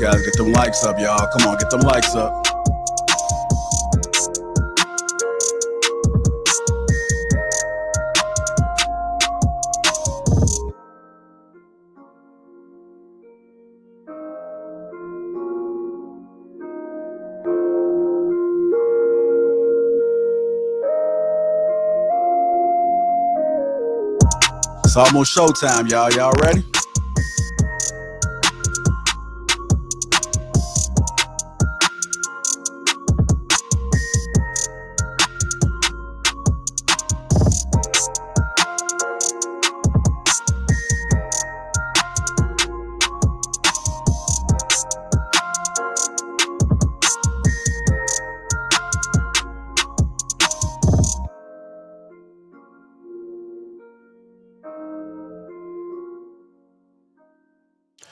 guys get them likes up, y'all. Come on, get them likes up. It's almost showtime, y'all. Y'all ready?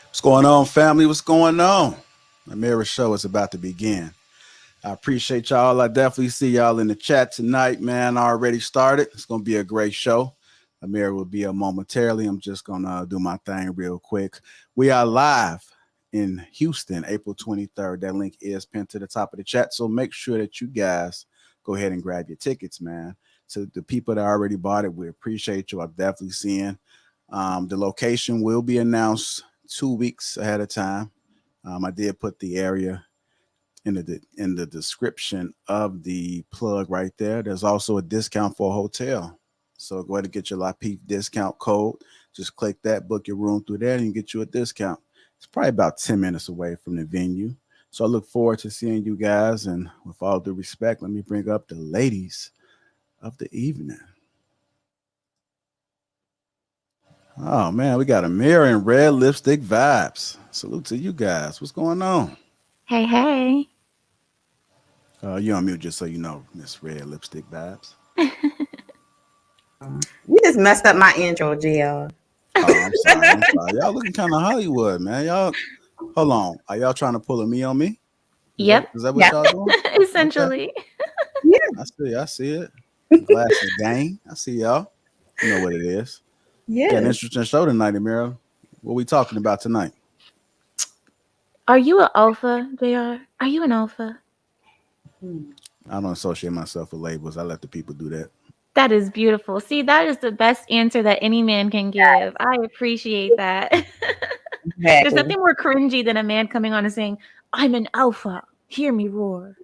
What's going on, family? What's going on? Ameera show is about to begin. I appreciate y'all. I definitely see y'all in the chat tonight, man. I already started. It's going to be a great show. Ameera will be up momentarily. I'm just going to do my thing real quick. We are live in Houston, April 23rd. That link is pinned to the top of the chat. So make sure that you guys go ahead and grab your tickets, man. To the people that already bought it, we appreciate you. I'm definitely seeing. The location will be announced 2 weeks ahead of time. I did put the area in the description of the plug right there. There's also a discount for a hotel. So go ahead and get your Lapeef discount code. Just click that, book your room through there, and you get you a discount. It's probably about 10 minutes away from the venue. So I look forward to seeing you guys. And with all due respect, let me bring up the ladies of the evening. Oh, man, we got Ameera and Red Lipstick Vibes. Salute to you guys. What's going on? Hey, hey. You on mute just so you know, Miss Red Lipstick Vibes. You just messed up my intro, GL. Oh, I'm sorry. Y'all looking kind of Hollywood, man. Y'all, hold on. Are y'all trying to pull a me on me? Yep. Is that what y'all doing? Essentially. Okay. Yeah. I see it. Glasses gang. I see y'all. You know what it is. Yeah. Got an interesting show tonight, Ameera. What we talking about tonight? Are you an alpha, JR? Are you an alpha? I don't associate myself with labels. I let the people do that. That is beautiful. See, that is the best answer that any man can give. I appreciate that. There's nothing more cringy than a man coming on and saying, I'm an alpha. Hear me roar.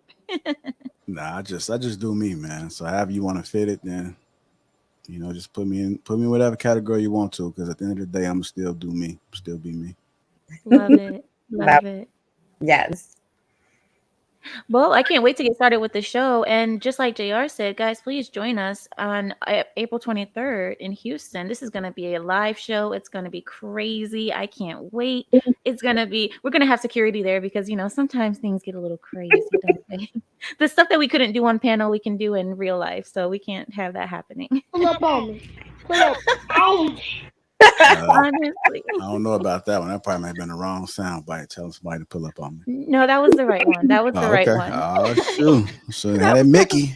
Nah, I just do me, man. So however you want to fit it, then just put me in whatever category you want to, because at the end of the day, I'm still do me, still be me. Love it. Love it. Yes. Well, I can't wait to get started with the show. And just like JR said, guys, please join us on April 23rd in Houston. This is going to be a live show. It's going to be crazy. I can't wait. We're going to have security there because, sometimes things get a little crazy, don't they? The stuff that we couldn't do on panel, we can do in real life. So we can't have that happening. Pull up on me. Pull up. Ouch. Honestly. I don't know about that one. That probably might have been the wrong sound bite. Telling somebody to pull up on me. No, that was the right one. That was the right one. Oh, shoot. So that Mickey.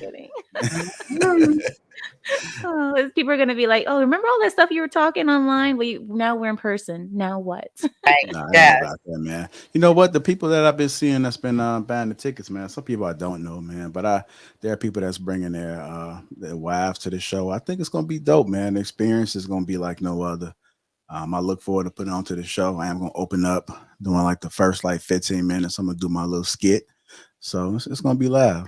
People are going to be like, oh, remember all that stuff you were talking online? Now we're in person. Now what? Nah, I don't know about that, man. You know what? The people that I've been seeing that's been buying the tickets, man. Some people I don't know, man. But there are people that's bringing their wives to the show. I think it's going to be dope, man. The experience is going to be like no other. I look forward to putting on to the show. I am going to open up doing like the first 15 minutes. I'm going to do my little skit. So it's going to be live.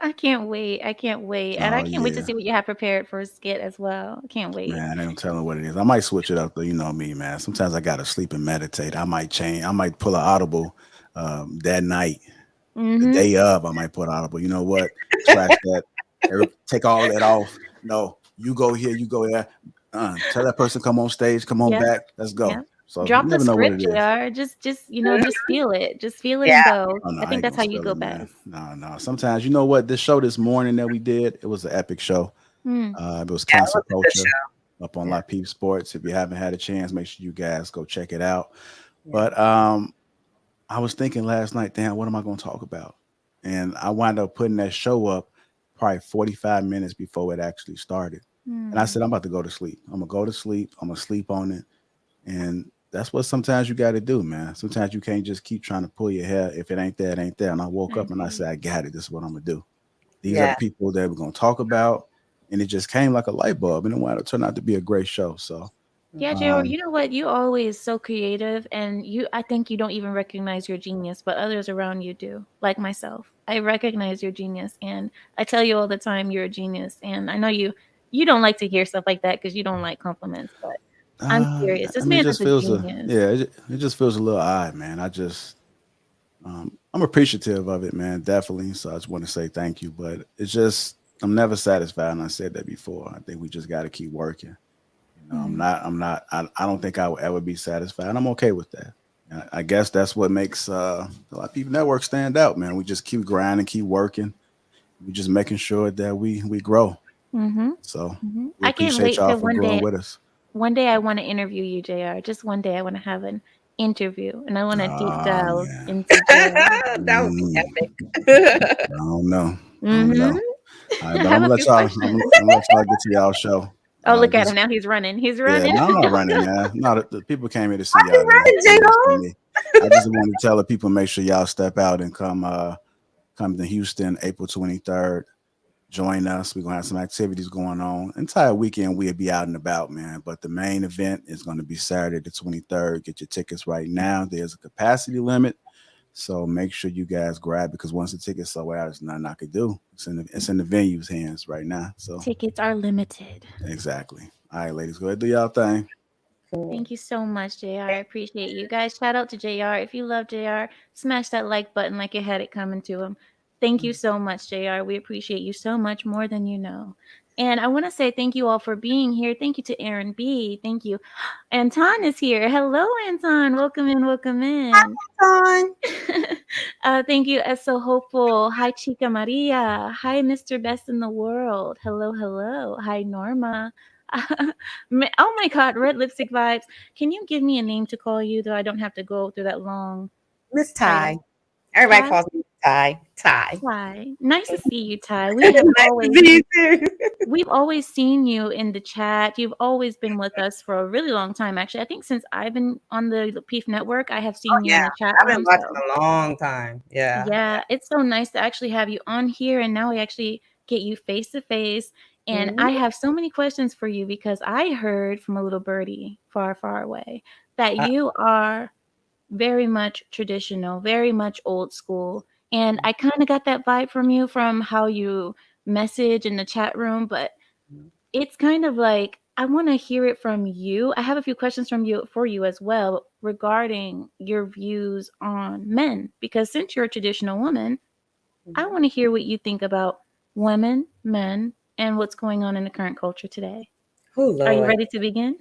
I can't wait. And I can't wait to see what you have prepared for a skit as well. I can't wait. Man, I don't tell them what it is. I might switch it up though. You know me, man. Sometimes I got to sleep and meditate. I might change. I might pull an audible that night. The day of, I might put audible. You know what? Scratch that. Take all that off. No, you go here. You go there. Tell that person come on stage. Come on back. Let's go. Yeah. So drop the script, JR. Just feel it. Just feel it and go. Oh, no, I think that's how you go best. No. Sometimes, you know what? This show this morning that we did, it was an epic show. It was cancel culture up on Lapeef Sports. If you haven't had a chance, make sure you guys go check it out. Yeah. But I was thinking last night, damn, what am I going to talk about? And I wound up putting that show up probably 45 minutes before it actually started. And I said, I'm about to go to sleep. I'm going to go to sleep. I'm going to sleep on it. And that's what sometimes you got to do, man. Sometimes you can't just keep trying to pull your hair. If it ain't there, it ain't there. And I woke I up and I agree. said, I got it. This is what I'm gonna do. These are the Yeah. people that we're gonna talk about, and it just came like a light bulb, and it wound up turned out to be a great show. So, Yeah, Joe, um, you know what? You always so creative, and I think you don't even recognize your genius, but others around you do, like myself. I recognize your genius, and I tell you all the time you're a genius. And I know you don't like to hear stuff like that because you don't like compliments, but I'm serious. I This mean, it man is just a feels genius. it just feels a little odd, man. I'm appreciative of it, man, definitely. So I just want to say thank you, but it's just I'm never satisfied, and I said that before. I think we just got to keep working. Mhm. I don't think I will ever be satisfied. I'm okay with that. I guess that's what makes the Lapeef Network stand out, man. We just keep grinding, keep working. We just making sure that we grow. Mhm. So Mhm. we I can't appreciate wait y'all till for growing with us. one day I want to interview you, JR. Just one day I want to have an interview, and I want to deep Oh dive man, into JR. That would be mm, epic. I don't know. I don't Mhm. know. All right, I but have a few I'm questions. gonna let y'all get to y'all show. Oh, look at him Just now. He's running. He's yeah, running. no, I'm not running, man. No, the people came here to see Why y'all you tonight. running, They ain't to see J.O.? me. I just wanted to tell the people make sure y'all step out and come to Houston April 23rd. Join us. We're gonna have some activities going on. Entire weekend we'll be out and about, man. But the main event is gonna be Saturday the 23rd. Get your tickets right now. There's a capacity limit. So make sure you guys grab because once the tickets sold out, there's nothing I could do. It's in the venue's hands right now. So Tickets are limited. exactly. All right, ladies, go ahead do y'all thing. Cool. Thank you so much, JR. I appreciate you guys. Shout out to JR. If you love JR, smash that like button like you had it coming to him. Thank you so much, JR. We appreciate you so much more than you know. And I want to say thank you all for being here. Thank you to Aaron B. Thank you. Anton is here. Hello, Anton. Welcome in. Welcome in. Fun. Thank you, So Hopeful. Hi, Chica Maria. Hi, Mr. Best in the World. Hello, hello. Hi, Norma. Oh my God, red lipstick vibes. Can you give me a name to call you, though I don't have to go through that long Miss Ty. title? Everybody Ty? calls me Ty. Ty. Ty. Nice to see you, Ty. We have Nice to always be you too. we've always seen you in the chat. You've always been with us for a really long time, actually. I think since I've been on the Lapeef Network, I have Oh seen you in yeah, the chat I've been room. watching So a long time. Yeah, yeah, it's so nice to actually have you on here, and now we actually get you face to face. And yeah. I have so many questions for you because I heard from a little birdie far, far away that Uh, you are very much traditional, very much old school. And I kind of got that vibe from you from how you message in the chat room, but it's kind of like I want to hear it from you. I have a few questions from you for you as well regarding your views on men because since you're a traditional woman, I want to hear what you think about women, men, and what's going on in the current culture today. Oh Are you Lord. ready to begin?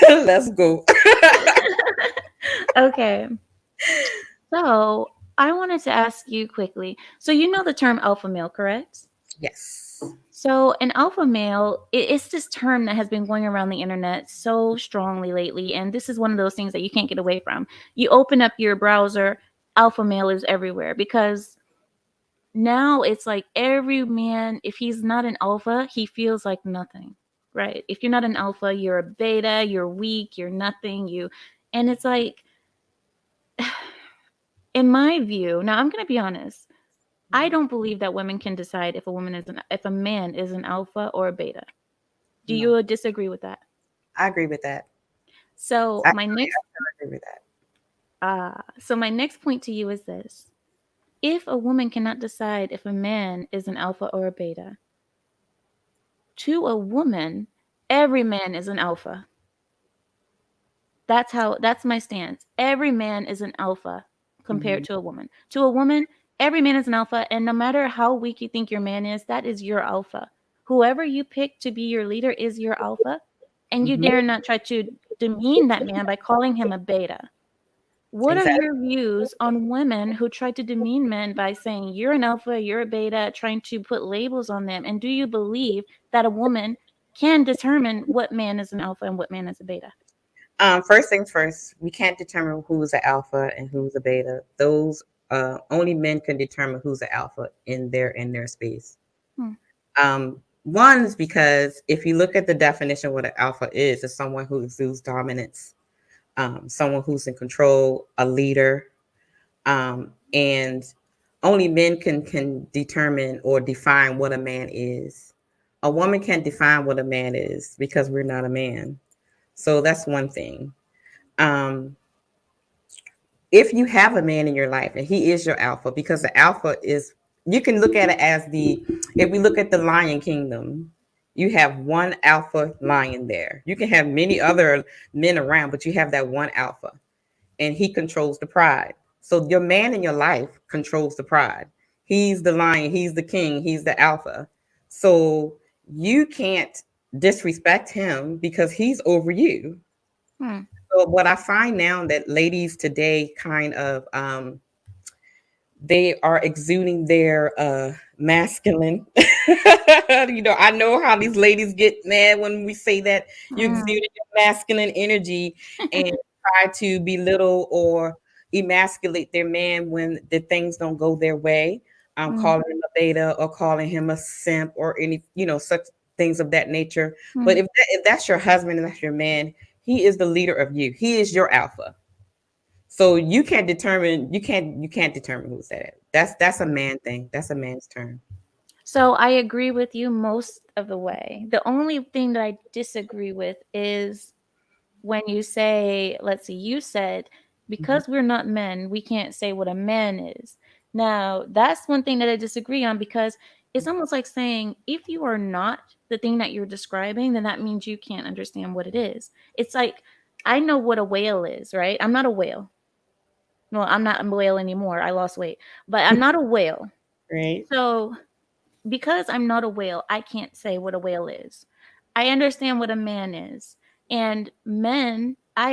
Let's go. Okay. So, I wanted to ask you quickly. So, you know the term alpha male, correct? Yes. So, an alpha male, it's this term that has been going around the internet so strongly lately. And this is one of those things that you can't get away from. You open up your browser, alpha male is everywhere because now it's like every man, if he's not an alpha, he feels like nothing, right? If you're not an alpha, you're a beta, you're weak, you're nothing, and it's like, in my view, now I'm going to be honest. I don't believe that women can decide if a man is an alpha or a beta. Do No, you disagree with that? I agree with that. So I my next agree with that. so my next point to you is this. If a woman cannot decide if a man is an alpha or a beta, to a woman, every man is an alpha. That's my stance. Every man is an alpha compared Mhm. to a woman. To a woman, every man is an alpha, and no matter how weak you think your man is, that is your alpha. Whoever you pick to be your leader is your alpha, and you Mhm. dare not try to demean that man by calling him a beta. What are Exactly. your views on women who try to demean men by saying you're an alpha, you're a beta, trying to put labels on them? And do you believe that a woman can determine what man is an alpha and what man is a beta? First things first, we can't determine who's an alpha and who's a beta. Those only men can determine who's an alpha in their space. Hmm. One is because if you look at the definition of what an alpha is, it's someone who exudes dominance, someone who's in control, a leader, and only men can determine or define what a man is. A woman can't define what a man is because we're not a man. So that's one thing. If you have a man in your life and he is your alpha, because the alpha is, you can look at it as if we look at the lion kingdom, you have one alpha lion there. You can have many other men around, but you have that one alpha, and he controls the pride. So your man in your life controls the pride. He's the lion, he's the king, he's the alpha. So you can't disrespect him because he's over you. So what I find now that ladies today kind of they are exuding their masculine. I know how these ladies get mad when we say that you exuding your masculine energy and try to belittle or emasculate their man when the things don't go their way. Calling him a beta or calling him a simp or any, such things of that nature. But if that's your husband and that's your man, he is the leader of you. He is your alpha. So you can't determine who's that. That's a man thing. That's a man's term. So I agree with you most of the way. The only thing that I disagree with is when you say, let's see, you said, because we're not men, we can't say what a man is. Now, that's one thing that I disagree on, because it's almost like saying, if you are not the thing that you're describing, then that means you can't understand what it is. It's like, I know what a whale is, right? I'm not a whale. No, I'm not a whale anymore. I lost weight, but I'm not a whale. Right. So because I'm not a whale, I can't say what a whale is. I understand what a man is. And men, I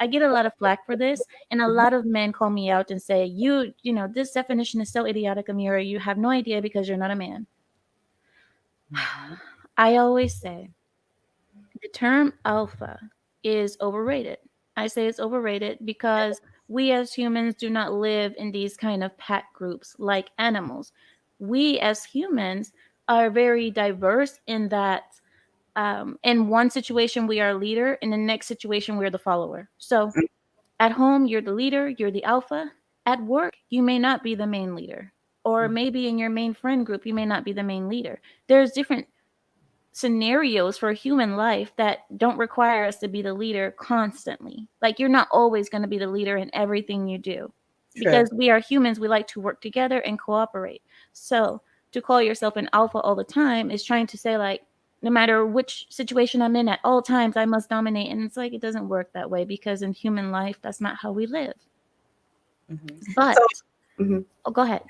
get a lot of flack for this, and a lot of men call me out and say, this definition is so idiotic, Ameera. You have no idea because you're not a man. I always say the term alpha is overrated. I say it's overrated because we as humans do not live in these kind of pack groups like animals. We as humans are very diverse in that in one situation we are a leader, in the next situation we're the follower. So at home you're the leader, you're the alpha. At work you may not be the main leader, or maybe in your main friend group you may not be the main leader. There's different scenarios for human life that don't require us to be the leader constantly. Like, you're not always going to be the leader in everything you do, because we are humans. We like to work together and cooperate. So to call yourself an alpha all the time is trying to say, like, no matter which situation I'm in at all times, I must dominate. And it's like, it doesn't work that way, because in human life, that's not how we live. But oh, go ahead.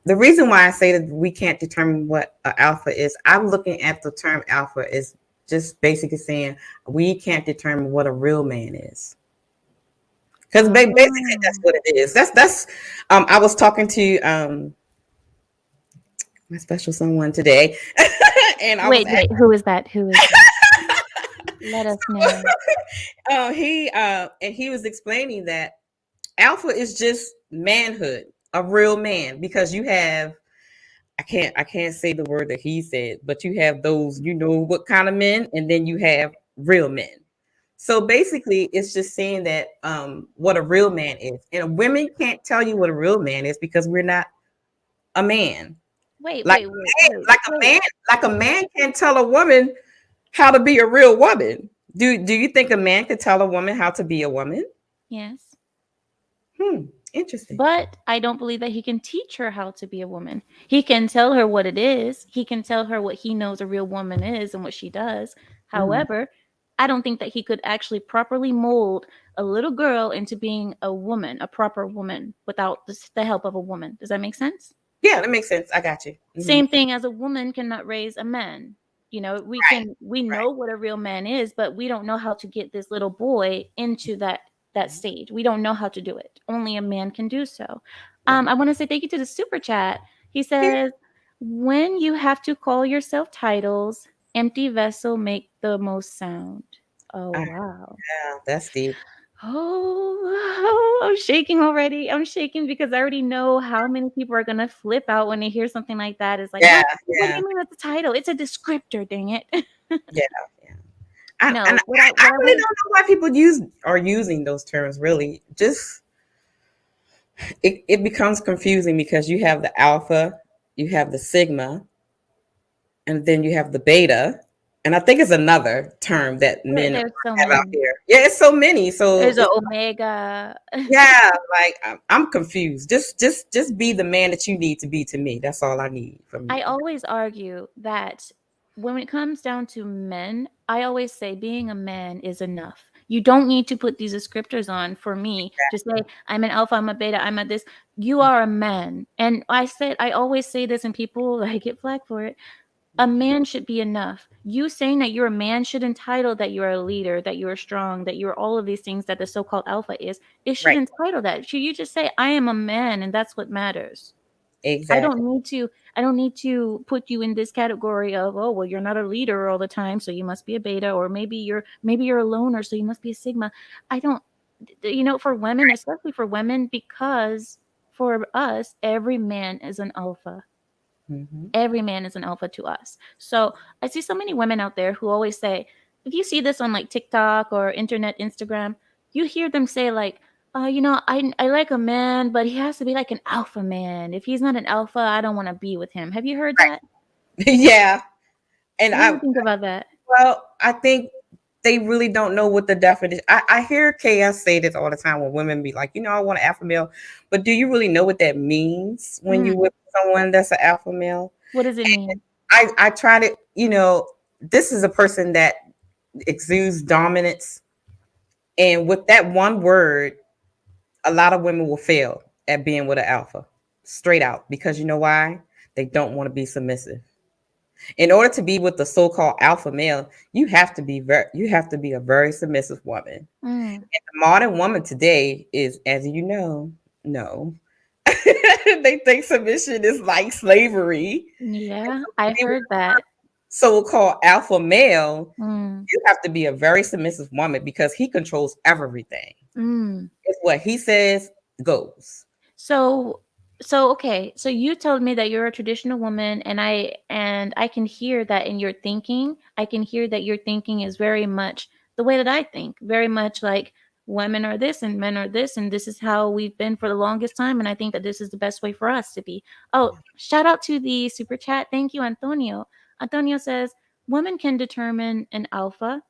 The reason why I say that we can't determine what an alpha is, I'm looking at the term alpha is just basically saying we can't determine what a real man is. Because basically that's what it is. That's I was talking to my special someone today, and I wait, who is that? Who is that? Let us know. He was explaining that alpha is just manhood, a real man, because you have, I can't say the word that he said, but you have those, what kind of men, and then you have real men. So basically it's just saying that what a real man is. And women can't tell you what a real man is because we're not a man. Like a man can't tell a woman how to be a real woman. Do you think a man could tell a woman how to be a woman? Yes. Interesting. But I don't believe that he can teach her how to be a woman. He can tell her what it is. He can tell her what he knows a real woman is and what she does. However, I don't think that he could actually properly mold a little girl into being a woman, a proper woman, without the help of a woman. Does that make sense? Yeah, that makes sense. I got you. Same thing as a woman cannot raise a man. We know what a real man is, but we don't know how to get this little boy into that stage. We don't know how to do it. Only a man can do so. I want to say thank you to the super chat. He says, when you have to call yourself titles, empty vessel make the most sound. Oh, wow. Yeah, that's deep. Oh, I'm shaking already. I'm shaking because I already know how many people are going to flip out when they hear something like that. It's like, what do you mean that's the title? It's a descriptor, dang it. Yeah. No, and what I I really would, don't know why people are using those terms. Really, just it becomes confusing because you have the alpha, you have the sigma, and then you have the beta. And I think it's another term that men there's so have out many. here. Yeah, it's so many. So There's a omega. yeah, like I'm confused. Just be the man that you need to be to me. That's all I need from I you. always argue that when it comes down to men, I always say being a man is enough. You don't need to put these descriptors on for me to say I'm an alpha, I'm a beta, I'm a this. You are a man. And I always say this and people like get flack for it. A man should be enough. You saying that you're a man should entitle that you're a leader, that you're strong, that you're all of these things that the so-called alpha is. It should Right. entitle that. Should you just say I am a man and that's what matters? I Exactly. don't need to put you in this category of, oh, well, you're not a leader all the time, so you must be a beta, or maybe you're a loner, so you must be a sigma. I don't for women, especially for women, because for us, every man is an alpha. Mm-hmm. Every man is an alpha to us. So I see so many women out there who always say, if you see this on like TikTok or internet, Instagram, you hear them say like, I like a man, but he has to be like an alpha man. If he's not an alpha, I don't want to be with him. Have you heard that? Yeah. And What do you think about that? I think they really don't know what the definition. I hear KS say this all the time when women be like, I want an alpha male, but do you really know what that means when you with someone that's an alpha male? What does it mean? I try to, this is a person that exudes dominance, and with that one word, a lot of women will fail at being with an alpha, straight out, because you know why? They don't want to be submissive. In order to be with the so-called alpha male, you have to be a very submissive woman. And the modern woman today is, as you know, no. They think submission is like slavery. Yeah, I've heard that. So-called alpha male, you have to be a very submissive woman because he controls everything. It's what he says goes. So okay, so you told me that you're a traditional woman, and I can hear that in your thinking. I can hear that your thinking is very much the way that I think, very much like women are this and men are this, and this is how we've been for the longest time, and I think that this is the best way for us to be. Oh, shout out to the super chat. Thank you, Antonio. Antonio says women can determine an alpha.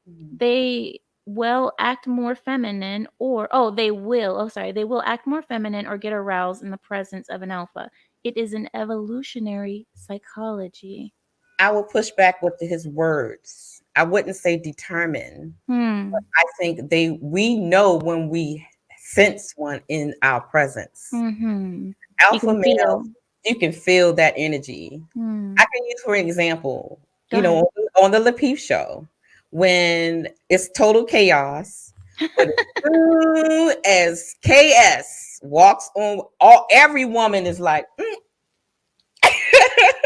They will act more feminine they will act more feminine or get aroused in the presence of an alpha. It is an evolutionary psychology. I will push back with his words. I wouldn't say determine. I think we know when we sense one in our presence. Alpha males, you can feel that energy. I can use, for example, on the Lapeef show, when it's total chaos, but as soon as KS walks on, every woman is like,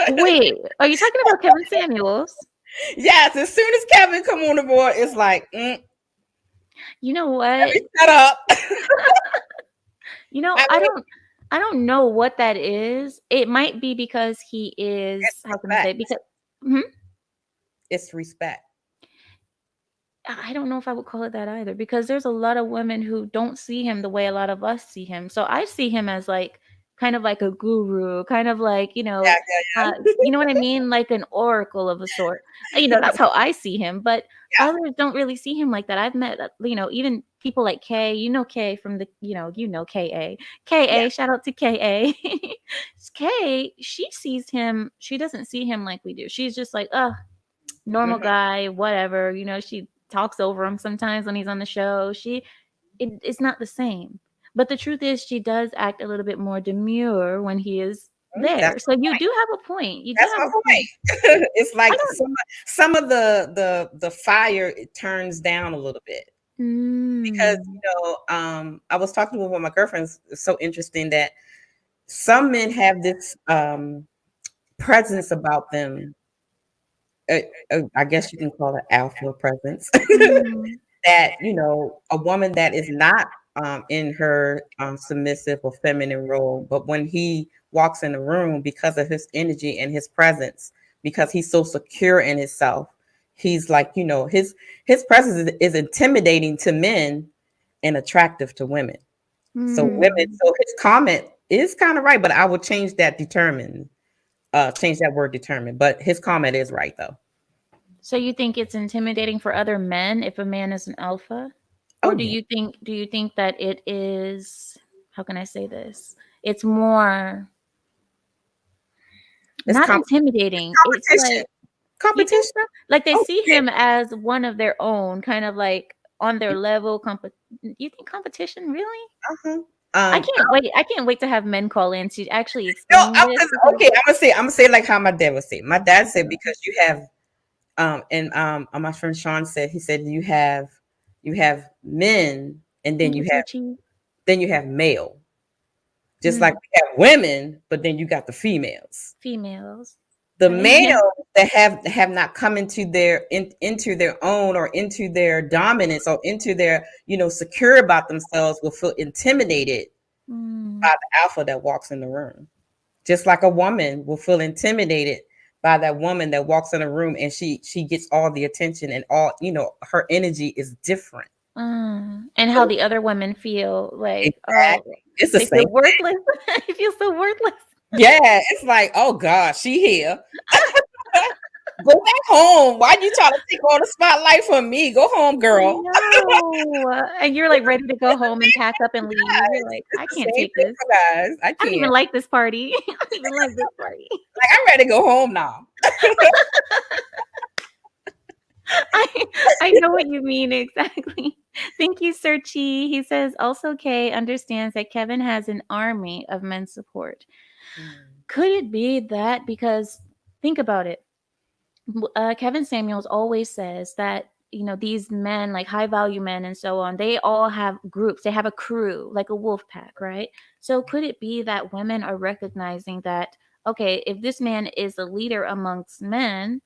Wait, are you talking about Kevin Samuels? Yes, as soon as Kevin come on the board, it's like, you know what? Shut up. I don't know what that is. It might be because he is, how can I say, because it's respect. I don't know if I would call it that either, because there's a lot of women who don't see him the way a lot of us see him. So I see him as like kind of like a guru, kind of like, you know what I mean? Like an oracle of a sort. That's how I see him. But others don't really see him like that. I've met, even people like Kay, Kay from the, KA. KA, shout out to KA. Kay, she doesn't see him like we do. She's just like, normal guy, whatever. She talks over him sometimes when he's on the show. It's not the same. But the truth is, she does act a little bit more demure when he is there. So you do have a point. That's my point. It's like some of the fire, it turns down a little bit. Because I was talking with one of my girlfriends. It's so interesting that some men have this presence about them. I guess you can call it alpha presence. That a woman that is not in her submissive or feminine role, but when he walks in the room, because of his energy and his presence, because he's so secure in himself, he's like, his presence is intimidating to men and attractive to women. So women, so his comment is kind of right, but I would change that change that word determined. But his comment is right though. So you think it's intimidating for other men if a man is an alpha? Or Oh, do yeah. you think that it is, how can I say this? It's more It's not intimidating. It's competition. like, you think Competition. so? Like they Oh, see yeah. him as one of their own, kind of like on their level. You think competition really? Uh-huh. I can't wait. I can't wait to have men call in to actually No, explain this. okay. I'm gonna say like how my dad would say. My dad said because you have and my friend Sean said, he said you have men and then Thank you, you have male. Just Mm. like we have women, but then you got the females. Females. The Right. males that have not come into into their own or into their dominance or into their, secure about themselves will feel intimidated by the alpha that walks in the room. Just like a woman will feel intimidated by that woman that walks in a room and she gets all the attention and all, her energy is different. And how the other women feel like, Exactly. It's the they same. feel worthless. They feel so worthless. Yeah, it's like, oh God, she here. Go back home. Why you trying to take all the spotlight from me? Go home, girl. No. And you're like ready to go home and pack up and leave. You're like, I can't take this. Guys, I I don't can't. even like this party. I don't even like this party. Like, I'm ready to go home now. I know what you mean exactly. Thank you, Sir Chi. He says also Kay understands that Kevin has an army of men support. Could it be that because think about it, Kevin Samuels always says that these men, like high value men and so on, they all have groups. They have a crew, like a wolf pack, right? So could it be that women are recognizing that, okay, if this man is a leader amongst men,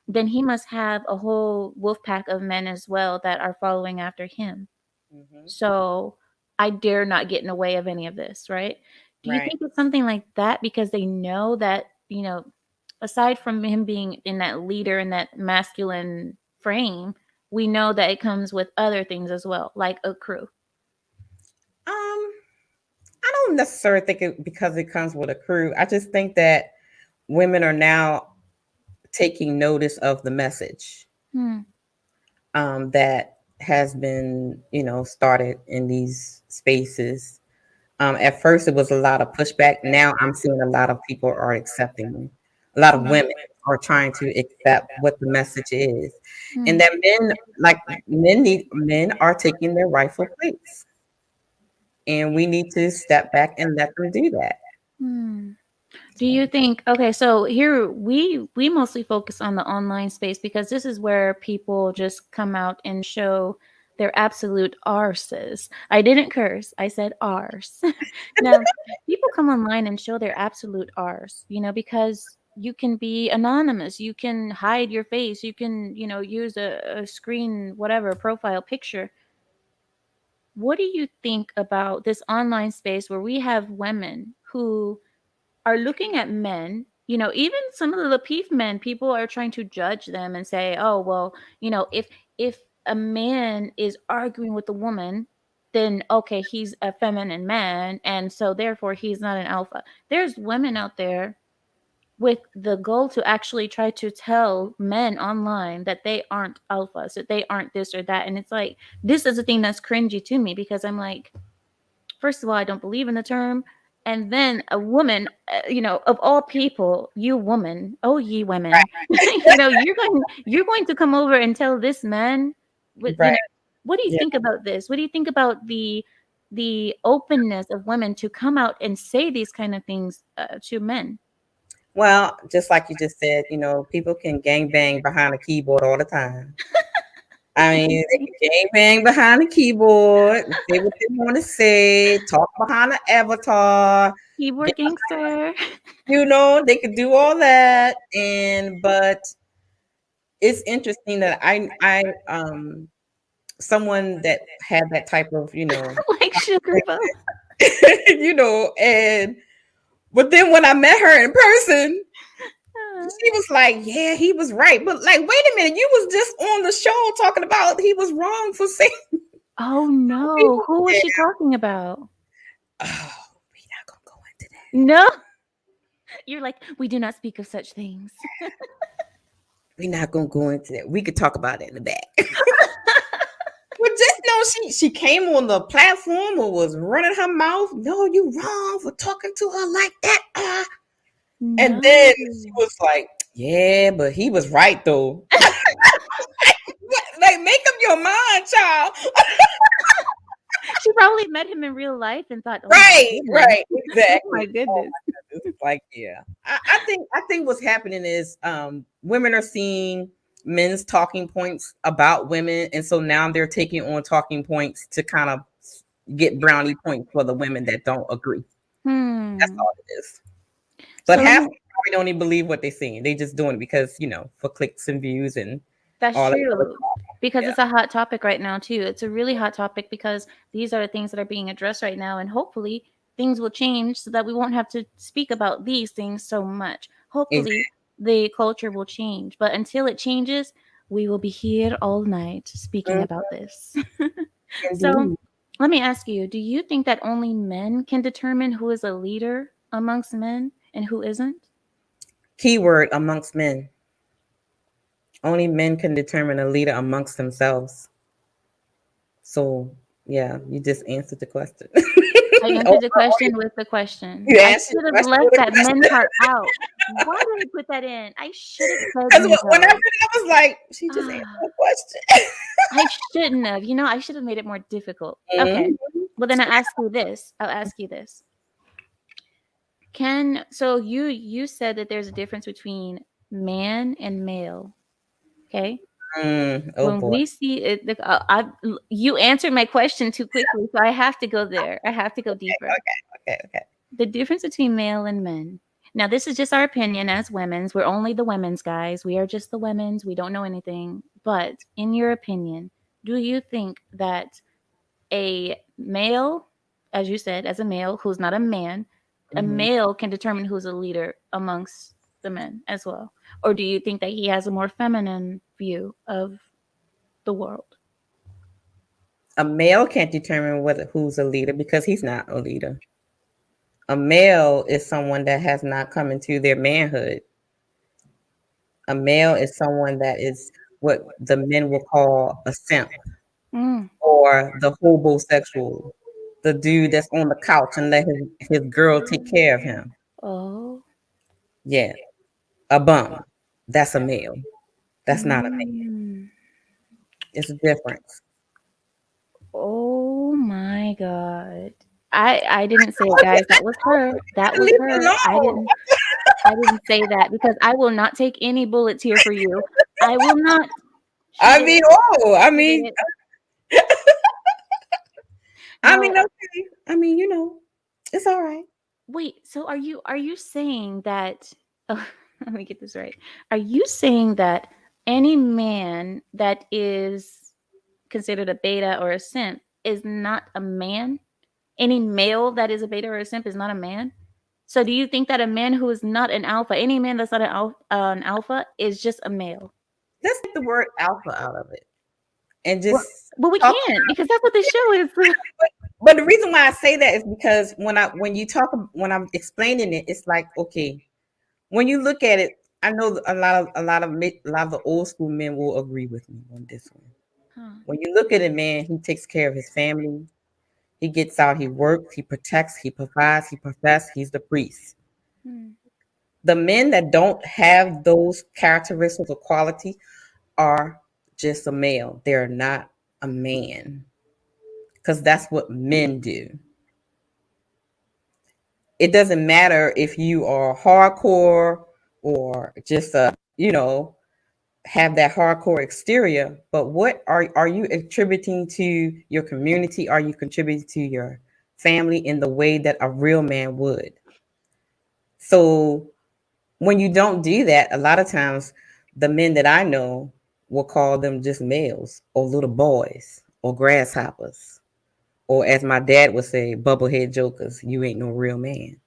then he must have a whole wolf pack of men as well that are following after him. So I dare not get in the way of any of this, right? Do you think it's something like that because they know that, aside from him being in that leader and that masculine frame, we know that it comes with other things as well, like a crew? I don't necessarily think it because it comes with a crew. I just think that women are now taking notice of the message that has been, started in these spaces. At first, it was a lot of pushback. Now I'm seeing a lot of people are accepting. A lot of women are trying to accept what the message is, and that men are taking their rightful place, and we need to step back and let them do that. Do you think, okay, so here we mostly focus on the online space because this is where people just come out and show their absolute arses. I didn't curse, I said arse. Now, people come online and show their absolute arse, because you can be anonymous, you can hide your face, you can, use a screen, whatever, profile picture. What do you think about this online space where we have women who are looking at men, even some of the Lapeef men, people are trying to judge them and say, oh, well, if a man is arguing with a woman, then okay, he's a feminine man, and so therefore he's not an alpha. There's women out there with the goal to actually try to tell men online that they aren't alphas, that they aren't this or that. And it's like, this is the thing that's cringy to me because I'm like, first of all, I don't believe in the term. And then a woman, of all people, you woman, oh ye women, you're going to come over and tell this man, what do you think about this? What do you think about the openness of women to come out and say these kind of things to men? Well, just like you just said, people can gangbang behind a keyboard all the time. I mean, they can gangbang behind the keyboard, say what they want to say, talk behind the avatar. Keyboard gangster. They could do all that. But it's interesting that I someone that had that type of, like sugar bump. but then when I met her in person, she was like, yeah, he was right. But like, wait a minute, you was just on the show talking about he was wrong for saying. Oh no, who was she talking about? Oh, we're not gonna go into that. No. You're like, we do not speak of such things. We're not gonna go into that. We could talk about it in the back. But just know she came on the platform or was running her mouth. No, you wrong for talking to her like that. No. And then she was like, yeah, but he was right though. Like, make up your mind, child. She probably met him in real life and thought, oh, Right, exactly. Oh my goodness. It's like, yeah. I think what's happening is women are seeing men's talking points about women, and so now they're taking on talking points to kind of get brownie points for the women that don't agree. That's all it is. But So half of them probably don't even believe what they're seeing. They just doing it because, you know, for clicks and views and that's all true. that. Because Yeah. it's a hot topic right now too. It's a really hot topic because these are the things that are being addressed right now, and hopefully things will change so that we won't have to speak about these things so much. Hopefully the culture will change, but until it changes, we will be here all night speaking about this. So Indeed. let me ask you, do you think that only men can determine who is a leader amongst men and who isn't? Keyword amongst men. Only men can determine a leader amongst themselves. So, yeah, you just answered the question. I answered the question with the question. You I answered should the have question left with a that question. men part out. Why did I put that in? I should have said Because no. when I read it, I was like, she just answered the question. I shouldn't have. You know, I should have made it more difficult. Okay. Well, then I'll ask you this. So you said that there's a difference between man and male. Okay. Oh When boy. we see it, you answered my question too quickly, so I have to go there. I have to go deeper. Okay. The difference between male and men. Now, this is just our opinion as women's. We're only the women's guys. We are just the women's. We don't know anything. But in your opinion, do you think that a male, as you said, as a male who's not a man, a male can determine who's a leader amongst the men as well? Or do you think that he has a more feminine view of the world? A male can't determine who's a leader because he's not a leader. A male is someone that has not come into their manhood. A male is someone that is what the men will call a simp or the hobosexual, the dude that's on the couch and let his girl take care of him. Oh. Yeah. A bum. That's a male. That's not a man. It's a difference. Oh my God. I didn't say it, guys. That was her. That was her. I didn't say that because I will not take any bullets here for you. I will not. I mean, you know, it's all right. Wait, so are you saying that let me get this right. Are you saying that any man that is considered a beta or a simp is not a man? Any male that is a beta or a simp is not a man? So do you think that a man who is not an alpha, any man that's not an alpha is just a male? Let's get the word alpha out of it. And just well we can't because that's what this show is. But the reason why I say that is because when I'm explaining it, it's like, okay, when you look at it, I know a lot of the old school men will agree with me on this one. When you look at a man, he takes care of his family. He gets out, he works, he protects, he provides, he professes, he's the priest. The men that don't have those characteristics or qualities are just a male. They're not a man. Because that's what men do. It doesn't matter if you are hardcore or just have that hardcore exterior, but what are you attributing to your community? Are you contributing to your family in the way that a real man would? So when you don't do that, a lot of times the men that I know will call them just males or little boys or grasshoppers, or as my dad would say, bubblehead jokers. You ain't no real man.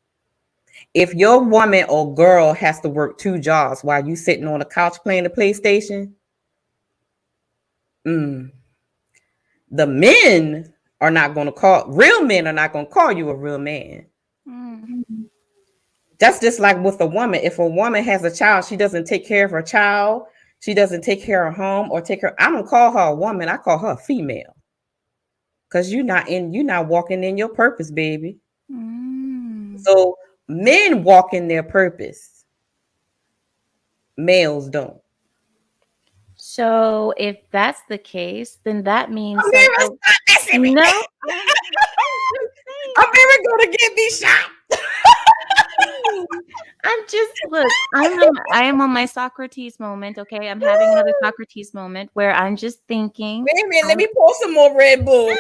If your woman or girl has to work 2 jobs while you sitting on the couch playing the PlayStation, the men are not going to call, real men are not going to call you a real man. That's just like with a woman. If a woman has a child, she doesn't take care of her child, she doesn't take care of home or take her. I don't call her a woman. I call her a female. Because you're not walking in your purpose, baby. So men walk in their purpose. Males don't. So if that's the case, then that means Ameera, stop messing with me. no. Ameera gonna get me shot. I'm just I am on my Socrates moment. Okay, I'm having another Socrates moment where I'm just thinking. Wait a minute, let me pour some more Red Bull.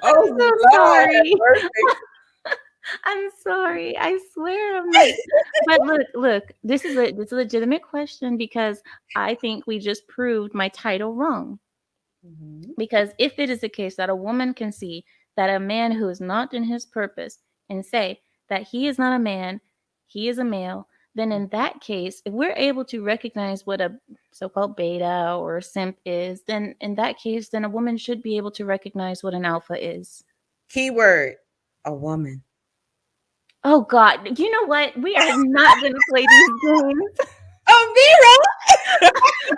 I'm so sorry. I'm sorry. I swear I'm not. But look. This is a legitimate question because I think we just proved my title wrong. Because if it is the case that a woman can see that a man who is not in his purpose and say that he is not a man, he is a male, then in that case, if we're able to recognize what a so-called beta or simp is, then in that case, then a woman should be able to recognize what an alpha is. Keyword, a woman. Oh God, you know what? We are not going to play these games. Ameera!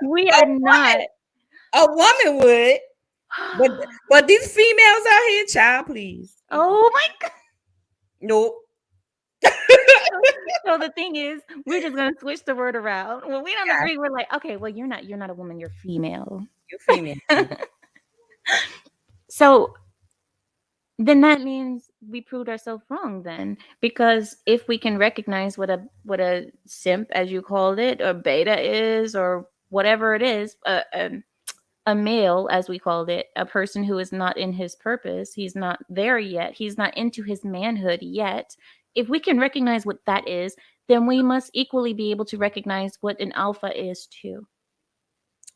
We are not. A woman would. But these females out here, child, please. Oh my God. Nope. So the thing is, we're just gonna switch the word around. When we don't agree, we're like, okay, well, you're not a woman, you're female. You're female. So then that means we proved ourselves wrong then, because if we can recognize what a simp, as you called it, or beta is, or whatever it is, a male, as we called it, a person who is not in his purpose, he's not there yet, he's not into his manhood yet. If we can recognize what that is, then we must equally be able to recognize what an alpha is too.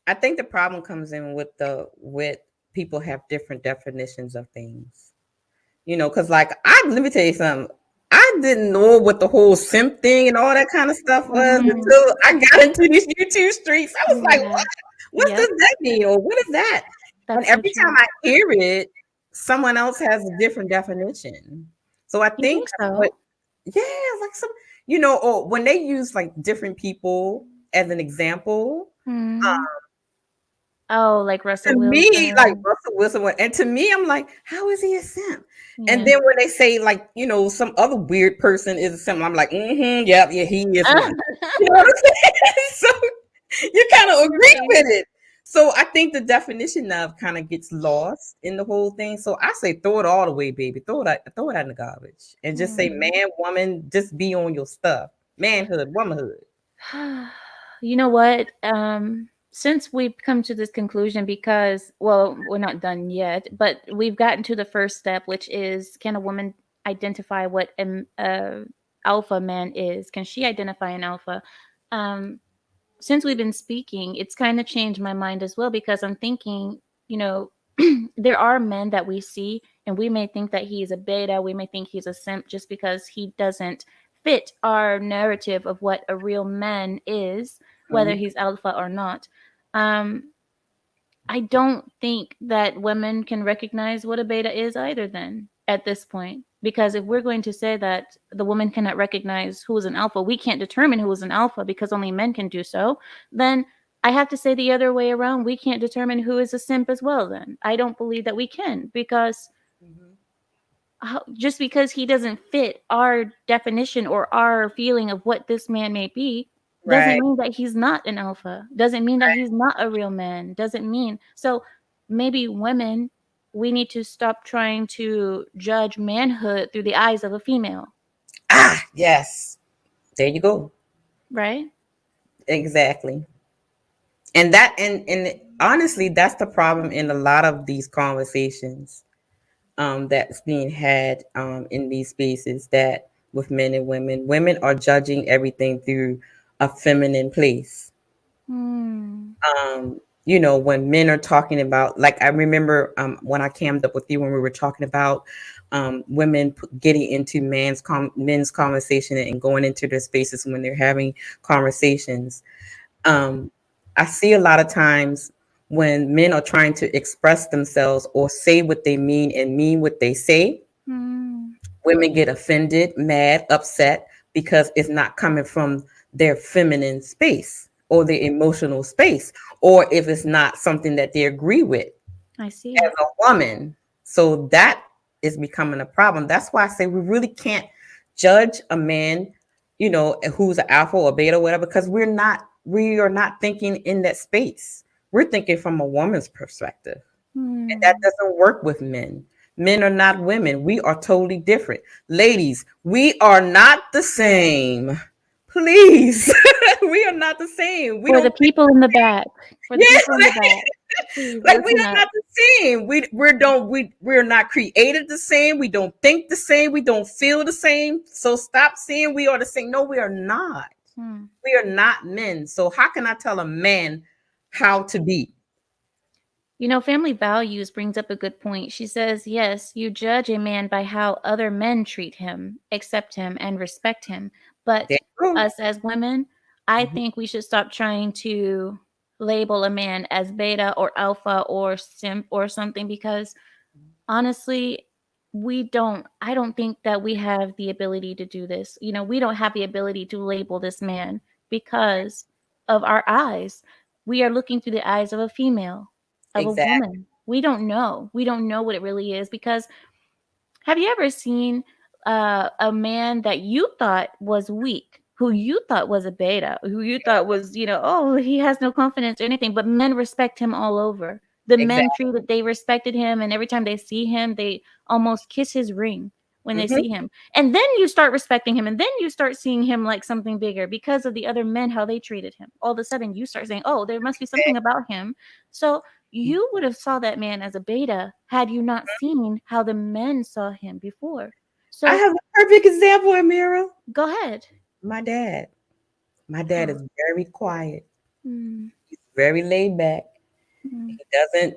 I think the problem comes in with people have different definitions of things. You know, because like let me tell you something. I didn't know what the whole simp thing and all that kind of stuff was until I got into these YouTube streets. I was like, what? What does that mean? Or what is that? And every time I hear it, someone else has a different definition. So I think so. Like some, you know, or when they use like different people as an example. Like Russell Wilson. Me, like Russell Wilson. And to me, I'm like, how is he a simp? Yeah. And then when they say, like, you know, some other weird person is a simp, I'm like, yeah, he is one. You know what I'm saying? So you kind of agree with it. So I think the definition of kind of gets lost in the whole thing. So I say throw it all away, baby. Throw it out in the garbage. And just say man, woman, just be on your stuff. Manhood, womanhood. You know what? Since we've come to this conclusion, because, well, we're not done yet, but we've gotten to the first step, which is, can a woman identify what an alpha man is? Can she identify an alpha? Since we've been speaking, it's kind of changed my mind as well, because I'm thinking, you know, there are men that we see and we may think that he is a beta, we may think he's a simp just because he doesn't fit our narrative of what a real man is, whether he's alpha or not. I don't think that women can recognize what a beta is either then at this point. Because if we're going to say that the woman cannot recognize who is an alpha, we can't determine who is an alpha because only men can do so, then I have to say the other way around. We can't determine who is a simp as well then. I don't believe that we can, because just because he doesn't fit our definition or our feeling of what this man may be, doesn't mean that he's not an alpha. Doesn't mean that he's not a real man. Doesn't mean. So maybe women, we need to stop trying to judge manhood through the eyes of a female. Yes. There you go. Right? Exactly. And that, and honestly, that's the problem in a lot of these conversations that's being had in these spaces, that with men and women are judging everything through a feminine place. You know, when men are talking about, like, I remember when I cammed up with you when we were talking about women getting into men's conversation and going into their spaces when they're having conversations. I see a lot of times when men are trying to express themselves or say what they mean and mean what they say, women get offended, mad, upset because it's not coming from their feminine space or their emotional space, or if it's not something that they agree with I see. as a woman. So that is becoming a problem. That's why I say we really can't judge a man, who's an alpha or beta or whatever, because we are not thinking in that space. We're thinking from a woman's perspective. And that doesn't work with men. Men are not women. We are totally different. Ladies, we are not the same. Please. We are not the same. For the people in the back. For the people in the back. Please, like we listen are up. not the same. We're not created the same. We don't think the same. We don't feel the same. So stop saying we are the same. No, we are not. We are not men. So how can I tell a man how to be? Family values brings up a good point. She says, yes, you judge a man by how other men treat him, accept him, and respect him. But There you go. us as women, I think we should stop trying to label a man as beta or alpha or simp or something, because honestly, I don't think that we have the ability to do this. We don't have the ability to label this man because of our eyes. We are looking through the eyes of a female, of a Exactly. woman. We don't know. We don't know what it really is, because have you ever seen a man that you thought was weak, who you thought was a beta, who you thought was, oh, he has no confidence or anything, but men respect him all over. The men Exactly. treated, they respected him, and every time they see him, they almost kiss his ring when they see him. And then you start respecting him, and then you start seeing him like something bigger because of the other men, how they treated him. All of a sudden, you start saying, oh, there must be something about him. So you would have saw that man as a beta had you not seen how the men saw him before. I So have a perfect example, Ameera. go ahead. My dad. My dad is very quiet. Mm, He's very laid back. mm, He doesn't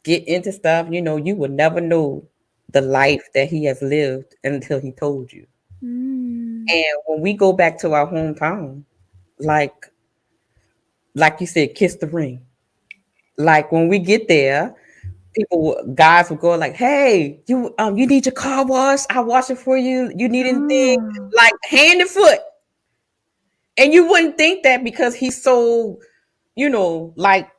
get into stuff. You would never know the life that he has lived until he told you. mm. And when we go back to our hometown, like you said, kiss the ring. Like when we get there, guys will go like, "Hey, you need your car washed? I wash it for you. You need anything?" Oh, Like hand and foot. And you wouldn't think that because he's so, like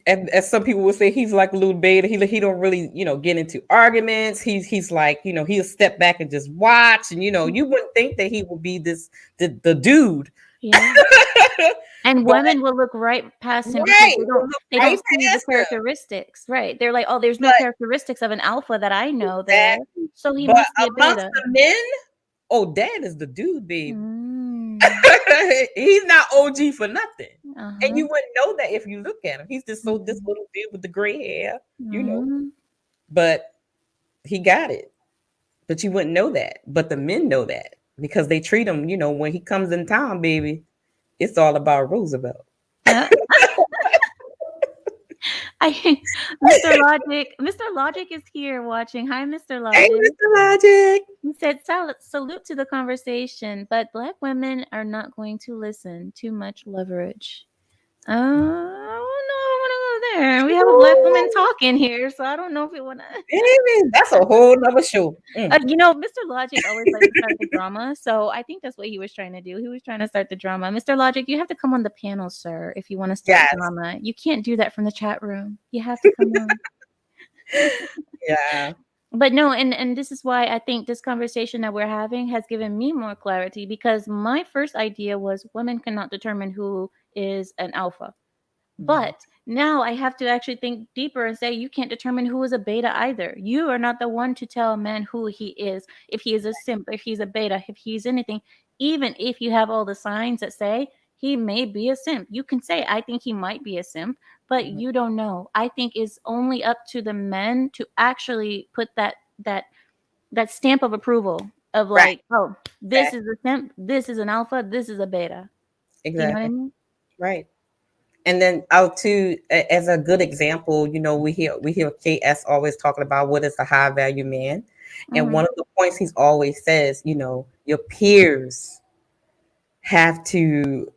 as some people would say, he's like a little beta. He don't really, get into arguments. He's like, he'll step back and just watch. And you wouldn't think that he would be the dude. yeah. And But women will look right past him because right, they we'll don't look they right don't see the past him. characteristics. Right. They're like, oh, there's no But characteristics of an alpha that I know there. exactly. So he But must be a amongst beta. the men, oh, dad is the dude, baby. Mm, He's not OG for nothing. And uh-huh. you wouldn't know that if you look at him. He's just this little dude with the gray hair. Mhm. But he got it. But you wouldn't know that. But the men know that because they treat him, when he comes in town, baby, it's all about Roosevelt. Uh, Mr. Logic is here watching. Hi, Mr. Hey, Logic. Mr. Logic. He said, salute to the conversation, but Black women are not going to listen. Too much leverage. I don't know. I want to go there. We have a Black woman talking here, so I don't know if we want to. Baby, that's a whole nother show. Mr. Logic always likes to start the drama, so I think that's what he was trying to do. He was trying to start the drama. Mr. Logic, you have to come on the panel, sir, if you want to start Yes. drama. You can't do that from the chat room. You have to come on. Yeah. But no, and this is why I think this conversation that we're having has given me more clarity, because my first idea was women cannot determine who is an alpha. But now I have to actually think deeper and say you can't determine who is a beta either. You are not the one to tell a man who he is, if he is a simp, if he's a beta, if he's anything. Even if you have all the signs that say he may be a simp, you can say, I think he might be a simp, but you don't know. I think it's only up to the men to actually put that stamp of approval of like, Right. oh, this is a simp, this is an alpha, this is a beta. Exactly. You know what I mean? Right. And then out too, as a good example, we hear KS always talking about what is a high value man, and one of the points he's always says, your peers have to,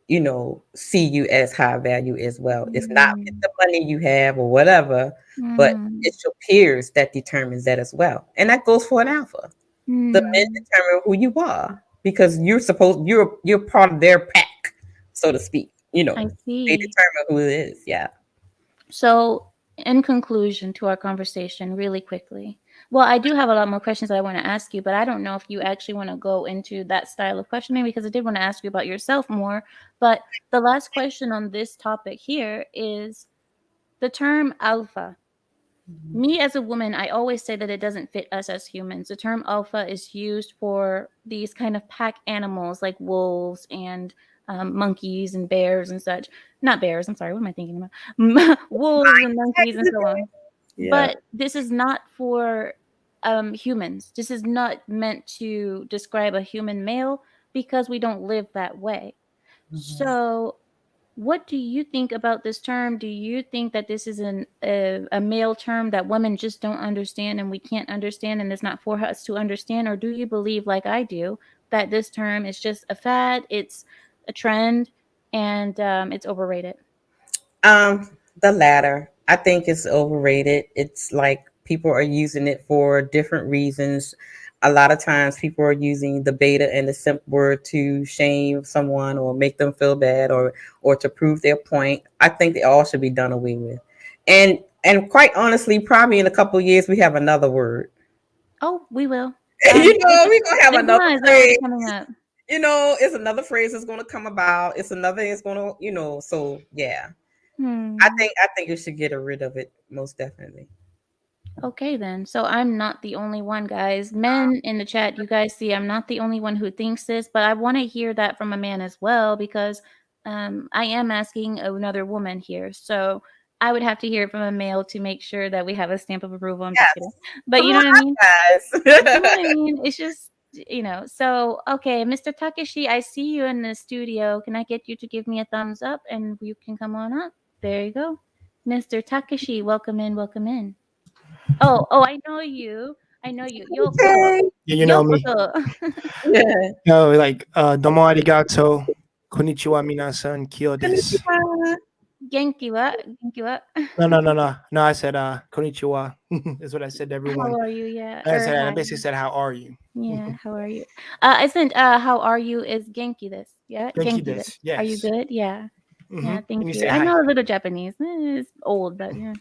see you as high value as well. It's not with the money you have or whatever, but it's your peers that determines that as well. And that goes for an alpha. The men determine who you are because you're part of their pack, so to speak. I They see. determine who it is. Yeah. So, in conclusion to our conversation, really quickly. Well, I do have a lot more questions that I want to ask you, but I don't know if you actually want to go into that style of questioning because I did want to ask you about yourself more. But the last question on this topic here is the term alpha. Me as a woman, I always say that it doesn't fit us as humans. The term alpha is used for these kind of pack animals like wolves and monkeys and bears and such. Not bears, I'm sorry, what am I thinking about? Wolves and monkeys and so on. Yeah. But this is not for humans. This is not meant to describe a human male because we don't live that way. So what do you think about this term? Do you think that this is a male term that women just don't understand and we can't understand and it's not for us to understand? Or do you believe, like I do, that this term is just a fad, it's a trend, and it's overrated? The latter. I think it's overrated. It's like people are using it for different reasons. A lot of times people are using the beta and the simp word to shame someone or make them feel bad or to prove their point. I think they all should be done away with. And quite honestly, probably in a couple of years we have another word. Oh, we will. We're gonna have The another Ghana is already phrase. coming up. It's another phrase that's gonna come about. It's gonna, so yeah. I think you should get rid of it, most definitely. Okay, then. So I'm not the only one, guys. Men in the chat, you guys see, I'm not the only one who thinks this, but I want to hear that from a man as well because I am asking another woman here. So I would have to hear it from a male to make sure that we have a stamp of approval. I'm just kidding. But Come you know what I mean? Guys. You know what I mean? It's just, So, okay, Mr. Takeshi, I see you in the studio. Can I get you to give me a thumbs up and you can come on up? There you go. Mr. Takeshi, welcome in, welcome in. Oh, I know you. I know you. Okay. Yeah, you know me. Yeah. No, like domo arigato, konnichiwa minasan, kyo desu. Genki wa? Genki wa? No, I said konnichiwa. That's what I said to everyone. How are you? Yeah. I basically said, how are you? Yeah, how are you? I said how are you is genki desu. Yeah, Genki desu. desu, yes. Are you good? Yeah. Yeah, thank And you. say I hi. know a little Japanese. It's old, but yeah.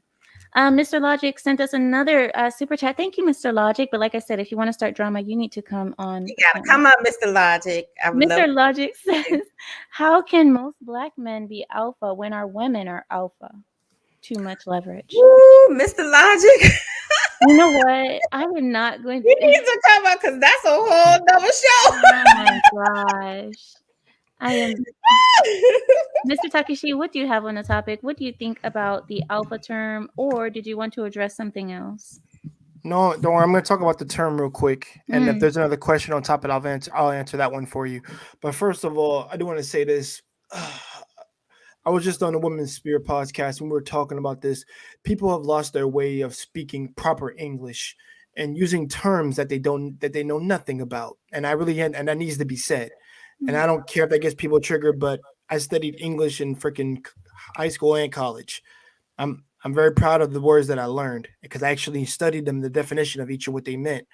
Mr. Logic sent us another super chat. Thank you, Mr. Logic. But like I said, if you want to start drama, you need to come on. You gotta come up, Mr. Logic. Mr. Logic says, how can most black men be alpha when our women are alpha? Too much leverage. Woo, Mr. Logic. You know what? I am not going to. You need to come up because that's a whole double show. Oh my gosh. I am. Mr. Takeshi, what do you have on the topic? What do you think about the alpha term, or did you want to address something else? No, don't worry. I'm going to talk about the term real quick, and if there's another question on top of it, I'll answer that one for you. But first of all, I do want to say this. I was just on a Women's Spirit podcast, and we were talking about this. People have lost their way of speaking proper English and using terms that they know nothing about, and that needs to be said. And I don't care if that gets people triggered, but I studied English in freaking high school and college. I'm very proud of the words that I learned because I actually studied them, the definition of each of what they meant.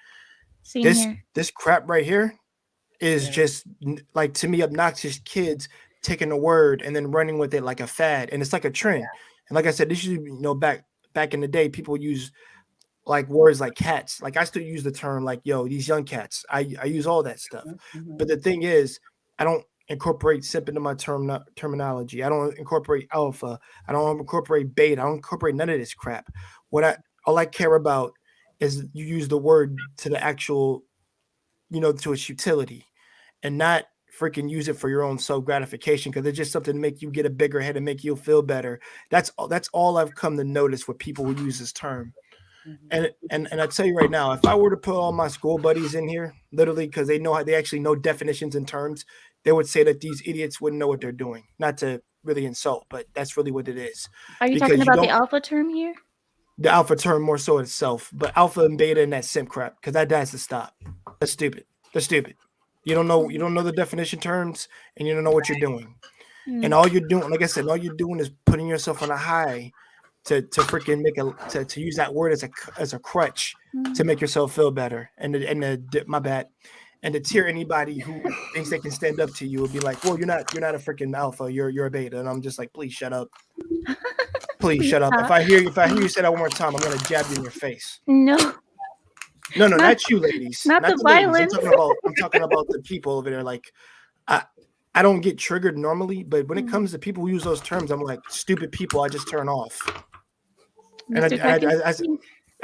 This crap right here is just like, to me, obnoxious kids taking a word and then running with it like a fad, and it's like a trend. And like I said, this should back in the day, people use like words like cats. Like I still use the term like, yo, these young cats. I use all that stuff. But the thing is, I don't incorporate simp into my terminology. I don't incorporate alpha. I don't incorporate beta. I don't incorporate none of this crap. All I care about is you use the word to the actual, to its utility, and not freaking use it for your own self-gratification because it's just something to make you get a bigger head and make you feel better. That's all I've come to notice with people who use this term. And I tell you right now, if I were to put all my school buddies in here, literally, because they actually know definitions and terms, they would say that these idiots wouldn't know what they're doing. Not to really insult, but that's really what it is. Are you Because talking you about the don't alpha term here? the alpha term more so itself, but alpha and beta and that simp crap, because that has to stop. That's stupid. They're stupid. You don't know the definition terms, and you don't know what you're doing. And all you're doing, like I said, all you're doing is putting yourself on a high to freaking make to use that word as a crutch to make yourself feel better. My bad. And to tear anybody who thinks they can stand up to you would be like, well, you're not a freaking alpha, you're a beta. And I'm just like, please shut up. Please shut up. If I hear you say that one more time, I'm gonna jab you in your face. No. No, not you ladies. Not the ladies. violence. I'm talking about the people over there. Like I don't get triggered normally, but when it comes to people who use those terms, I'm like, stupid people, I just turn off. And I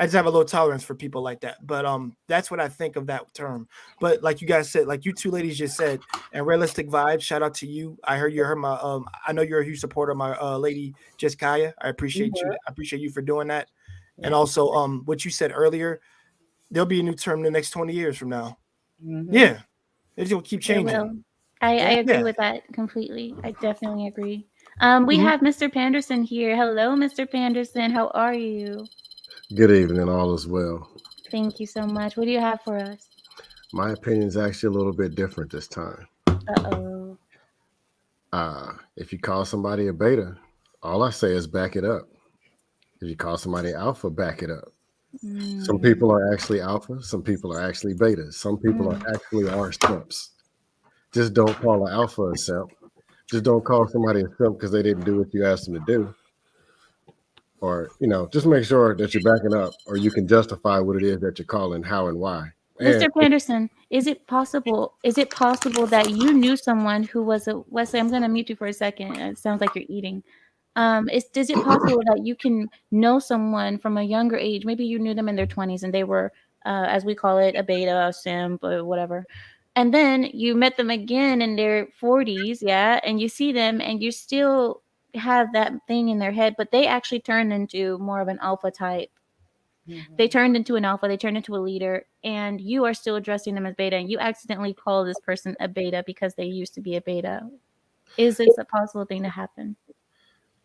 just have a low tolerance for people like that. But that's what I think of that term. But like you guys said, like you two ladies just said, and Realistic Vibes, shout out to you. I heard my I know you're a huge supporter of my lady Jessica. I appreciate you. I appreciate you for doing that. Yeah. And also what you said earlier, there'll be a new term the next 20 years from now. Mm-hmm. Yeah. It's gonna keep changing. I agree with that completely. I definitely agree. We have Mr. Panderson here. Hello, Mr. Panderson. How are you? Good evening, all is well. Thank you so much. What do you have for us? My opinion is actually a little bit different this time. Uh-oh. If you call somebody a beta, all I say is back it up. If you call somebody alpha, back it up. Some people are actually alpha. Some people are actually betas. Some people are simps. Just don't call an alpha a simp. Just don't call somebody a simp because they didn't do what you asked them to do. Or, just make sure that you're backing up or you can justify what it is that you're calling, how and why. Mr. Panderson, is it possible that you knew someone who was Wesley, I'm going to mute you for a second. It sounds like you're eating. Is it possible that you can know someone from a younger age? Maybe you knew them in their 20s and they were, as we call it, a beta, a simp, or whatever. And then you met them again in their 40s, yeah, and you see them and you still have that thing in their head, but they actually turned into more of an alpha type. Mm-hmm. They turned into an alpha, they turned into a leader, and you are still addressing them as beta, and you accidentally call this person a beta because they used to be a beta. Is this a possible thing to happen?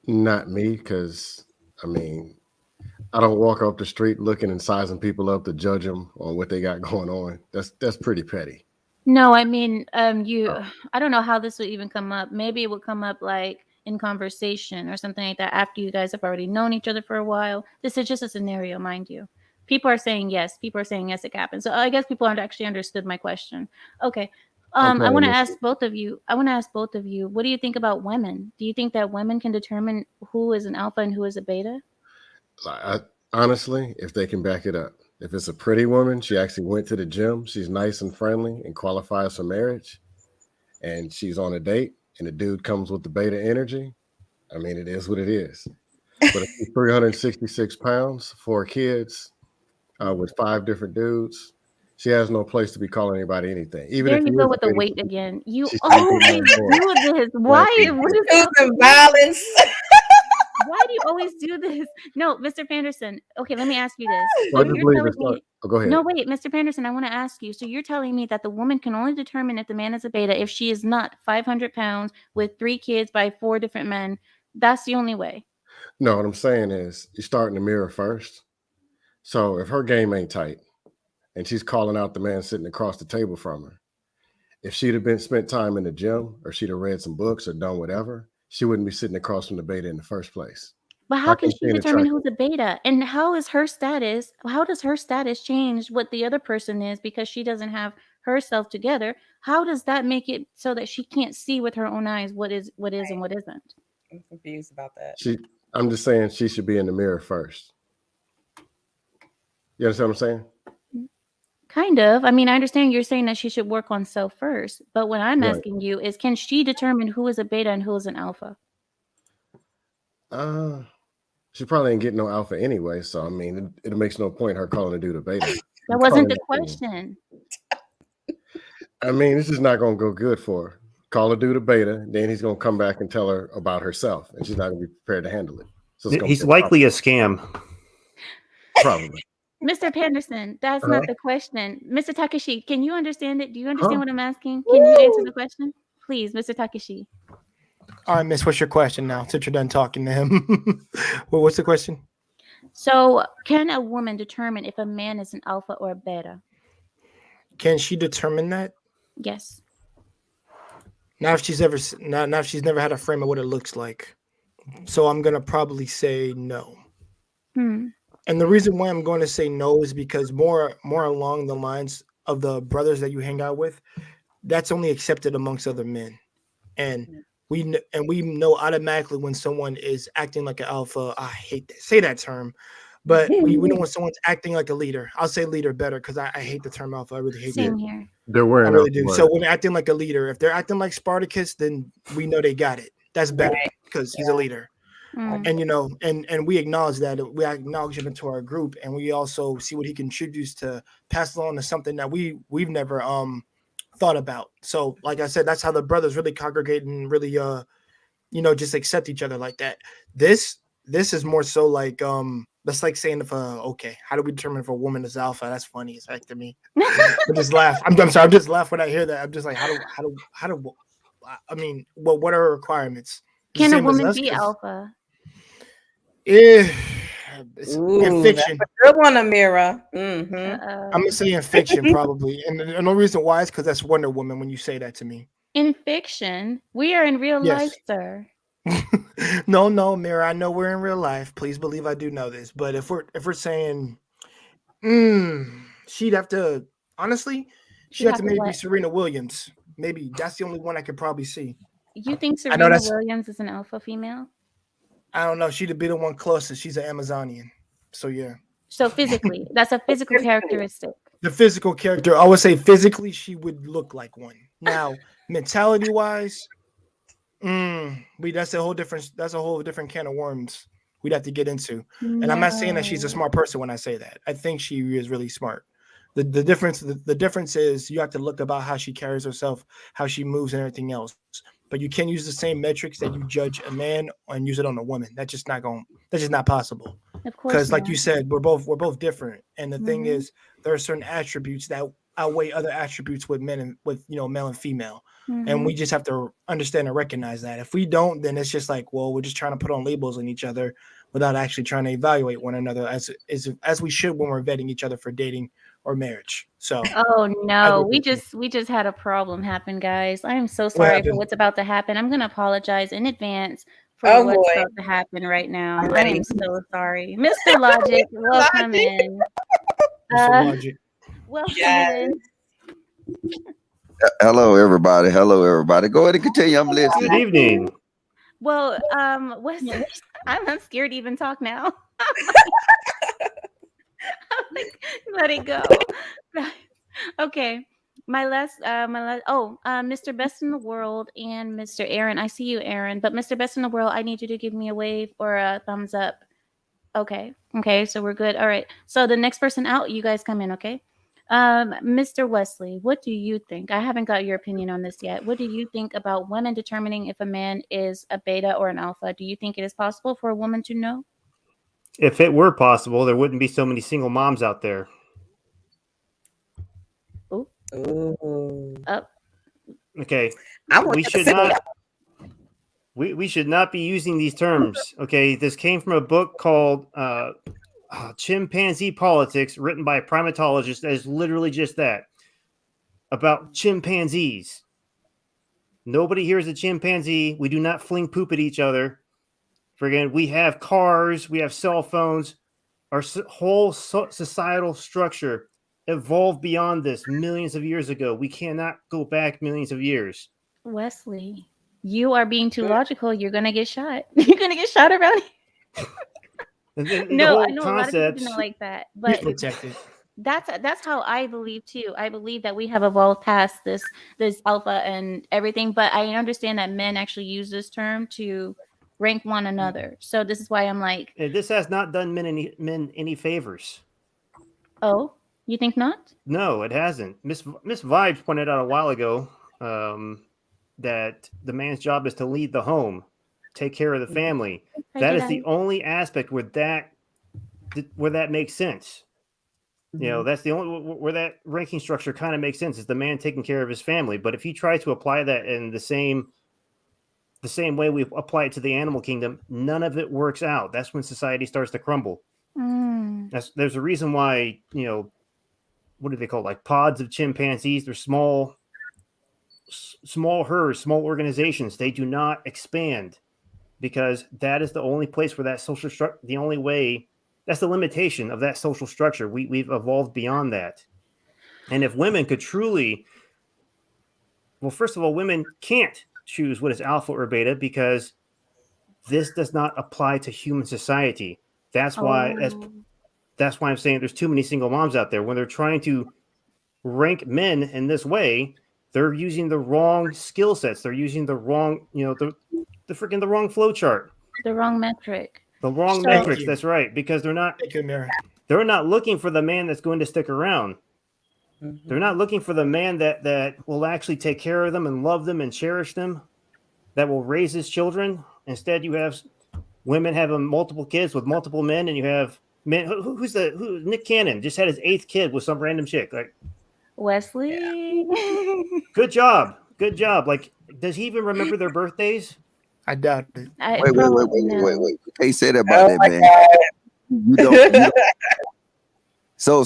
Not me, because, I don't walk up the street looking and sizing people up to judge them on what they got going on. That's pretty petty. No, I don't know how this would even come up. Maybe it would come up like in conversation or something like that after you guys have already known each other for a while. This is just a scenario, mind you. People are saying yes. People are saying yes, it can happen. So I guess people aren't actually understood my question. Okay. I want to ask both of you. What do you think about women? Do you think that women can determine who is an alpha and who is a beta? Honestly, if they can back it up. If it's a pretty woman, she actually went to the gym, she's nice and friendly and qualifies for marriage, and she's on a date, and the dude comes with the beta energy, it is what it is. But if she's 366 pounds, 4 kids, with 5 different dudes, she has no place to be calling anybody anything. Even there if you go with the weight again. You always do this. Why? What is the violence? Why do you always do this? No, Mr. Panderson. Okay, let me ask you this. So go ahead. No, wait, Mr. Panderson, I want to ask you. So you're telling me that the woman can only determine if the man is a beta if she is not 500 pounds with 3 kids by 4 different men. That's the only way. No, what I'm saying is you start in the mirror first. So if her game ain't tight and she's calling out the man sitting across the table from her, if she'd have spent time in the gym or she'd have read some books or done whatever, she wouldn't be sitting across from the beta in the first place. But how can she determine who's a beta? And how does her status change what the other person is because she doesn't have herself together? How does that make it so that she can't see with her own eyes what is and what isn't? I'm confused about that. I'm just saying she should be in the mirror first. You understand what I'm saying? Kind of. I understand you're saying that she should work on self first, but what I'm asking you is, can she determine who is a beta and who is an alpha? She probably ain't getting no alpha anyway, so it makes no point her calling a dude a beta. That wasn't the question. This is not going to go good for her. Call a dude a beta, then he's going to come back and tell her about herself, and she's not going to be prepared to handle it. So he's likely a scam. Probably. Mr. Panderson, that's not the question. Mr. Takeshi, can you understand it? Do you understand what I'm asking? Can you answer the question? Please, Mr. Takeshi. All right, Miss, what's your question now? Since you're done talking to him, well, what's the question? So, can a woman determine if a man is an alpha or a beta? Can she determine that? Yes. Not if she's ever, not if she's never had a frame of what it looks like. So I'm gonna probably say no. Hmm. And the reason why I'm going to say no is because more along the lines of the brothers that you hang out with, that's only accepted amongst other men. And we know automatically when someone is acting like an alpha. I hate to say that term, but we know when someone's acting like a leader. I'll say leader better because I hate the term alpha. I really hate Same it. here. They're I wearing really out do. the So word. when they're acting like a leader, if they're acting like Spartacus, then we know they got it. That's better because he's a leader. Mm. And and we acknowledge that. We acknowledge him into our group, and we also see what he contributes to pass along to something that we've never thought about. So like I said, that's how the brothers really congregate and really just accept each other like that. This is more so like that's like saying if okay, how do we determine if a woman is alpha? That's funny. It's like to me. I just laugh. I'm sorry. I'm just laugh when I hear that. I'm just like, how do I mean, what are her requorements? The Can a same as woman us, be 'cause alpha? in Ooh, that's fiction. a good one, Ameera. Mm-hmm. I'm Uh-oh. gonna say in fiction probably, and the only reason why is because that's Wonder Woman when you say that to me. In fiction, we are in real Yes. life, sir. No, Mira. I know we're in real life. Please believe I do know this. But if we're saying, she'd have to honestly, she'd She'd have have to to maybe be what? Serena Williams. Maybe that's the only one I could probably see. You think I know Serena that's. Williams is an alpha female? I don't know. She'd be the one closest. She's an Amazonian. So yeah, So physically, that's a physical characteristic. the physical character. I would say physically she would look like one. Now, mentality wise, that's a whole different can of worms we'd have to get into. And I'm not saying that she's a No. smart person when I say that. I think she is really smart. The difference is you have to look about how she carries herself, how she moves, and everything else. But you can't use the same metrics that you judge a man and use it on a woman. That's just not possible. Of course Because like not. you said, we're both different. And the thing Mhm. is, there are certain attributes that outweigh other attributes with men and with male and female. And Mhm. we just have to understand and recognize that. If we don't, then it's just like, well, we're just trying to put on labels on each other without actually trying to evaluate one another as we should when we're vetting each other for dating or marriage. So Oh I no, would we just had a problem happen, guys. I am so what sorry for happened? what's about to happen. I'm gonna apologize in advance for Oh what's boy, about to happen right now. I'm I ready. am so sorry. Mr. Logic, welcome Logic. in. Mr. Uh, Logic. welcome Yes. in. Hello, everybody. Hello, everybody. Go ahead and continue. I'm Good listening. evening. Well, Wesley, I'm scared to even talk now. I'm like, let it go. Okay. Mr. Best in the World and Mr. Aaron. I see you, Aaron. But Mr. Best in the World, I need you to give me a wave or a thumbs up. Okay. Okay, so we're good. All right. So the next person out, you guys come in, okay? Mr. Wesley, what do you think? I haven't got your opinion on this yet. What do you think about women determining if a man is a beta or an alpha? Do you think it is possible for a woman to know? If it were possible, there wouldn't be so many single moms out there. Ooh, Ooh. up. Okay. I want We to should sit not down. we should not be using these terms. Okay. This came from a book called Chimpanzee Politics, written by a primatologist that is literally just that. About chimpanzees. Nobody here is a chimpanzee. We do not fling poop at each other. Friggin', we have cars, we have cell phones. Our whole societal structure evolved beyond this millions of years ago. We cannot go back millions of years. Wesley, you are being too logical. You're gonna get shot. You're gonna get shot around here. The No, I whole know a lot of people concept. do not like that, He's but protected. that's how I believe too. I believe that we have evolved past this alpha and everything, but I understand that men actually use this term to rank one another. So this is why I'm like, This has not done men any favors. oh, you think not? No, it hasn't. Miss Vibes pointed out a while ago that the man's job is to lead the home, take care of the family. Hi, That is Jedi. the only aspect where that makes sense. You know, that's the only where that ranking structure kind of makes sense is the man taking care of his family. But if you try to apply that in the same the same way we apply it to the animal kingdom, none of it works out. That's when society starts to crumble. There's a reason why, what do they call it? Like pods of chimpanzees? They're small herds, small organizations. They do not expand because that is the only place where that social structure, the only way, that's the limitation of that social structure. We've evolved beyond that. And if women could truly, well, first of all, women can't choose what is alpha or beta because this does not apply to human society. That's why I'm saying there's too many single moms out there. When they're trying to rank men in this way, they're using the wrong skill sets. They're using the wrong, the wrong flow chart. The wrong metric. The wrong metrics. That's right. Because they're not looking for the man that's going to stick around. Mm-hmm. They're not looking for the man that will actually take care of them and love them and cherish them, that will raise his children. Instead, you have women having multiple kids with multiple men, and you have men. Who's Nick Cannon just had his 8th kid with some random chick. Like Wesley. Good job. Like, does he even remember their birthdays? I doubt it. Wait. Hey, say that about that, man. You don't. So,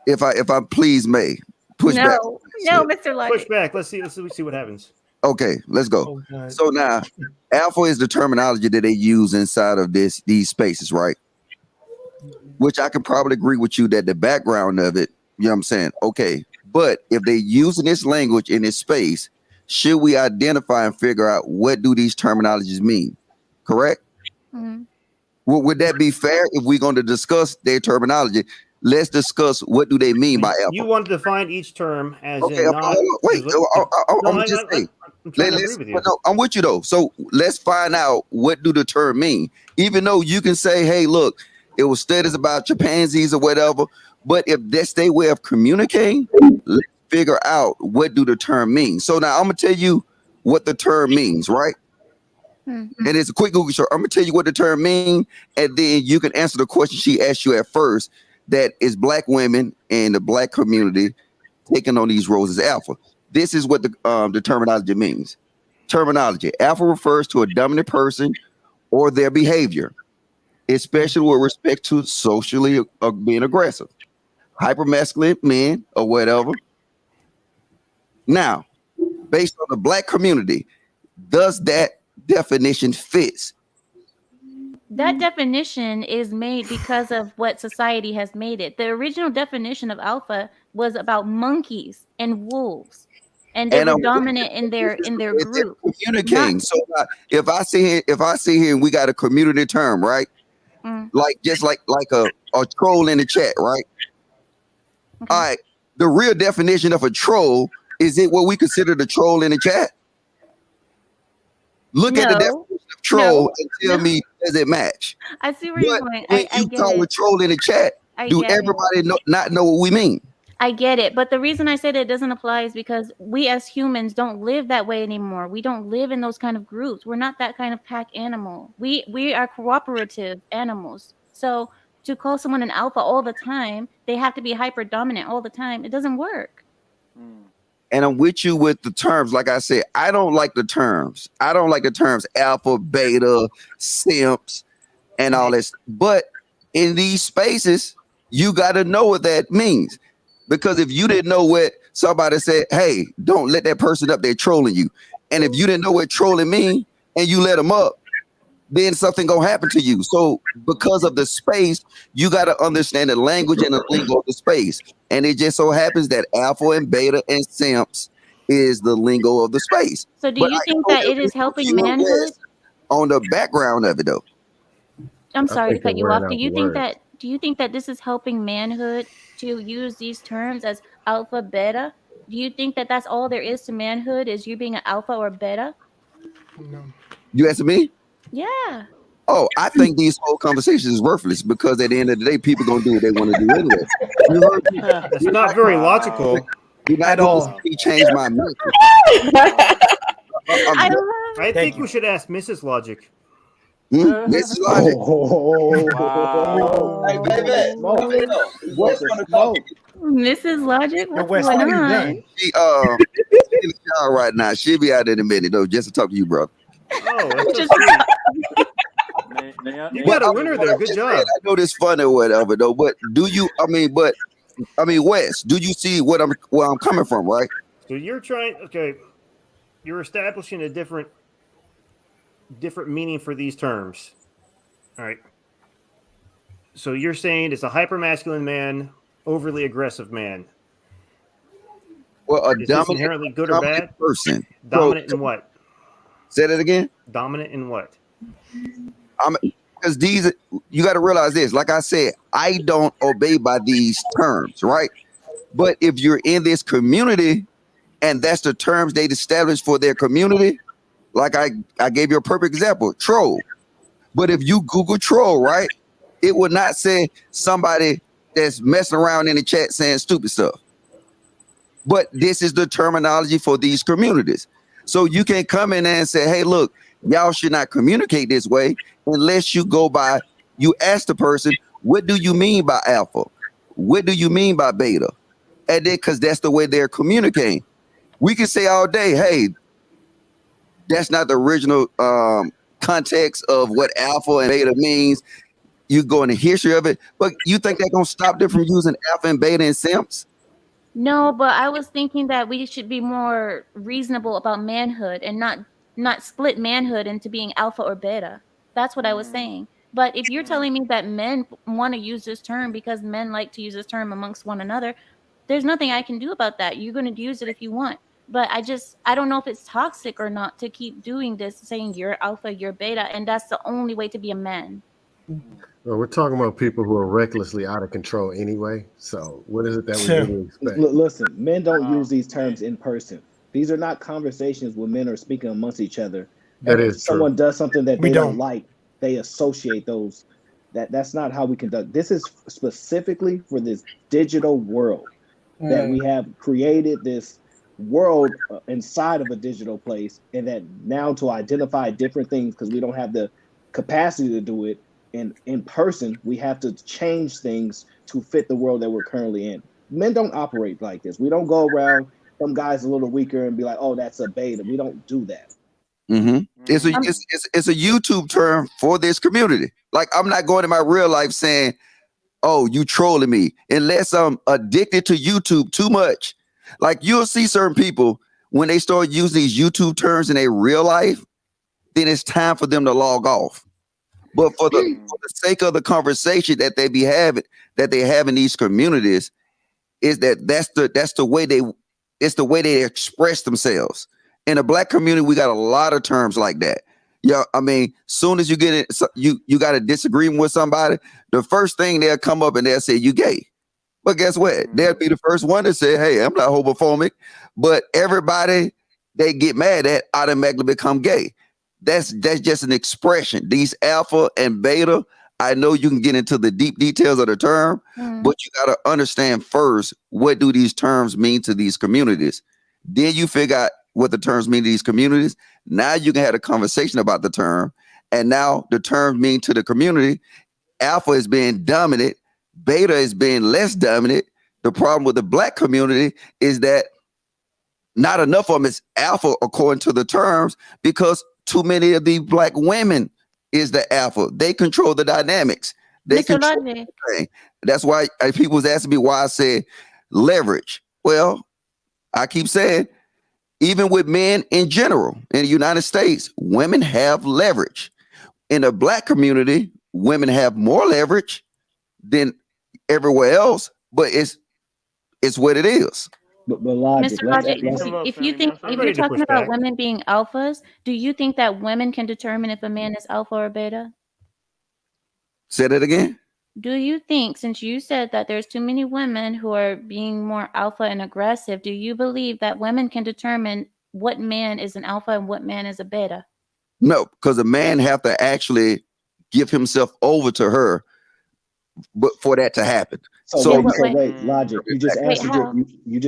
if I please may push back. No, Mr. Logic. Push back. Let's see what happens. Okay, let's go. So now, alpha is the terminology that they use inside of these spaces, right? Which I can probably agree with you that the background of it, you know what I'm saying? Okay, but if they're using this language in this space, should we identify and figure out what do these terminologies mean? Correct? Mm-hmm. Well, would that be fair if we're going to discuss their terminology? Let's discuss what do they mean by alpha. You want to define each term as okay. I'm with you though. So let's find out what do the term mean. Even though you can say, hey, look, it was studies about chimpanzees or whatever. But if that's their way of communicating, let's figure out what do the term mean. So now I'm gonna tell you what the term means, right? Mm-hmm. And it's a quick Google search. I'm gonna tell you what the term means, and then you can answer the question she asked you at first. That is black women and the black community taking on these roles as alpha. This is what the terminology means. Terminology. Alpha refers to a dominant person or their behavior, especially with respect to socially being aggressive. Hypermasculine men or whatever. Now, based on the black community, does that definition fit? That definition is made because of what society has made it. The original definition of alpha was about monkeys and wolves, and they were dominant in their group. Communicating. So if I see here, and we got a community term, right? Like just like a troll in the chat, right? Okay. All right. The real definition of a troll, is it what we consider the troll in the chat? Look at the definition of troll and tell me, does it match? I see where you're going. When you call a troll in the chat, do everybody not know what we mean? I get it. But the reason I said it doesn't apply is because we as humans don't live that way anymore. We don't live in those kind of groups. We're not that kind of pack animal. We are cooperative animals. So to call someone an alpha all the time, they have to be hyper dominant all the time. It doesn't work. And I'm with you with the terms. Like I said, I don't like the terms. I don't like the terms alpha, beta, simps, and all this. But in these spaces, you got to know what that means. Because if you didn't know what somebody said, hey, don't let that person up there trolling you. And if you didn't know what trolling mean and you let them up, then something gonna happen to you. So because of the space, you got to understand the language and the lingo of the space. And it just so happens that alpha and beta and simps is the lingo of the space. So do you think that it is helping manhood? On the background of it though. I'm sorry to cut you off. Do you think that this is helping manhood to use these terms as alpha, beta? Do you think that that's all there is to manhood, is you being an alpha or beta? No. You asking me? Yeah. Oh, I think these whole conversations is worthless because at the end of the day, people gonna do what they want to do anyway. It's not very logical. You're not at all. Change my mind. I think we should ask Mrs. Logic. This is logic. Wow. Hey, baby. Smoke. Hey, yo, Wes wanna talk to you. This is Logic. Yo, What's Wes, going what have you on? done? She in the shower right now. She'll be out in a minute though, just to talk to you, bro. Oh, that's so Just- sweet. You got a But winner but there. I'm Good just job. saying, I know this funny or whatever though, but do you? I mean, Wes, do you see where I'm coming from, right? So you're trying. Okay, you're establishing a different meaning for these terms. All right. So you're saying it's a hypermasculine man, overly aggressive man. Well, a Is this dominant, inherently good or dominant bad? person. Dominant in what? Say that again. Dominant in what? Because these, you got to realize this. Like I said, I don't obey by these terms, right? But if you're in this community, and that's the terms they established for their community, like I gave you a perfect example, troll. But if you Google troll, right, it would not say somebody that's messing around in the chat saying stupid stuff. But this is the terminology for these communities. So you can come in there and say, hey, look, y'all should not communicate this way unless you go by, you ask the person, what do you mean by alpha? What do you mean by beta? And then, because that's the way they're communicating. We can say all day, hey, that's not the original context of what alpha and beta means. You go in the history of it, but you think they're going to stop them from using alpha and beta and simps? No, but I was thinking that we should be more reasonable about manhood and not split manhood into being alpha or beta. That's what I was saying. But if you're telling me that men want to use this term because men like to use this term amongst one another, there's nothing I can do about that. You're going to use it if you want. But I don't know if it's toxic or not to keep doing this, saying you're alpha, you're beta, and that's the only way to be a man. Well, we're talking about people who are recklessly out of control anyway. So what is it that we really expect? Listen, men don't use these terms in person. These are not conversations where men are speaking amongst each other. That And is if someone true. does something that We they don't don't. like, they associate those. That's not how we conduct. This is specifically for this digital world that we have created this world inside of a digital place, and that now to identify different things, because we don't have the capacity to do it in person, we have to change things to fit the world that we're currently in. Men don't operate like this. We don't go around some guys a little weaker and be like, oh, that's a beta. We don't do that. Mm-hmm. It's a YouTube term for this community. Like, I'm not going in my real life saying, oh, you trolling me, unless I'm addicted to YouTube too much. Like, you'll see certain people when they start using these YouTube terms in their real life, then it's time for them to log off. But for the sake of the conversation that they have in these communities, is that's the way they express themselves. In the Black community, we got a lot of terms like that. Yeah, I mean, soon as you get it, you got to disagree with somebody, the first thing they'll come up and they'll say you gay. But guess what? They'll be the first one to say, hey, I'm not homophobic. But everybody they get mad at automatically become gay. That's just an expression. These alpha and beta, I know you can get into the deep details of the term, but you got to understand first, what do these terms mean to these communities? Then you figure out what the terms mean to these communities. Now you can have a conversation about the term. And now the term mean to the community. Alpha is being dominant. Beta is being less dominant. The problem with the Black community is that not enough of them is alpha according to the terms, because too many of the Black women is the alpha. They control the dynamics. They control everything. That's why people was asking me why I said leverage. Well, I keep saying, even with men in general, in the United States, women have leverage. In the Black community, women have more leverage than everywhere else, but it's what it is. But Logic, Mr. Logic, if you're talking about women being alphas, do you think that women can determine if a man is alpha or beta? Say that again. Do you think, since you said that there's too many women who are being more alpha and aggressive, do you believe that women can determine what man is an alpha and what man is a beta? No, because a man have to actually give himself over to her, but for that to happen. So wait, Logic. You just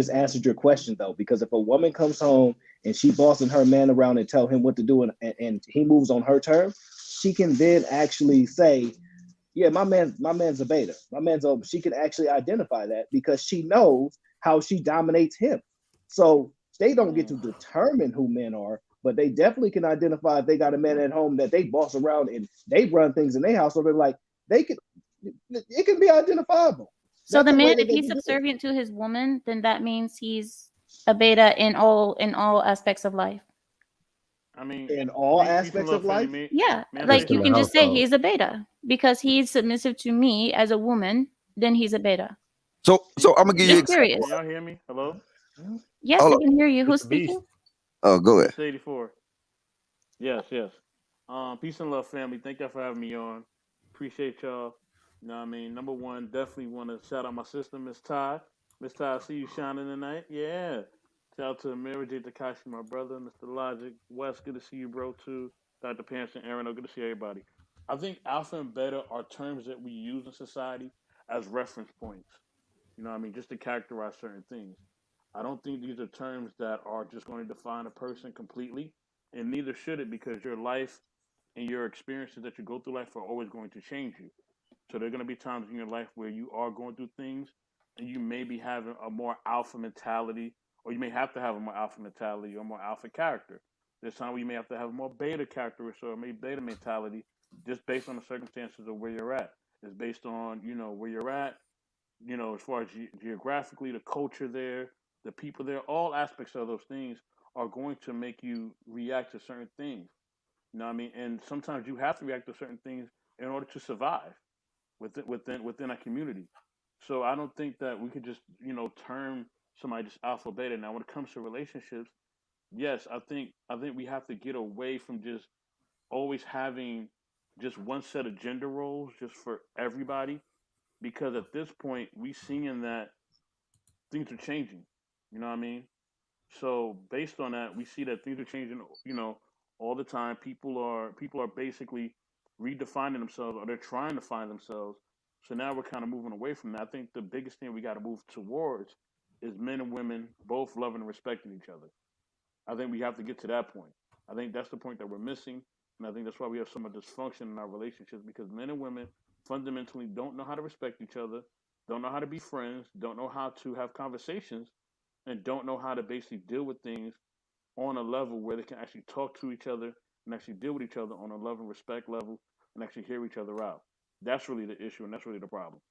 answered your question though, because if a woman comes home and she bossing her man around and tell him what to do, and he moves on her terms, she can then actually say, yeah, my man's a beta. She can actually identify that because she knows how she dominates him. So they don't get to determine who men are, but they definitely can identify if they got a man at home that they boss around and they run things in their house. So they're like, it can be identifiable. So the man, if he's subservient to his woman, then that means he's a beta in all aspects of life. I mean, in all aspects of life. Yeah, like you can just say he's a beta because he's submissive to me as a woman. Then he's a beta. So I'm gonna give you. Can y'all hear me? Hello. Yes, I can hear you. Who's speaking? Oh, go ahead. 84. Yes. Peace and love, family. Thank y'all for having me on. Appreciate y'all. You know what I mean? Number one, definitely want to shout out my sister, Miss Ty. Miss Ty, I see you shining tonight. Yeah. Shout out to Ameera, J. Takashi, my brother, Mr. Logic. Wes, good to see you, bro, too. Dr. Panson, Aaron, good to see everybody. I think alpha and beta are terms that we use in society as reference points. You know what I mean? Just to characterize certain things. I don't think these are terms that are just going to define a person completely, and neither should it because your life and your experiences that you go through life are always going to change you. So there are going to be times in your life where you are going through things and you may be having a more alpha mentality, or you may have to have a more alpha mentality or more alpha character. There's time where you may have to have a more beta characteristic or maybe beta mentality just based on the circumstances of where you're at. It's based on, where you're at, as far as geographically, the culture there, the people there, all aspects of those things are going to make you react to certain things. You know what I mean? And sometimes you have to react to certain things in order to survive within a community. So I don't think that we could just, term somebody just alpha beta. Now when it comes to relationships, yes, I think we have to get away from just always having just one set of gender roles just for everybody. Because at this point we seeing that things are changing. You know what I mean? So based on that, we see that things are changing. All the time. People are basically redefining themselves, or they're trying to find themselves. So now we're kind of moving away from that. I think the biggest thing we got to move towards is men and women both loving and respecting each other. I think we have to get to that point. I think that's the point that we're missing, and I think that's why we have so much dysfunction in our relationships because men and women fundamentally don't know how to respect each other, don't know how to be friends, don't know how to have conversations, and don't know how to basically deal with things on a level where they can actually talk to each other and actually deal with each other on a love and respect level and actually hear each other out. That's really the issue, and that's really the problem.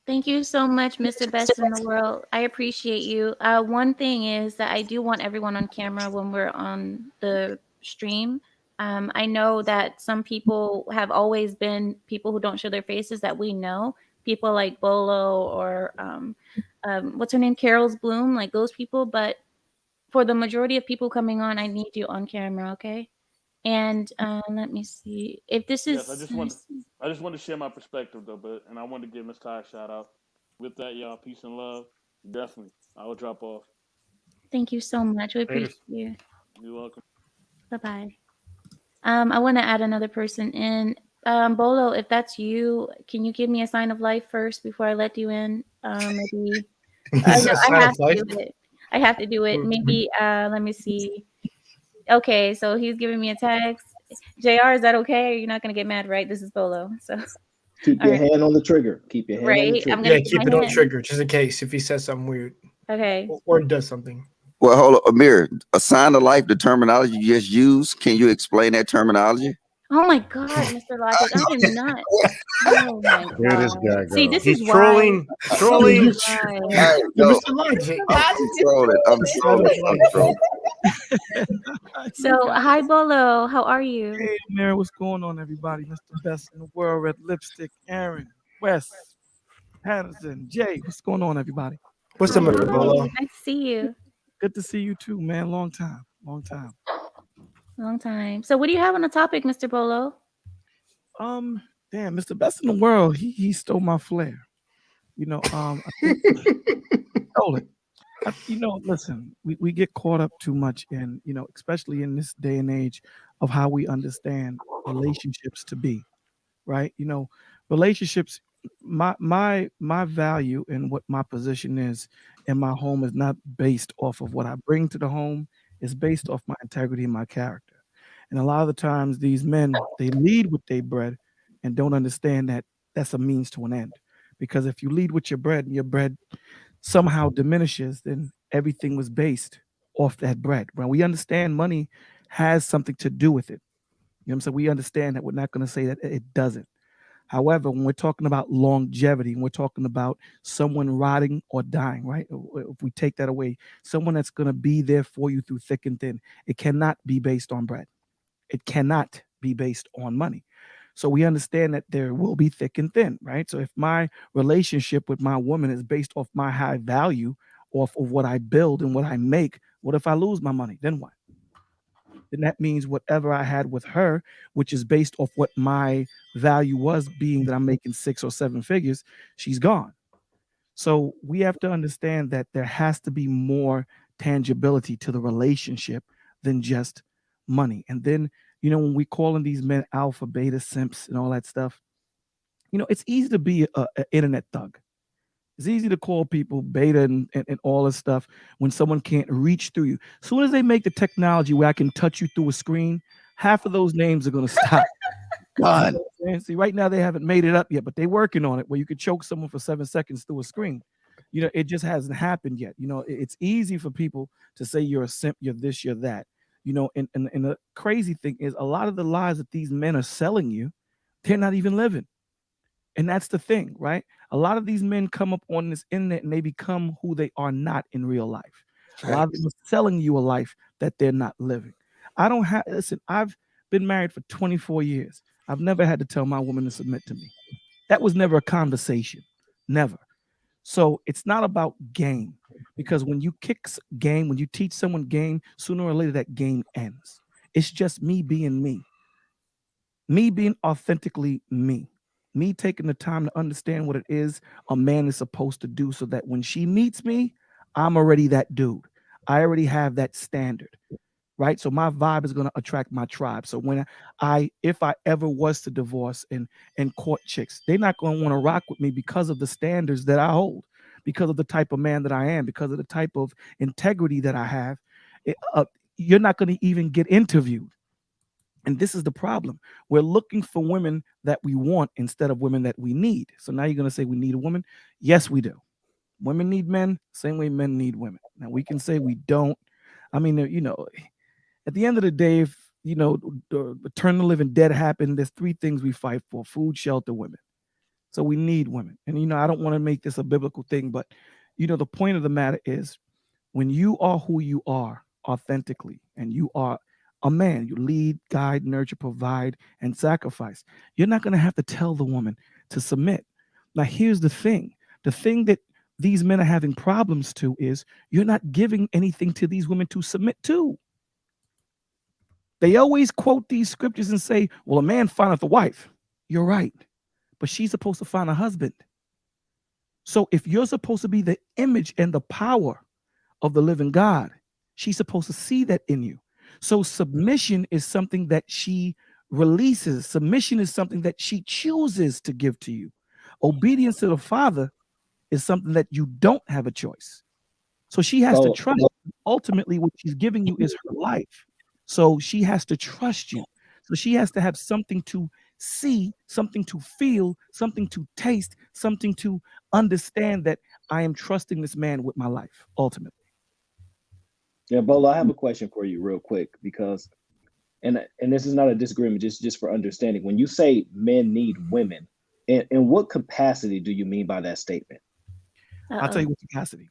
Thank you so much, Mr. Best in the World. I appreciate you. One thing is that I do want everyone on camera when we're on the stream. I know that some people have always been people who don't show their faces that we know. People like Bolo or what's her name, Carol's Bloom, like those people. But for the majority of people coming on, I need you on camera, okay? And let me see if this is. Yes, I just want to share my perspective though, and I want to give Miss Ty a shout out. With that, y'all, peace and love. Definitely, I will drop off. Thank you so much. We appreciate you. You're welcome. Bye bye. I want to add another person in. Bolo, if that's you, can you give me a sign of life first before I let you in? Maybe. I have to do it. I have to do it. Maybe. Let me see. Okay, so he's giving me a text. JR, is that okay? You're not gonna get mad, right? This is Bolo. So keep your hand on the trigger. Keep your hand on the trigger. Yeah, keep it on trigger just in case if he says something weird. Okay. Or does something. Well, hold on, Ameera. A sign of life, the terminology you just used. Can you explain that terminology? Oh my God, Mr. Logic, I am not. Oh my God. Here this guy goes. See, this He's is trolling. Trolling. Hey, no, Mr. Logic. I'm trolling. So, hi, Bolo. How are you? Hey, Ameera, what's going on, everybody? Mr. Best in the World, Red Lipstick, Aaron, Wes, Patterson, Jay. What's going on, everybody? What's up, Mr. Bolo? Nice to see you. Good to see you too, man. Long time. Long time. So, what do you have on the topic, Mr. Bolo? Damn, Mr. Best in the World. He stole my flair. I think stole it. Listen, we get caught up too much in, especially in this day and age of how we understand relationships to be, right? Relationships, my value and what my position is in my home is not based off of what I bring to the home. It's based off my integrity and my character. And a lot of the times these men, they lead with their bread and don't understand that that's a means to an end. Because if you lead with your bread and your bread somehow diminishes, then everything was based off that bread. When we understand money has something to do with it, you know what I'm saying? We understand that. We're not going to say that it doesn't. However, when we're talking about longevity, and we're talking about someone rotting or dying, right? If we take that away, someone that's going to be there for you through thick and thin, it cannot be based on bread. It cannot be based on money. So we understand that there will be thick and thin, right? So if my relationship with my woman is based off my high value, off of what I build and what I make, what if I lose my money? Then what? Then that means whatever I had with her, which is based off what my value was, being that I'm making 6 or 7 figures, she's gone. So we have to understand that there has to be more tangibility to the relationship than just money. And then, when we calling these men alpha, beta, simps, and all that stuff, it's easy to be an internet thug. It's easy to call people beta and all this stuff when someone can't reach through you. As soon as they make the technology where I can touch you through a screen, half of those names are going to stop. God. See, right now they haven't made it up yet, but they're working on it where you could choke someone for 7 seconds through a screen. It just hasn't happened yet. It's easy for people to say you're a simp, you're this, you're that. And the crazy thing is a lot of the lies that these men are selling you, they're not even living. And that's the thing, right? A lot of these men come up on this internet and they become who they are not in real life. A lot of them are selling you a life that they're not living. Listen, I've been married for 24 years. I've never had to tell my woman to submit to me. That was never a conversation. Never. So it's not about game, because when you kick game, when you teach someone game, sooner or later that game ends. It's just me being me being authentically me taking the time to understand what it is a man is supposed to do, so that when she meets me, I'm already that dude. I already have that standard, right? So my vibe is going to attract my tribe. So if I ever was to divorce and court chicks, they're not going to want to rock with me because of the standards that I hold, because of the type of man that I am, because of the type of integrity that I have. You're not going to even get interviewed. And this is the problem. We're looking for women that we want instead of women that we need. So now you're going to say we need a woman? Yes, we do. Women need men, same way men need women. Now we can say we don't. I mean, at the end of the day, if, the turn the living dead happened, there's 3 things we fight for: food, shelter, women. So we need women. And, I don't want to make this a biblical thing, but, the point of the matter is when you are who you are authentically and you are a man, you lead, guide, nurture, provide, and sacrifice. You're not going to have to tell the woman to submit. Now, here's the thing. The thing that these men are having problems to is you're not giving anything to these women to submit to. They always quote these scriptures and say, well, a man findeth a wife. You're right. But she's supposed to find a husband. So if you're supposed to be the image and the power of the living God, she's supposed to see that in you. So submission is something that she releases. Submission is something that she chooses to give to you. Obedience to the Father is something that you don't have a choice. So she has to trust. Ultimately, what she's giving you is her life. So she has to trust you. So she has to have something to see, something to feel, something to taste, something to understand that I am trusting this man with my life, ultimately. Yeah, Bola, I have a question for you real quick, because, and this is not a disagreement, just for understanding. When you say men need women, in what capacity do you mean by that statement? I'll tell you what capacity.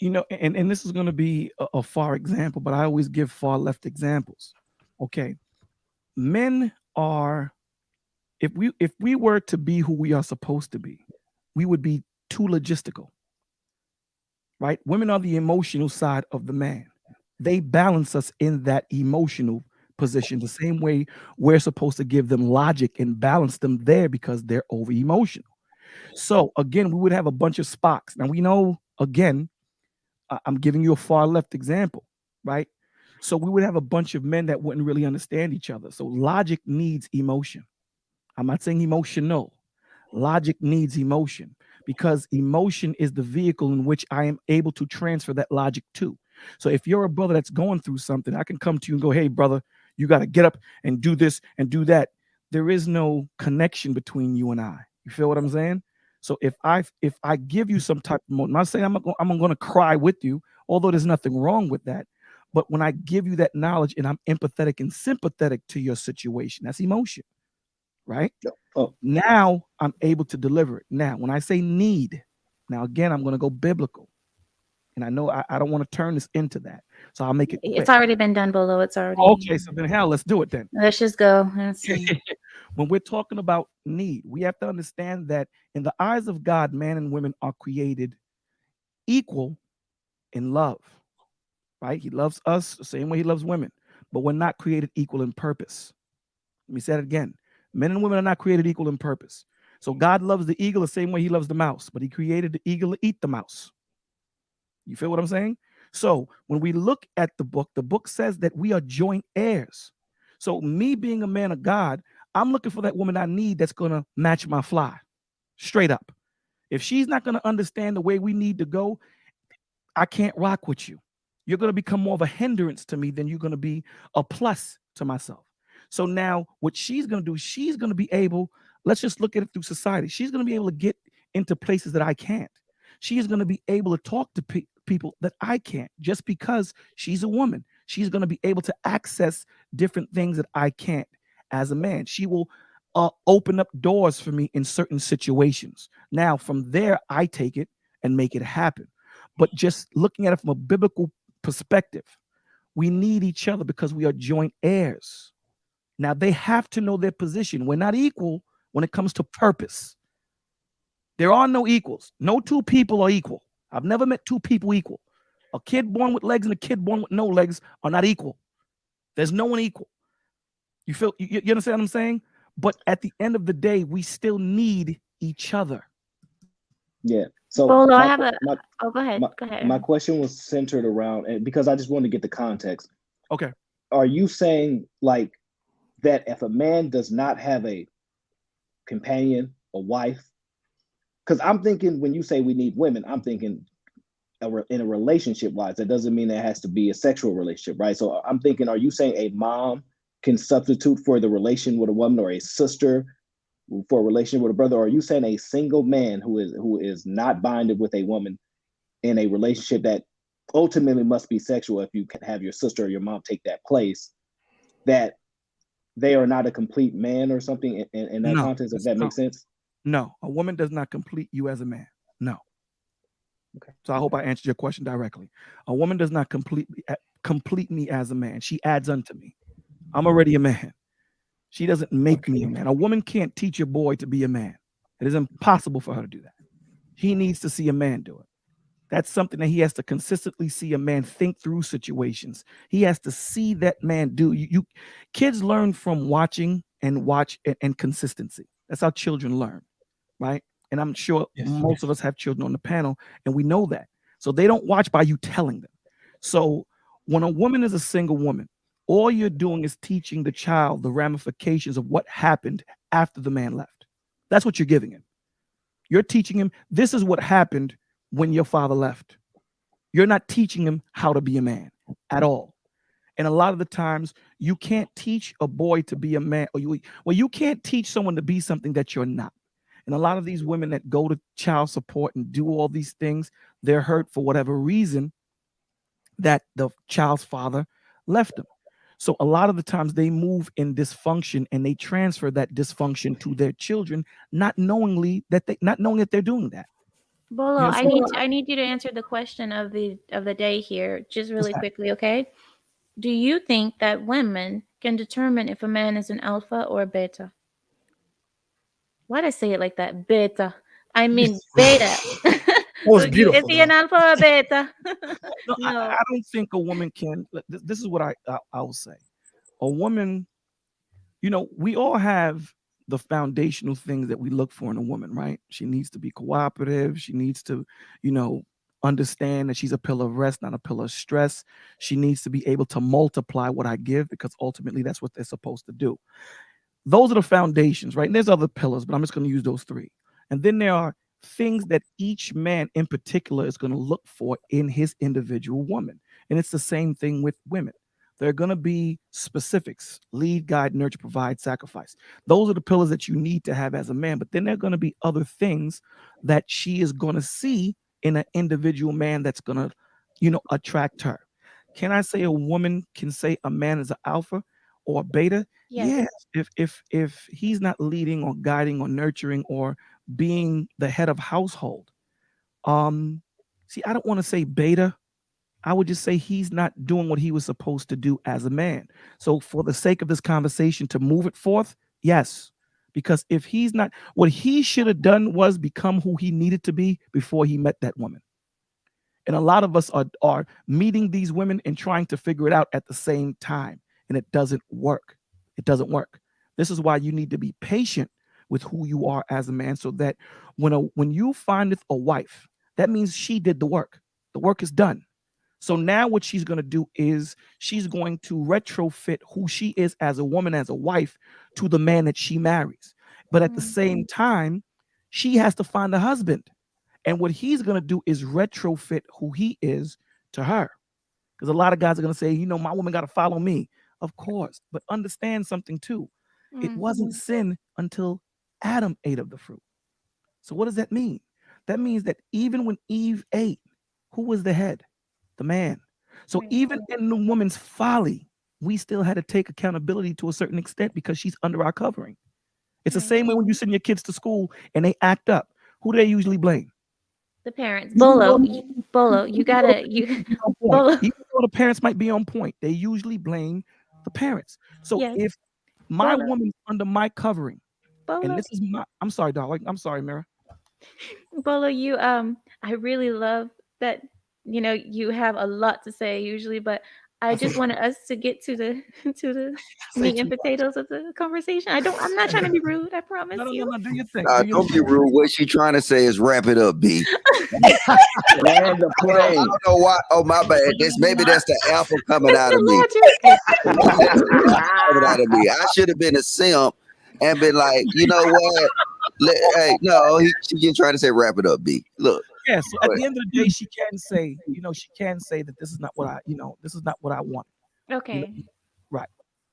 And this is going to be a far example, but I always give far left examples. Okay. Men are, if we were to be who we are supposed to be, we would be too logistical. Right? Women are the emotional side of the man. They balance us in that emotional position, the same way we're supposed to give them logic and balance them there because they're over emotional. So again, we would have a bunch of Spocks. Now we know, again, I'm giving you a far left example, right? So we would have a bunch of men that wouldn't really understand each other. So logic needs emotion. I'm not saying emotional. Logic needs emotion, because emotion is the vehicle in which I am able to transfer that logic to. So if you're a brother that's going through something, I can come to you and go, hey, brother, You got to get up and do this and do that. There is no connection between you and I. You feel what I'm saying? So if I give you some type of, I'm not saying I'm going to cry with you, although there's nothing wrong with that. But when I give you that knowledge and I'm empathetic and sympathetic to your situation, that's emotion, right? Oh. Now I'm able to deliver it. Now, when I say need, now again, I'm going to go biblical. And I know I don't want to turn this into that. So I'll make it quick. It's already been done, Bolo. It's already. Okay, so then hell, let's do it then. Let's just go. Let's see. When we're talking about need, we have to understand that in the eyes of God, man and women are created equal in love, right? He loves us the same way he loves women, but we're not created equal in purpose. Let me say it again. Men and women are not created equal in purpose. So God loves the eagle the same way he loves the mouse, but he created the eagle to eat the mouse. You feel what I'm saying? So when we look at the book says that we are joint heirs. So me being a man of God, I'm looking for that woman I need that's going to match my fly, straight up. If she's not going to understand the way we need to go, I can't rock with you. You're going to become more of a hindrance to me than you're going to be a plus to myself. So now what she's going to do, she's going to be able, let's just look at it through society. She's going to be able to get into places that I can't. She is going to be able to talk to people that I can't, just because she's a woman. She's going to be able to access different things that I can't as a man. She will open up doors for me in certain situations. Now, from there, I take it and make it happen. But just looking at it from a biblical perspective, we need each other because we are joint heirs. Now, they have to know their position. We're not equal when it comes to purpose. There are no equals. No two people are equal. I've never met two people equal. A kid born with legs and a kid born with no legs are not equal. There's no one equal. You feel, you understand what I'm saying? But at the end of the day, we still need each other. Yeah. So Bolo, I have go ahead. Go ahead. My question was centered around, and because I just wanted to get the context. Okay. Are you saying like that if a man does not have a companion, a wife? Because I'm thinking when you say we need women, I'm thinking in a relationship wise. That doesn't mean it has to be a sexual relationship, right? So I'm thinking, are you saying a mom can substitute for the relation with a woman, or a sister for a relation with a brother? Or are you saying a single man who is not binded with a woman in a relationship that ultimately must be sexual, if you can have your sister or your mom take that place, that they are not a complete man or something in that context, if that makes sense? No, a woman does not complete you as a man. No. Okay. So I hope I answered your question directly. A woman does not complete me as a man. She adds unto me. I'm already a man. She doesn't make me a man. A woman can't teach a boy to be a man. It is impossible for her to do that. He needs to see a man do it. That's something that he has to consistently see a man think through situations. He has to see that man do. You kids learn from watching and consistency. That's how children learn, right? And I'm sure most of us have children on the panel, and we know that. So they don't watch by you telling them. So when a woman is a single woman, all you're doing is teaching the child the ramifications of what happened after the man left. That's what you're giving him. You're teaching him, this is what happened when your father left. You're not teaching him how to be a man at all. And a lot of the times, you can't teach a boy to be a man, or you can't teach someone to be something that you're not. And a lot of these women that go to child support and do all these things, they're hurt for whatever reason that the child's father left them. So a lot of the times they move in dysfunction and they transfer that dysfunction to their children, not knowing that they're doing that. Bolo, You know, I need you to answer the question of the day here, just really quickly, okay? Do you think that women can determine if a man is an alpha or a beta? Why did I say it like that? Beta. I mean beta. Was beautiful. Is he an alpha or a beta? No. I don't think a woman can. This is what I will say. A woman, we all have the foundational things that we look for in a woman, right? She needs to be cooperative. She needs to, understand that she's a pillar of rest, not a pillar of stress. She needs to be able to multiply what I give, because ultimately that's what they're supposed to do. Those are the foundations, right? And there's other pillars, but I'm just going to use those three. And then there are things that each man in particular is going to look for in his individual woman. And it's the same thing with women. There are going to be specifics: lead, guide, nurture, provide, sacrifice. Those are the pillars that you need to have as a man. But then there are going to be other things that she is going to see in an individual man that's going to, attract her. Can I say a woman can say a man is an alpha or a beta? Yes. Yes. If he's not leading or guiding or nurturing or being the head of household, see, I don't want to say beta. I would just say he's not doing what he was supposed to do as a man. So for the sake of this conversation, to move it forth, yes. Because if he's not, what he should have done was become who he needed to be before he met that woman. And a lot of us are meeting these women and trying to figure it out at the same time. And it doesn't work. It doesn't work. This is why you need to be patient with who you are as a man, so that when you findeth a wife, that means she did the work. The work is done. So now what she's going to do is she's going to retrofit who she is as a woman, as a wife, to the man that she marries. But at the same time, she has to find a husband. And what he's going to do is retrofit who he is to her. Because a lot of guys are going to say, my woman got to follow me. Of course. But understand something too. It wasn't sin until Adam ate of the fruit. So what does that mean? That means that even when Eve ate, who was the head? The man. So even in the woman's folly, we still had to take accountability to a certain extent because she's under our covering. It's the same way when you send your kids to school and they act up. Who do they usually blame? The parents. Bolo, you gotta Bolo. Even though the parents might be on point, they usually blame the parents. So if my woman's under my covering, and this is I'm sorry, darling. I'm sorry, Ameera. Bolo, I really love that. You have a lot to say usually, but I just wanted us to get to the meat and potatoes of the conversation. I'm not trying to be rude. I promise you. No, do your thing. Don't be rude. What she trying to say is wrap it up, B. Land the plane. I don't know why. Oh, my bad. Maybe that's the alpha coming out of me. Coming out of me. I should have been a simp and been like, you know what? Hey, no, she trying to say wrap it up, B. Look. Yeah, so at the end of the day, she can say, that this is not what I want. Okay. Right.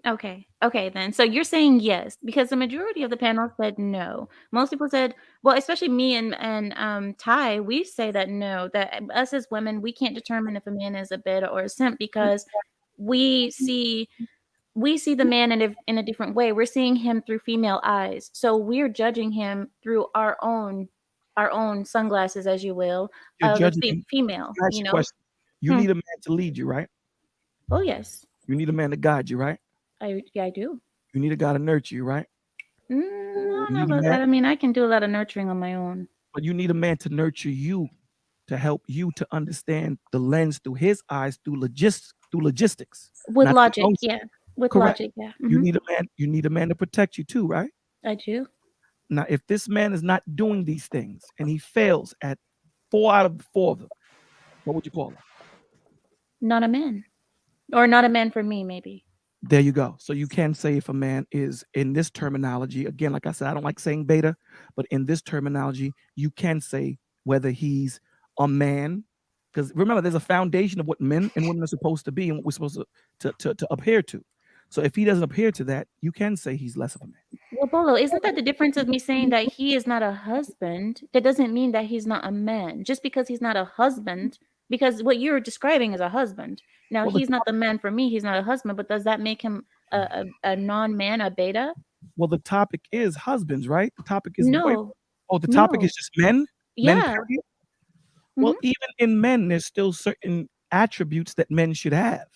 Okay, then. So you're saying yes, because the majority of the panel said no. Most people said, well, especially me and Ty, we say that no, that us as women, we can't determine if a man is a beta or a simp because we see the man in a different way. We're seeing him through female eyes. So we're judging him through our own sunglasses, as you will, of the female. You need a man to lead you, right? Oh yes. You need a man to guide you, right? I do. You need a guy to nurture you, right? I don't know about that. I mean, I can do a lot of nurturing on my own. But you need a man to nurture you, to help you to understand the lens through his eyes, through logistics. With logic, yeah. With correct. Logic, yeah. You need a man to protect you too, right? I do. Now, if this man is not doing these things and he fails at 4 out of 4 of them, what would you call him? Not a man. Or not a man for me, maybe. There you go. So you can say if a man is in this terminology, again, like I said, I don't like saying beta, but in this terminology, you can say whether he's a man, because remember, there's a foundation of what men and women are supposed to be and what we're supposed to adhere to. So if he doesn't adhere to that, you can say he's less of a man. Well, Bolo, isn't that the difference of me saying that he is not a husband? That doesn't mean that he's not a man. Just because he's not a husband, because what you're describing is a husband. Now, he's not the man for me. He's not a husband, but does that make him a non-man, a beta? Well, the topic is husbands, right? The topic is no. Oh, the topic is just men? Yeah. Men, period? Well, even in men, there's still certain attributes that men should have.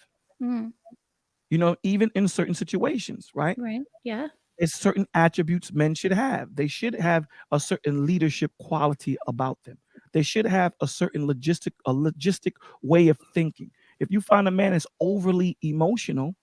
Even in certain situations, right? Right. Yeah. It's certain attributes men should have. They should have a certain leadership quality about them. They should have a certain logistic way of thinking. If you find a man that's overly emotional,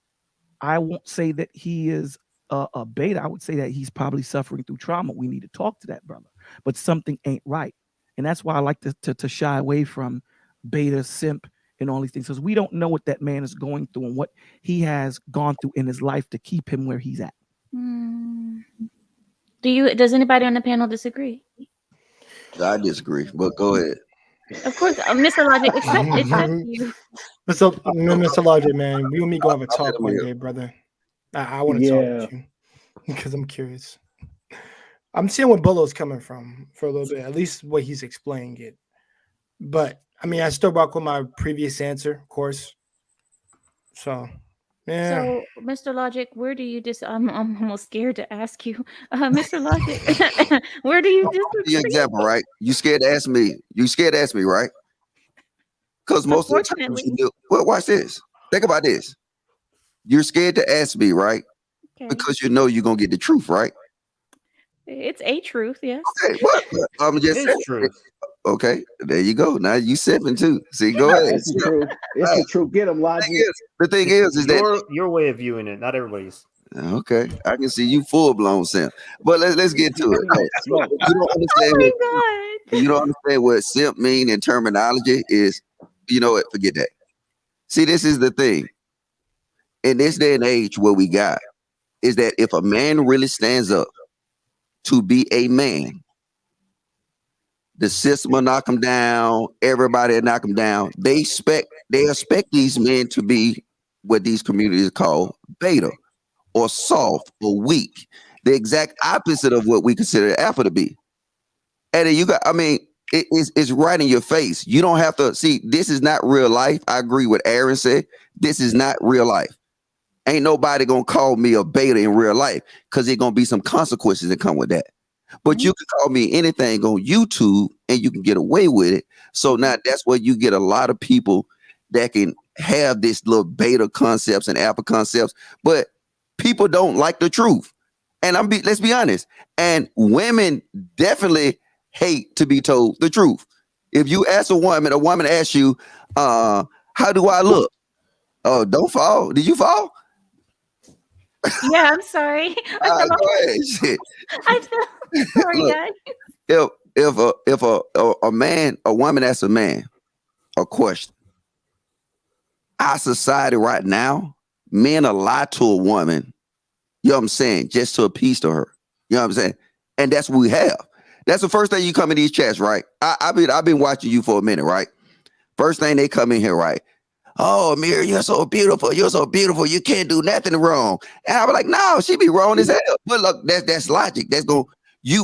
I won't say that he is a beta. I would say that he's probably suffering through trauma. We need to talk to that brother, but something ain't right. And that's why I like to shy away from beta, simp, and all these things, because we don't know what that man is going through and what he has gone through in his life to keep him where he's at. Does anybody on the panel disagree? I disagree, but go ahead. Of course, Mr. Logic, except you. Mr. Logic, man, you and me gonna have a I'll talk let him one hear. day, brother. I want to talk with you because I'm curious. I'm seeing where Bolo's coming from for a little bit, at least what he's explaining it. But I mean, I still rock with my previous answer, of course. So, yeah. So, Mr. Logic, where do you I'm almost scared to ask you, Mr. Logic, where do you The disagree? example, right? You scared to ask me. You scared to ask me, right? Because most of the times you do. Well, watch this. Think about this. You're scared to ask me, right? Okay. Because you know you're gonna get the truth, right? It's a truth, yes. Okay, what? I'm just saying. Truth. Okay, there you go. Now you sipping too. See, go ahead. It's the truth. It's the truth. Get them, Logic. The thing is that your way of viewing it, not everybody's. okay. I can see you full blown simp, but let's get to it. You don't understand. You don't understand what simp mean in terminology is. You know what? Forget that. See, this is the thing. In this day and age, what we got is that if a man really stands up to be a man, the system will knock him down. Everybody will knock him down. They expect these men to be what these communities call beta or soft or weak. The exact opposite of what we consider alpha to be. And then you got, I mean, it's right in your face. You don't have to see, this is not real life. I agree with Aaron said. This is not real life. Ain't nobody gonna call me a beta in real life because there's gonna be some consequences that come with that. But you can call me anything on YouTube and you can get away with it. So now that's where you get a lot of people that can have this little beta concepts and alpha concepts, but people don't like the truth. And let's be honest. And women definitely hate to be told the truth. If you ask a woman asks you, how do I look? Oh, don't fall. Did you fall? Yeah, I'm sorry. Go ahead. Shit. I feel sorry, Look, guys. If a woman asks a man a question, our society right now, men will lie to a woman, you know what I'm saying, just to appease to her. You know what I'm saying? And that's what we have. That's the first thing you come in these chats, right? I've been watching you for a minute, right? First thing they come in here, right? Oh, Ameera, you're so beautiful. You're so beautiful. You can't do nothing wrong. And I was like, no, she be wrong as hell. But look, that's logic. That's going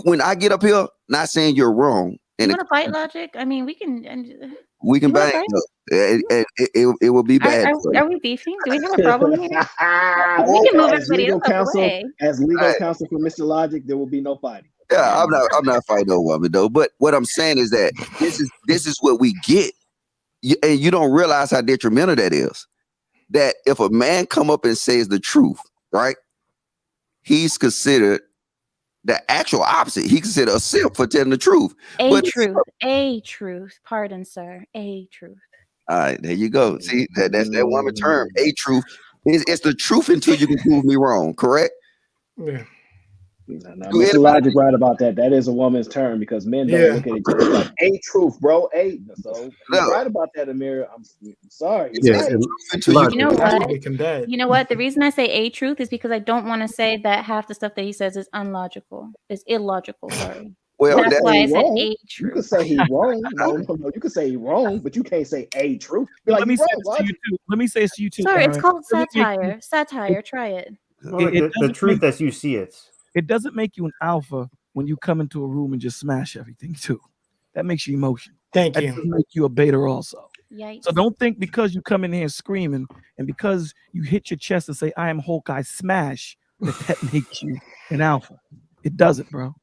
when I get up here, not saying you're wrong. You want to fight, Logic? I mean, we can. We can bang. It will be bad. Are we beefing? Do we have a problem here? We can move everybody else away. As legal counsel for Mr. Logic, there will be no fighting. Yeah, I'm not fighting no woman though. But what I'm saying is that this is what we get. And you don't realize how detrimental that is. That if a man come up and says the truth, right? He's considered the actual opposite. He considered a simp for telling the truth. A truth. Pardon, sir. A truth. All right, there you go. See, that's that woman term. A truth. It's the truth until you can prove me wrong. Correct? Yeah. Now, Mr. Logic right about that. That is a woman's term because men don't look at each other like a truth, bro. So you're right about that, Ameera. I'm sorry. Yeah, you know what? You know what? The reason I say a truth is because I don't want to say that half the stuff that he says is unlogical. It's illogical. Sorry. Well, that's why I said a truth. You can say he's wrong. No. You can say he's wrong, but you can't say a truth. Like, Let me say this to you too. Let me say this to you too. Sorry, it's called satire. Satire. Try it. The truth as you see it. It doesn't make you an alpha when you come into a room and just smash everything too. That makes you emotional. Thank that you. Doesn't make you a beta also. Yikes. So don't think because you come in here screaming and because you hit your chest and say, I am Hulk, I smash, that makes you an alpha. It doesn't, bro.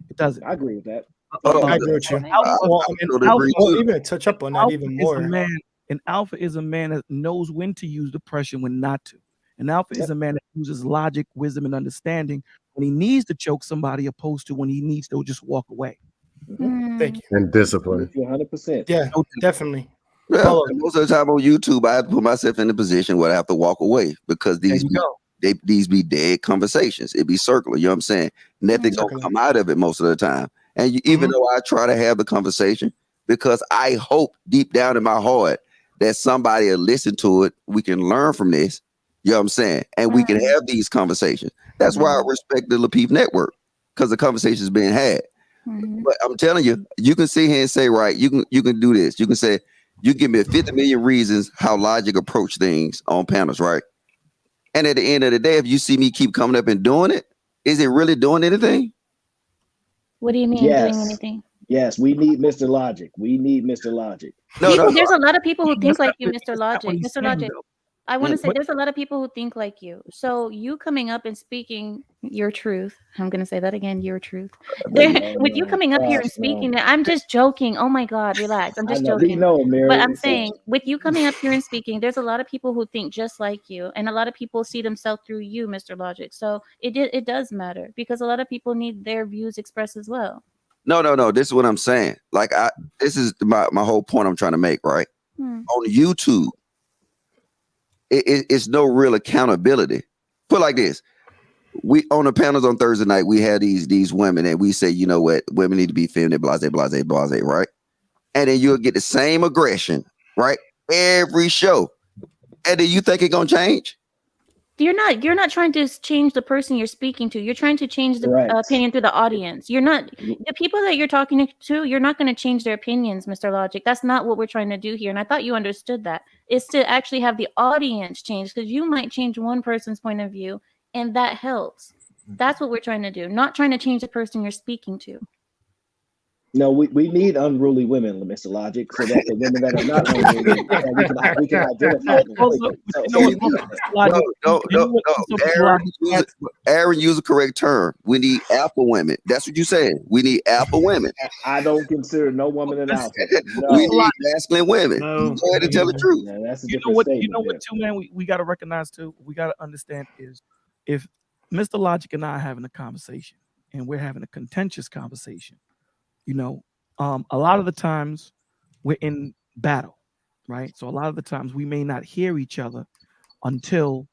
It doesn't. I agree with that. I agree with you. Even touch up on that even more. An alpha is a man that knows when to use depression, when not to. An alpha is a man that uses logic, wisdom, and understanding when he needs to choke somebody, opposed to when he needs to just walk away. Thank you. And discipline. 100%. Yeah, definitely. Yeah, most of the time on YouTube, I have to put myself in a position where I have to walk away because these be dead conversations. It be circular. You know what I'm saying? Nothing's gonna come out of it most of the time. And even though I try to have the conversation, because I hope deep down in my heart that somebody will listen to it, we can learn from this. You know what I'm saying? And we can have these conversations. That's why I respect the Lapeef Network, because the conversation is being had. But I'm telling you, you can sit here and say, right, you can do this. You can say, you give me 50 million reasons how logic approach things on panels, right? And at the end of the day, if you see me keep coming up and doing it, is it really doing anything? What do you mean doing anything? Yes, we need Mr. Logic. We need Mr. Logic. There's a lot of people who think like you, Mr. Logic. Mr. saying, Logic. though. I want to say there's a lot of people who think like you. So you coming up and speaking your truth. I'm going to say that again, your truth. With you coming up here and speaking that, I'm just joking. Oh my God, relax. I'm just joking. But I'm saying with you coming up here and speaking, there's a lot of people who think just like you. And a lot of people see themselves through you, Mr. Logic. So it does matter because a lot of people need their views expressed as well. No. This is what I'm saying. Like this is my whole point I'm trying to make, right? On YouTube, it's no real accountability. Put it like this. We on the panels on Thursday night, we had these women and we say, you know what, women need to be feminine, blase, right? And then you'll get the same aggression, right? Every show. And then you think it's gonna change? You're not trying to change the person you're speaking to. You're trying to change the opinion through the audience. You're not the people that you're talking to. You're not going to change their opinions, Mr. Logic. That's not what we're trying to do here. And I thought you understood that. It's to actually have the audience change because you might change one person's point of view, and that helps. That's what we're trying to do. Not trying to change the person you're speaking to. No, we need unruly women, Mr. Logic, so that the women that are not unruly, we can identify them. Aaron used the correct term. We need alpha women. That's what you said. We need alpha women. I don't consider no woman an alpha. No. We need masculine women. No. Go ahead and tell the truth. Yeah, that's a You know what, too, man, we got to recognize, too, we got to understand is if Mr. Logic and I are having a conversation and we're having a contentious conversation, you know, a lot of the times we're in battle, right? So a lot of the times we may not hear each other until,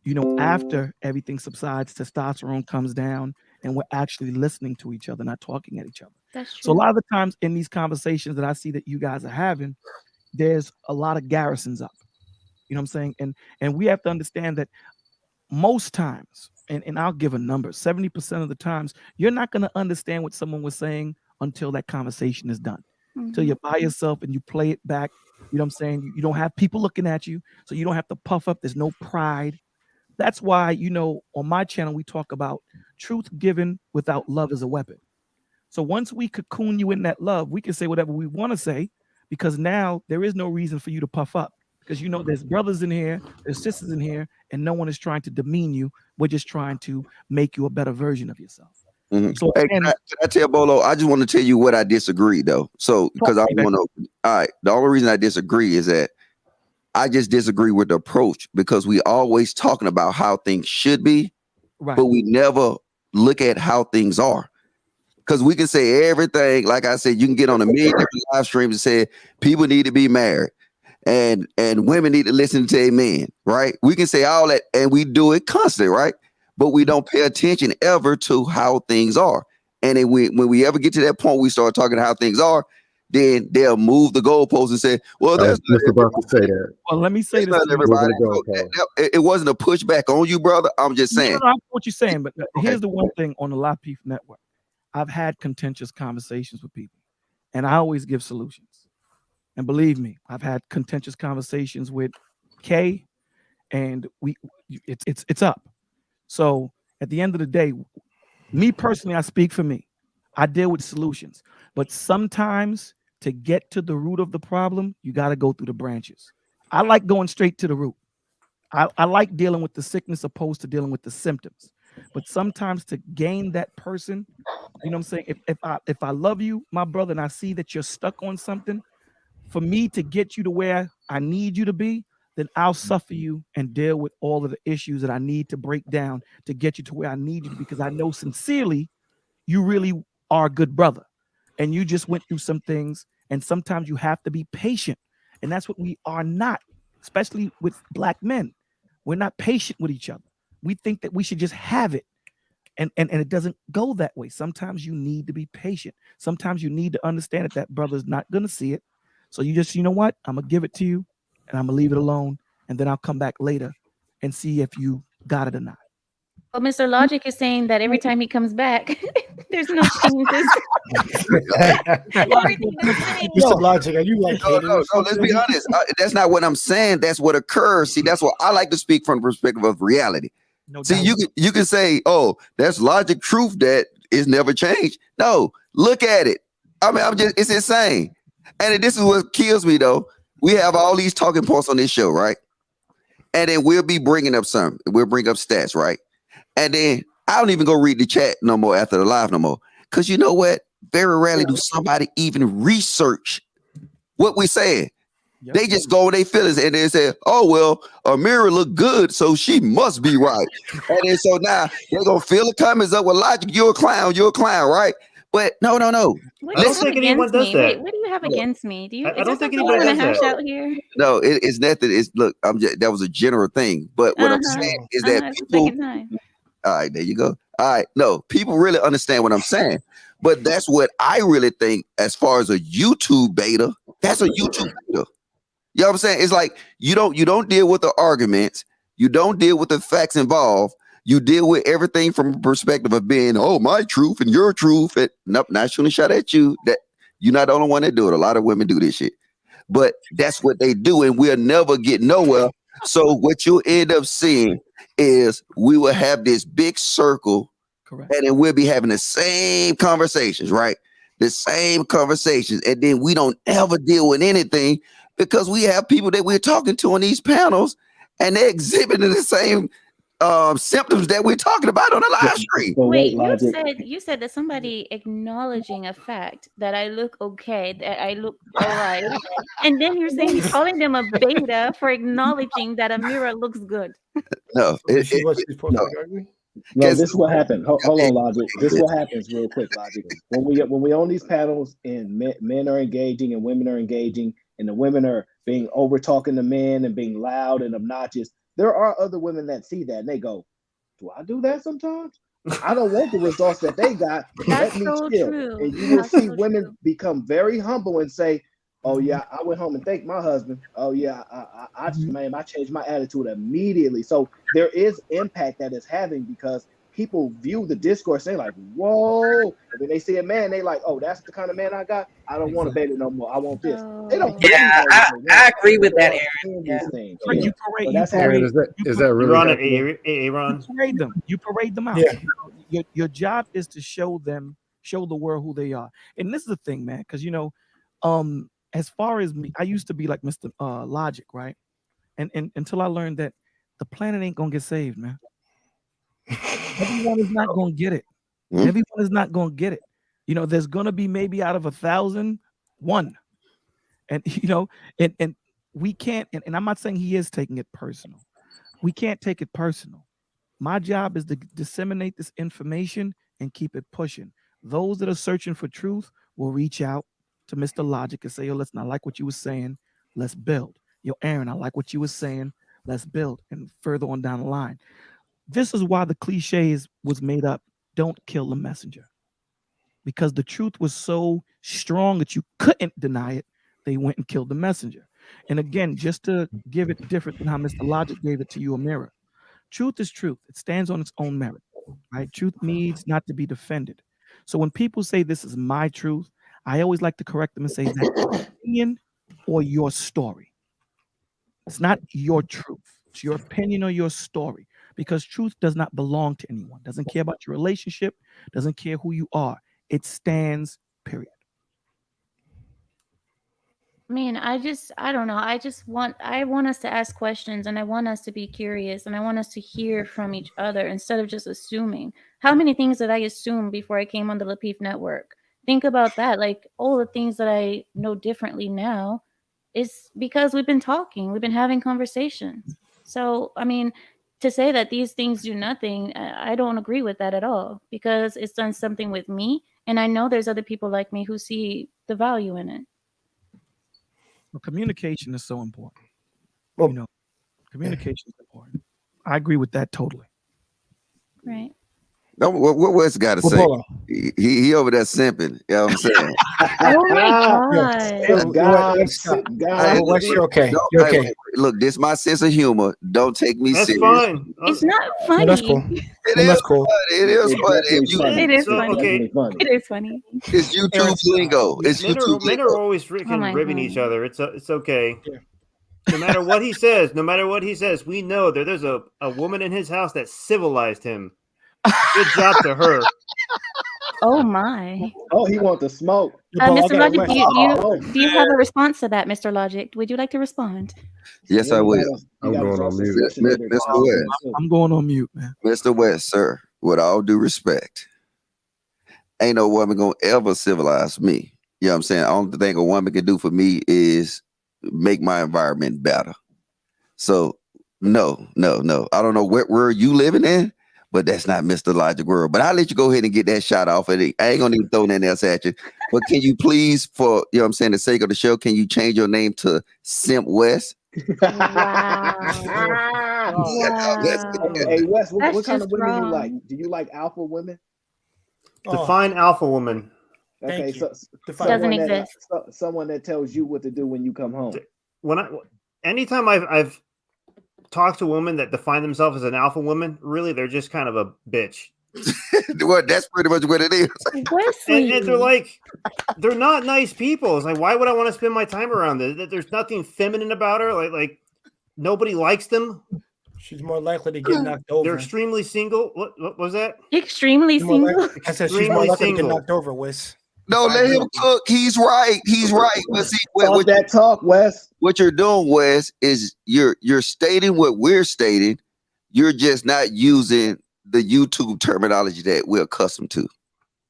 you know, after everything subsides, testosterone comes down and we're actually listening to each other, not talking at each other. That's true. So a lot of the times in these conversations that I see that you guys are having, there's a lot of garrisons up. You know what I'm saying? And we have to understand that most times, and I'll give a number, 70% of the times, you're not going to understand what someone was saying until that conversation is done. Until you're by yourself and you play it back. You know what I'm saying? You don't have people looking at you, so you don't have to puff up. There's no pride. That's why, you know, on my channel, we talk about truth given without love is a weapon. So once we cocoon you in that love, we can say whatever we want to say because now there is no reason for you to puff up because, you know, there's brothers in here, there's sisters in here, and no one is trying to demean you. We're just trying to make you a better version of yourself. So hey, can I tell Bolo? I just want to tell you what I disagree, though. So, because I want to. All right, the only reason I disagree is that I just disagree with the approach because we always talking about how things should be, but we never look at how things are. Because we can say everything, like I said, you can get on a million different live streams and say people need to be married and women need to listen to their men, right? We can say all that, and we do it constantly, right? But we don't pay attention ever to how things are. And then when we ever get to that point, we start talking how things are, then they'll move the goalposts and say, well, that's just about to say that. Well, let me say this. Everybody. It wasn't a pushback on you, brother. I'm just saying. No, I know what you're saying, but here's the one thing on the Lapeef Network. I've had contentious conversations with people, and I always give solutions. And believe me, I've had contentious conversations with Kay, and it's up. So at the end of the day, me personally, I speak for me. I deal with solutions. But sometimes to get to the root of the problem, you got to go through the branches. I like going straight to the root. I like dealing with the sickness opposed to dealing with the symptoms. But sometimes to gain that person, you know what I'm saying? If I love you, my brother, and I see that you're stuck on something, for me to get you to where I need you to be, then I'll suffer you and deal with all of the issues that I need to break down to get you to where I need you to, because I know sincerely you really are a good brother and you just went through some things, and sometimes you have to be patient, and that's what we are not, especially with Black men. We're not patient with each other. We think that we should just have it, and it doesn't go that way. Sometimes you need to be patient. Sometimes you need to understand that that brother's not going to see it, so you just, you know what, I'm gonna give it to you and I'm gonna leave it alone, and then I'll come back later and see if you got it or not. Well, Mr. Logic is saying that every time he comes back, There's no changes. Everything the same. Mr. Logic, are you like hating or No, let's be something? honest. That's not what I'm saying. That's what occurs. See, that's what I like to speak from the perspective of reality. No See, doubt. you can say, oh, that's logic truth that is never changed. No, look at it. I mean, it's insane. And this is what kills me though. We have all these talking points on this show, right? And then we'll be bringing up some. We'll bring up stats, right? And then I don't even go read the chat no more after the live no more. Because you know what? Very rarely do somebody even research what we saying. Yep. They just go with their feelings and they say, oh, well, Ameera look good, so she must be right. And then so now they're going to fill the comments up with logic. You're a clown, right? But no. What I don't think anyone does that. Wait, what do you have against me? Do you? I don't think anybody anybody does that. out here? No, it's nothing. It's look, that was a general thing. But what I'm saying is that people. All right, there you go. All right, no, people really understand what I'm saying. But that's what I really think as far as a YouTube beta. That's a YouTube beta. You know what I'm saying? It's like you don't deal with the arguments, you don't deal with the facts involved, you deal with everything from a perspective of being, oh, my truth and your truth. And nope, not shooting a shot at you. That you're not the only one that do it. A lot of women do this shit. But that's what they do, and we'll never get nowhere. So what you'll end up seeing is we will have this big circle. Correct. And then we'll be having the same conversations, right? The same conversations. And then we don't ever deal with anything because we have people that we're talking to on these panels and they're exhibiting the same symptoms that we're talking about on the live stream. Wait, you said that somebody acknowledging a fact that I look okay, that I look all right. And then you're saying calling them a beta for acknowledging that Ameera looks good. No, No, this is what happened. Hold on, Logic. This is what happens real quick, Logic. When we on these panels and men are engaging and women are engaging and the women are being over talking to men and being loud and obnoxious, there are other women that see that and they go, do I do that sometimes? I don't want the results that they got. That's Let me so chill. true. And you will see women become very humble and say, oh yeah, I went home and thanked my husband. Oh yeah, I changed my attitude immediately. So there is impact that it's having because people view the discourse saying like, whoa. And when they see a man, they like, oh, that's the kind of man I got. I don't want a baby no more. I want this. They don't. Yeah, I agree with that, Aaron. Yeah. You parade, is that really? Aaron? You parade them out. Yeah. Your job is to show the world who they are. And this is the thing, man, because as far as me, I used to be like Mr. Logic, right? And until I learned that the planet ain't gonna get saved, man. Everyone is not gonna get it. Everyone is not gonna get it. There's gonna be maybe out of 1,000, one. And and we can't. And I'm not saying he is taking it personal. We can't take it personal. My job is to disseminate this information and keep it pushing. Those that are searching for truth will reach out to Mr. Logic and say, yo, listen, I like what you were saying. Let's build. Yo, Aaron, I like what you were saying. Let's build. And further on down the line. This is why the cliches was made up. Don't kill the messenger. Because the truth was so strong that you couldn't deny it. They went and killed the messenger. And again, just to give it different than how Mr. Logic gave it to you, Ameera. Truth is truth. It stands on its own merit. Right? Truth needs not to be defended. So when people say this is my truth, I always like to correct them and say, is that your opinion or your story? It's not your truth. It's your opinion or your story. Because truth does not belong to anyone. Doesn't care about your relationship. Doesn't care who you are. It stands, period. I mean, I don't know. I want us to ask questions and I want us to be curious and I want us to hear from each other instead of just assuming. How many things did I assume before I came on the Lapeef Network? Think about that. Like all the things that I know differently now is because we've been talking, we've been having conversations. So, I mean, to say that these things do nothing, I don't agree with that at all because it's done something with me. And I know there's other people like me who see the value in it. Well, communication is so important. Communication is important. I agree with that totally. Right. No, what Wes got to say? Polo. He over there simping. You know what I'm saying? Oh my god. Wes, you're okay. No, You're hey, okay. look, this is my sense of humor. Don't take me That's serious. fine. It's not funny. No, that's cool. It That's is cool. funny. It is funny. If you, It is funny. Okay. It is funny. it's YouTube lingo. It's Men YouTube are lingo. always Oh freaking my ribbing God. each other. It's okay. Yeah. No matter what he says, we know that there's a woman in his house that civilized him. Good job to her. Oh my. Oh, he wants to smoke. Mr. Logic, do you have a response to that, Mr. Logic? Would you like to respond? Yes, I will. I'm going on mute. Mr. West. I'm going on mute, man. Mr. West, sir, with all due respect, ain't no woman gonna ever civilize me. You know what I'm saying? The only thing a woman can do for me is make my environment better. So no. I don't know what world you living in, but that's not Mr. Logic world. But I'll let you go ahead and get that shot off. I ain't gonna even throw nothing else at you. But can you please, for you know what I'm saying, the sake of the show, can you change your name to Simp West? Wow. Hey, Wes, what That's kind of just women you wrong. like? Do you like alpha women? Define alpha woman. Okay, so Doesn't exist. Someone that tells you what to do when you come home. Anytime I've talked to women that define themselves as an alpha woman, really they're just kind of a bitch. Well, that's pretty much what it is. And they're like, they're not nice people. It's like, why would I want to spend my time around this? There's nothing feminine about her. Like nobody likes them. She's more likely to get knocked over. They're extremely single. What was that? Extremely single. I said she's more likely to get knocked over, Wes. No, let him cook. He's right. But see, Talk that talk, Wes. What you're doing, Wes, is you're stating what we're stating. You're just not using the YouTube terminology that we're accustomed to.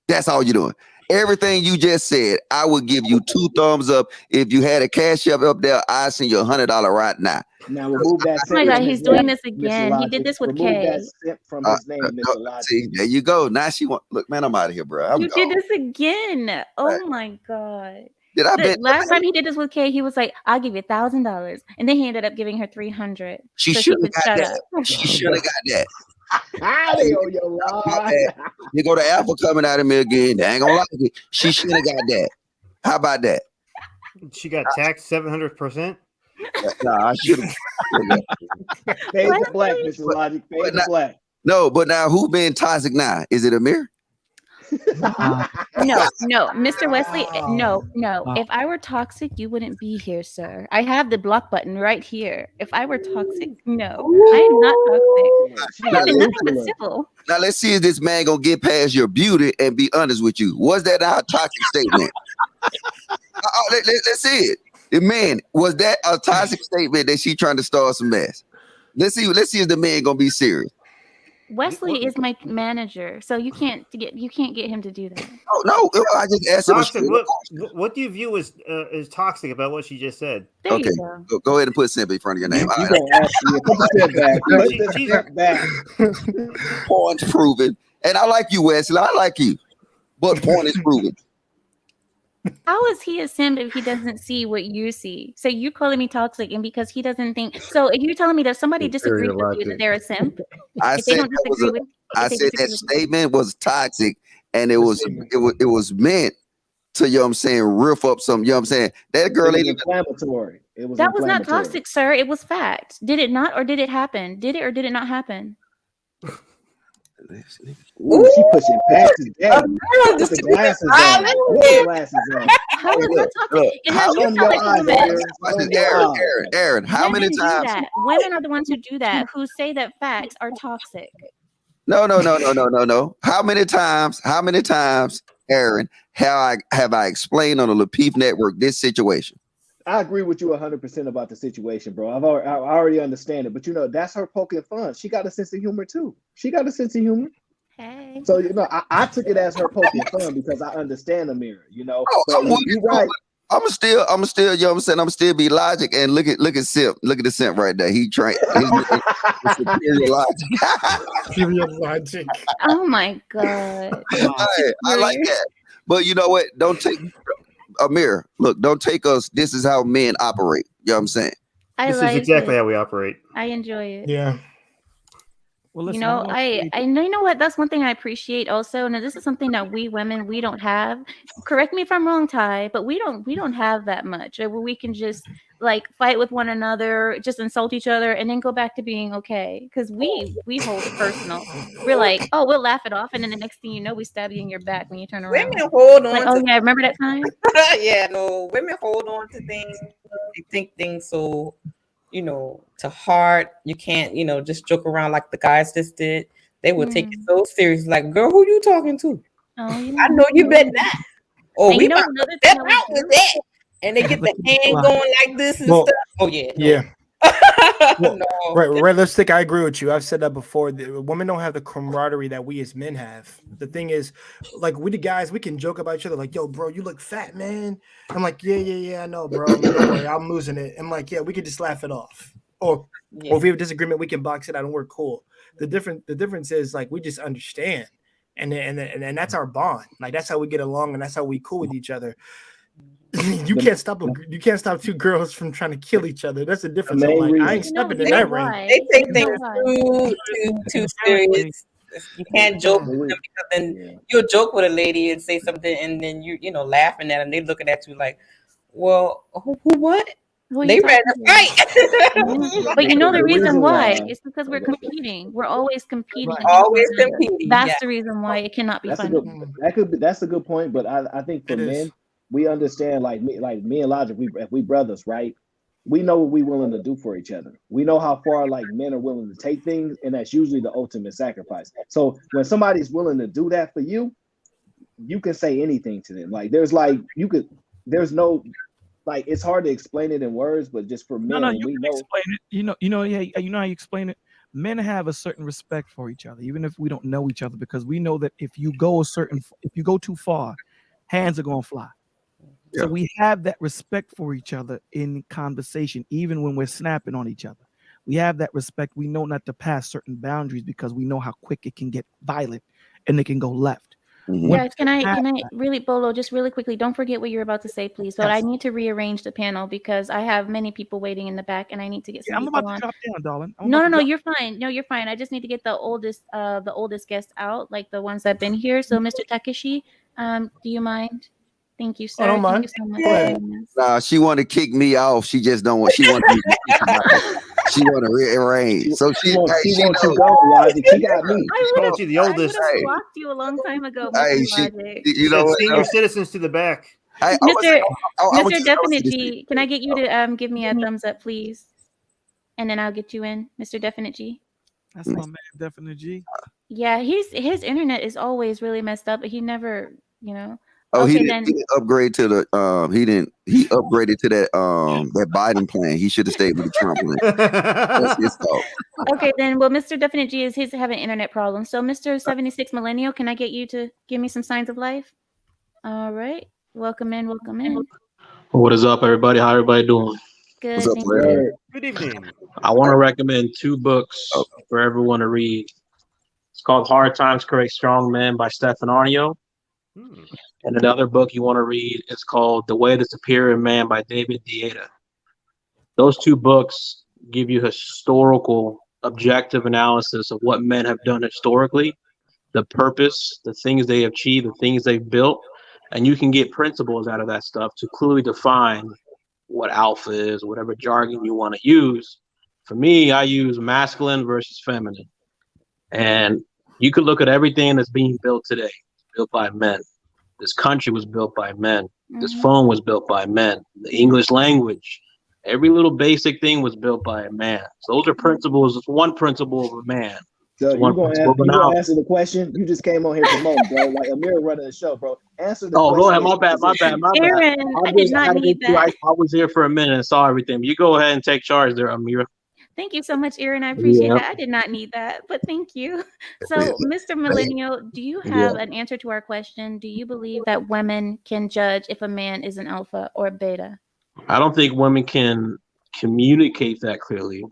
That's all you're doing. Everything you just said, I would give you 2 thumbs up. If you had a cash up there, I'd send you $100 right now. Now remove that. Oh my God, he's doing this again. He did this with Remove Kay. that simp from his name, Mr. Logic. See, there you go. Now she want. Look, man, I'm out of here, bro. You did this again. Oh my God. Did I bet? Last time he did this with Kay, he was like, "I'll give you $1,000," and then he ended up giving her $300. She so should have could got shut that. up. She should have got that. Your You go to Apple coming out of me again. They ain't gonna like it. She should have got that. How about that? She got taxed 700%. Nah, I should have. Fade to black, Mr. Logic. Fade to black. No, but now who being toxic now? Is it Amir? No, Mr. Wesley, no. If I were toxic, you wouldn't be here, sir. I have the block button right here. If I were toxic, no, I am not toxic. I have been nothing but civil. Now let's see if this man gonna get past your beauty and be honest with you. Was that our toxic statement? Let's see it. Man, was that a toxic statement that she trying to start some mess? Let's see if the man gonna be serious. Wesley is my manager, so you can't get him to do that. Oh no, I just asked him. Toxic, what do you view as toxic about what she just said? There okay, go ahead and put simp in front of your name. You gonna ask me, put the step back. Points proven, and I like you, Wesley. I like you, but point is proven. How is he a simp if he doesn't see what you see? So you're calling me toxic, and because he doesn't think. So if you're telling me that somebody disagrees with you, that they're a simp. I said that statement was toxic, and it was meant to, you know what I'm saying, riff up some, you know what I'm saying. That girl ain't inflammatory. That was not toxic, sir. It was fact. Did it not, or did it happen? Did it or did it not happen? Ooh, she pushing past his dad. Put the glasses on. Put the glasses on. How is that toxic? Aaron, how many times? Women are the ones who do that, who say that facts are toxic. No. How many times, Aaron, have I explained on the Lapeef Network this situation? I agree with you 100% about the situation, bro. I already understand it, but you know, that's her poking fun. She got a sense of humor too. Hey. So you know, I took it as her poking fun because I understand Ameera. You know, you're right. I'm still, you know what I'm saying? I'm still be logic and look at Simp. Look at the Simp right there. He trained superior logic. Superior logic. Oh my God. I like that. But you know what? Don't take Ameera. Look, don't take us. This is how men operate. You know what I'm saying? This is exactly how we operate. I enjoy it. Yeah. Well, You listen, know, I know, you know what? That's one thing I appreciate also. Now, this is something that we women, we don't have. Correct me if I'm wrong, Ty, but we don't have that much where we can just like fight with one another, just insult each other, and then go back to being okay. Because we hold it personal. We're like, oh, we'll laugh it off, and then the next thing you know, we stab you in your back when you turn around. Women hold on Like, to oh yeah, remember that time? yeah, no, women hold on to things. They think things so, to heart. You can't, just joke around like the guys just did. They will take it so serious. Like, girl, who you talking to? Oh, you I know you bet not. Oh, And we you know about another to thing step I would out with do? that. And they get the hand going like this and Well, stuff. Oh yeah, no. Yeah. Well, No. right, realistic. I agree with you. I've said that before. Women don't have the camaraderie that we as men have. The thing is, like we the guys, we can joke about each other. Like, yo, bro, you look fat, man. I'm like, yeah, I know, bro. Don't worry, I'm losing it. I'm like, yeah, we can just laugh it off. Or if we have a disagreement, we can box it out and we're cool. The difference is like we just understand, and that's our bond. Like that's how we get along, and that's how we cool with each other. You can't stop two girls from trying to kill each other. That's the difference. I'm like, I ain't stepping in that ring. They take things too serious. You can't joke with them because then you'll joke with a lady and say something, and then you laughing at them. They looking at you like, well, who what? They ready to fight. But you know the reason why? It's because we're competing. We're always competing. Always against one another. competing. That's the reason why it cannot be That's a funny. good. That's a good point. But I think for men, we understand like me and Logic. If we brothers, right? We know what we're willing to do for each other. We know how far like men are willing to take things, and that's usually the ultimate sacrifice. So when somebody's willing to do that for you, you can say anything to them. Like there's no like it's hard to explain it in words, but just for men, No, you we can know. explain it. You know how you explain it. Men have a certain respect for each other, even if we don't know each other, because we know that if you go too far, hands are gonna fly. Yeah. So we have that respect for each other in conversation, even when we're snapping on each other. We have that respect. We know not to pass certain boundaries because we know how quick it can get violent and it can go left. Guys, can I really, Bolo, just really quickly, don't forget what you're about to say, please. So I need to rearrange the panel because I have many people waiting in the back and I need to get some I'm people about on. to drop down, darling. No, you're fine. No, you're fine. I just need to get the oldest guests out, like the ones that have been here. So Mr. Takeshi, do you mind? Thank you, sir. don't mind. Thank you so much. Nah, she want to kick me off. She just don't want. She want. She want to rearrange. So she wants to go. Logic. She got me. I would the oldest. have blocked you a long time ago, Hey, Mr. Logic. you know what? Senior citizens to the back. Mr. Definite, can I get you to give me a thumbs up, please? And then I'll get you in, Mr. Definite G. That's my man, Definite G. Yeah, his internet is always really messed up, but he never, Oh, okay, he didn't upgrade to the he upgraded to that that Biden plan. He should have stayed with the Trump plan. That's his fault. Okay, then well, Mr. Definite G is his having internet problems. So Mr. 76 Millennial, can I get you to give me some signs of life? All right. Welcome in. What is up, everybody? How everybody doing? Good. What's up, Larry? Good evening. I want to recommend 2 books for everyone to read. It's called Hard Times Create Strong Men by Stephen Arnio. And another book you want to read is called The Way of the Superior Man by David Deida. Those 2 books give you historical, objective analysis of what men have done historically, the purpose, the things they achieved, the things they've built, and you can get principles out of that stuff to clearly define what alpha is, whatever jargon you want to use. For me, I use masculine versus feminine. And you could look at everything that's being built today, built by men. This country was built by men. This phone was built by men. The English language, every little basic thing was built by a man. So those are principles. It's one principle of a man. So you gonna answer the question? You just came on here promoting, bro. Like Ameera running the show, bro. Answer the question. Go ahead. My bad. Aaron, I did not need that. I was here for a minute and saw everything. But you go ahead and take charge there, Ameera. Thank you so much, Aaron. I appreciate that. I did not need that, but thank you. So, Mr. Millennial, do you have an answer to our question? Do you believe that women can judge if a man is an alpha or a beta? I don't think women can communicate that clearly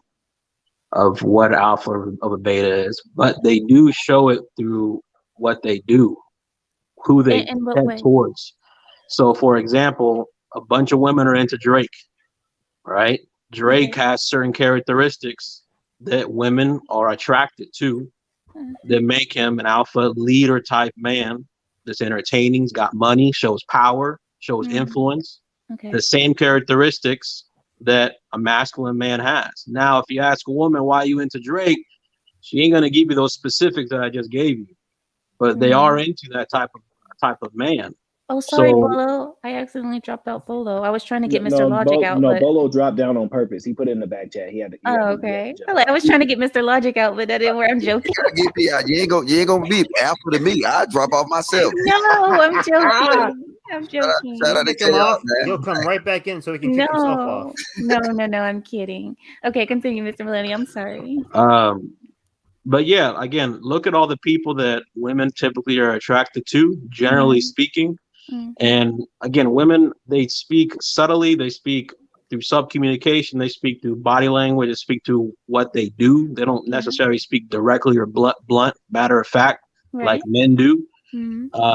of what alpha of a beta is, but they do show it through what they do, who they head towards. So, for example, a bunch of women are into Drake, right? Drake has certain characteristics that women are attracted to that make him an alpha leader type man that's entertaining, has got money, shows power, shows influence, the same characteristics that a masculine man has. Now, if you ask a woman why you into Drake, she ain't gonna give you those specifics that I just gave you, but they are into that type of man. Oh, sorry, So Bolo. I accidentally dropped out Bolo. I was trying to get Mr. Logic out, no, but Bolo dropped down on purpose. He put it in the back chat. He had to. oh, okay. I was trying to get Mr. Logic out, but that didn't work. I'm joking. Get me out. You ain't gonna be alpha to me. I drop off myself. No, I'm joking. I'm joking. Shout out to Come off. man. He'll come right back in so he can kick himself off. No, I'm kidding. Okay, continue, Mr. Millennium. I'm sorry. but yeah, again, look at all the people that women typically are attracted to, generally speaking. And again, women, they speak subtly, they speak through sub-communication, they speak through body language, they speak through what they do. They don't necessarily speak directly or blunt, matter of fact, like men do.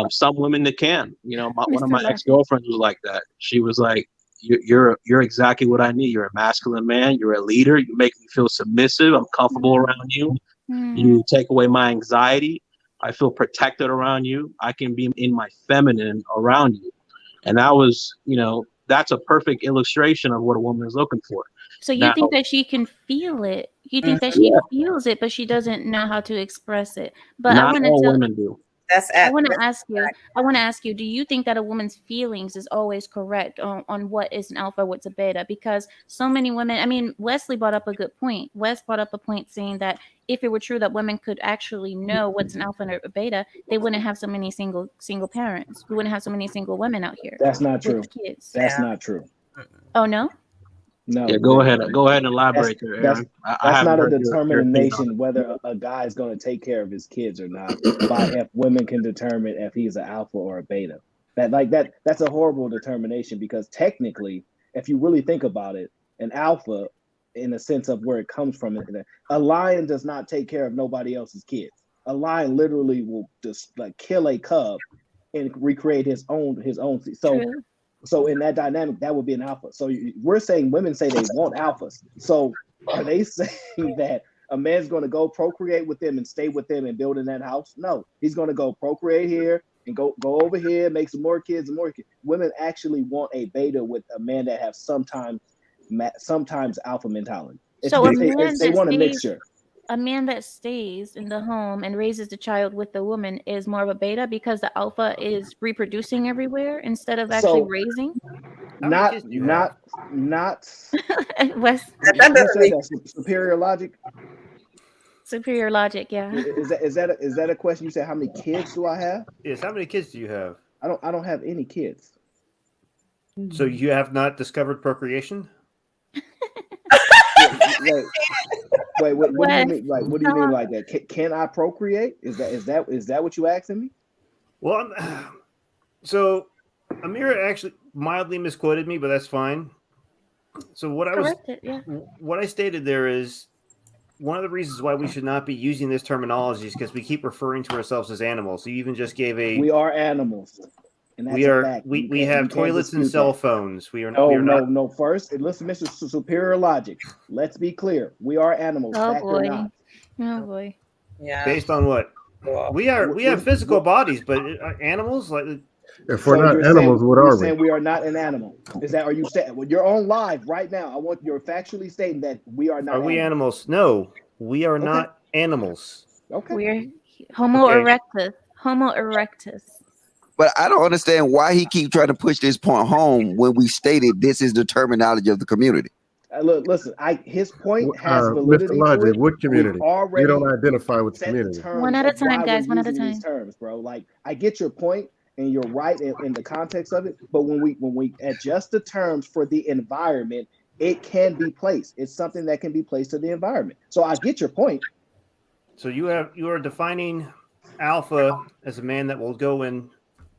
Some women that can. You know, one of my ex-girlfriends was like that. She was like, you're exactly what I need. You're a masculine man. You're a leader. You make me feel submissive. I'm comfortable around you. You take away my anxiety. I feel protected around you. I can be in my feminine around you. And that was, you know, that's a perfect illustration of what a woman is looking for. So you think that she can feel it? You think that she feels it, but she doesn't know how to express it? But not I want all to women do. I want to ask you, do you think that a woman's feelings is always correct on what is an alpha, what's a beta? Because so many women, I mean, Wesley brought up a good point. Wes brought up a point saying that if it were true that women could actually know what's an alpha and a beta, they wouldn't have so many single parents. We wouldn't have so many single women out here. That's not true. Kids. That's not true. Oh, no? No. Yeah, go ahead and elaborate there, Aaron. That's not a determination whether a guy is going to take care of his kids or not by if women can determine if he's an alpha or a beta. That's a horrible determination, because technically, if you really think about it, an alpha, in a sense of where it comes from, a lion does not take care of nobody else's kids. A lion literally will just like kill a cub and recreate his own. So in that dynamic, that would be an alpha. So we're saying women say they want alphas. So are they saying that a man's going to go procreate with them and stay with them and build in that house? No, he's going to go procreate here and go over here, make some more kids and more kids. Women actually want a beta with a man that have sometimes alpha mentality. So they want a mixture. A man that stays in the home and raises the child with the woman is more of a beta because the alpha is reproducing everywhere instead of actually raising. Not Wes. That's superior logic. Superior logic, yeah. Is that a question? You said how many kids do I have? Yes, how many kids do you have? I don't have any kids. So you have not discovered procreation? Wait, what do you mean? Like, what do you mean like that? Can I procreate? Is that what you asking me? Well, so Ameera actually mildly misquoted me, but that's fine. So what I stated there is one of the reasons why we should not be using this terminology is because we keep referring to ourselves as animals. So you even just gave we are animals. And that's we have toilets and cell phones. We are no. First, listen, Mr. Superior Logic. Let's be clear. We are animals. Oh fact or not. boy. Yeah. Based on what? We have physical bodies, but animals like. If we're not animals, what are we? Saying we are not an animal. Are you saying? Well, you're on live right now. You're factually stating that we are not. Are we animals? No, we are not animals. Okay. We're Homo erectus. Homo erectus. But I don't understand why he keep trying to push this point home when we stated this is the terminology of the community. Look, listen. His point has validity. Mr. Logic, what community? You don't identify with the community. One at a time, guys. One at a time. These terms, bro. Like, I get your point, and you're right in the context of it. But when we adjust the terms for the environment, it can be placed. It's something that can be placed to the environment. So I get your point. So you are defining alpha as a man that will go and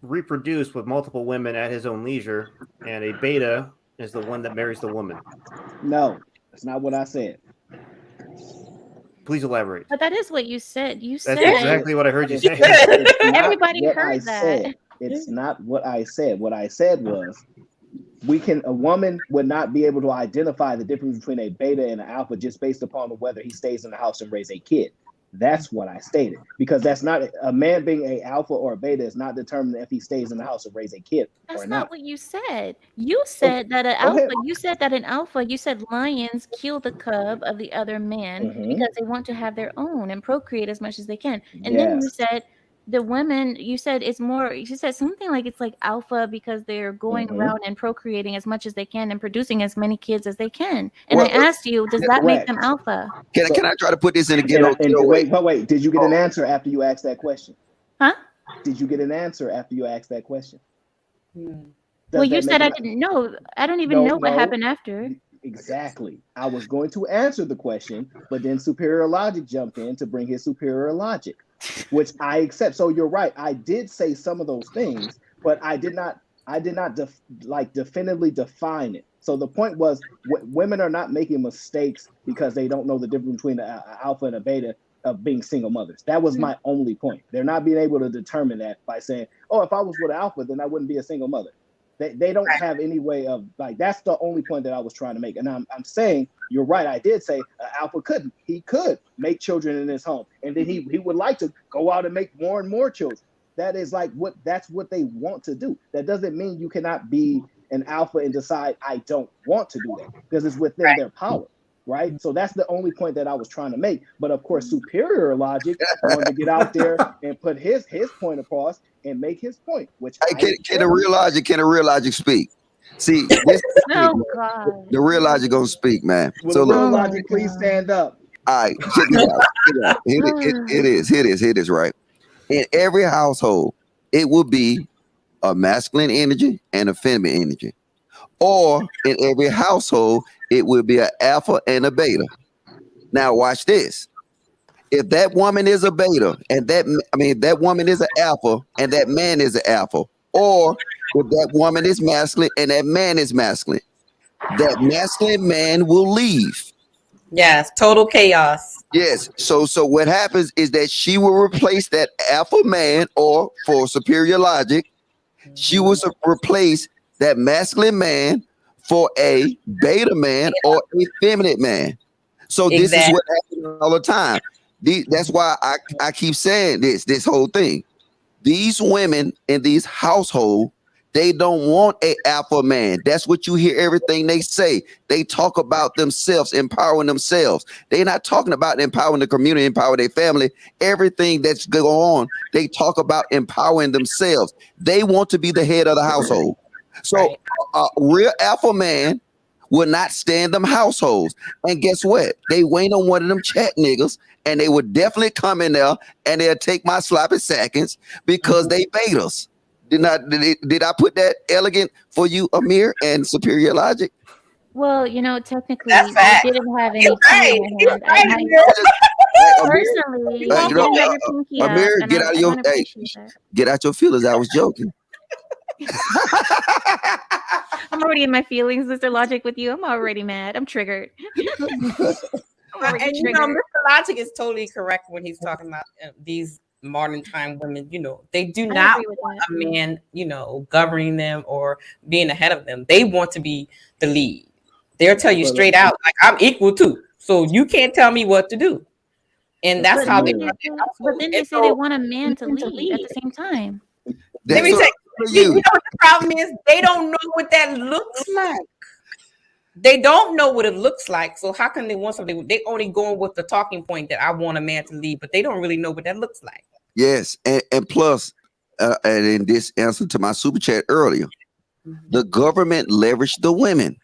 reproduce with multiple women at his own leisure, and a beta is the one that marries the woman. No, that's not what I said. Please elaborate. But that is what you said. That's exactly what I heard you say. Everybody heard that. It's not what I said. What I said was a woman would not be able to identify the difference between a beta and an alpha just based upon whether he stays in the house and raise a kid. That's what I stated, because that's not a man being a alpha or a beta is not determined if he stays in the house or raise a kid That's or not not. what you said. You said that an Go alpha, ahead. you said lions kill the cub of the other man because they want to have their own and procreate as much as they can. And then you Yes. said the women, you said it's more, you said something like it's like alpha because they're going around and procreating as much as they can and producing as many kids as they can. And I asked you, does that make them alpha? Can I try to put this in a And ghetto way? wait. Did you get an answer after you asked that question? Huh? Did you get an answer after you asked that question? Well, you said I didn't know. I don't even know what happened after. Exactly. I was going to answer the question, but then superior logic jumped in to bring his superior logic, which I accept. So you're right. I did say some of those things, but I did not definitively define it. So the point was, women are not making mistakes because they don't know the difference between an alpha and a beta of being single mothers. That was my only point. They're not being able to determine that by saying, oh, if I was with an alpha, then I wouldn't be a single mother. They don't have any way of, like, that's the only point that I was trying to make. And I'm saying, you're right. I did say alpha could make children in his home. And then he would like to go out and make more and more children. That is that's what they want to do. That doesn't mean you cannot be an alpha and decide I don't want to do that, because it's within their power. Right. So that's the only point that I was trying to make. But of course, superior logic wanted to get out there and put his point across and make his point, which can a real logic speak? See, this God. the real logic gonna speak, man. Will So the real look, logic please stand up? all right, check this out. It is right. In every household, it will be a masculine energy and a feminine energy. Or in every household, it will be an alpha and a beta. Now watch this. If that woman is a beta and that woman is an alpha and that man is an alpha, or if that woman is masculine and that man is masculine, that masculine man will leave. Yes, total chaos. Yes. So what happens is that she will replace that alpha man, or for superior logic, she will replace that masculine man for a beta man or a feminine man. So this is what happens all the time. That's why I keep saying this whole thing. These women in these households, they don't want a alpha man. That's what you hear everything they say. They talk about themselves, empowering themselves. They're not talking about empowering the community, empowering their family. Everything that's going on, they talk about empowering themselves. They want to be the head of the household. So a real alpha man will not stay in them households. And guess what? They wait on one of them chat niggas, and they would definitely come in there and they'll take my sloppy seconds because they betas. Did I put that elegant for you, Amir, and superior logic? Well, technically, I didn't have any key in my hand. Personally, Amir, get out your feelings. I was joking. I'm already in my feelings, Mr. Logic, with you. I'm already mad. I'm triggered. And Mr. Logic is totally correct when he's talking about these modern time women. They do not want a man, governing them or being ahead of them. They want to be the lead. They'll tell you straight out, like, I'm equal too, so you can't tell me what to do. And that's how they. But then they say they want a man to lead at the same time. Let me tell you, what the problem is? They don't know what that looks like. They don't know what it looks like. So how can they want something? They only going with the talking point that I want a man to lead, but they don't really know what that looks like. Yes, and plus, and in this answer to my super chat earlier, the government leveraged the women.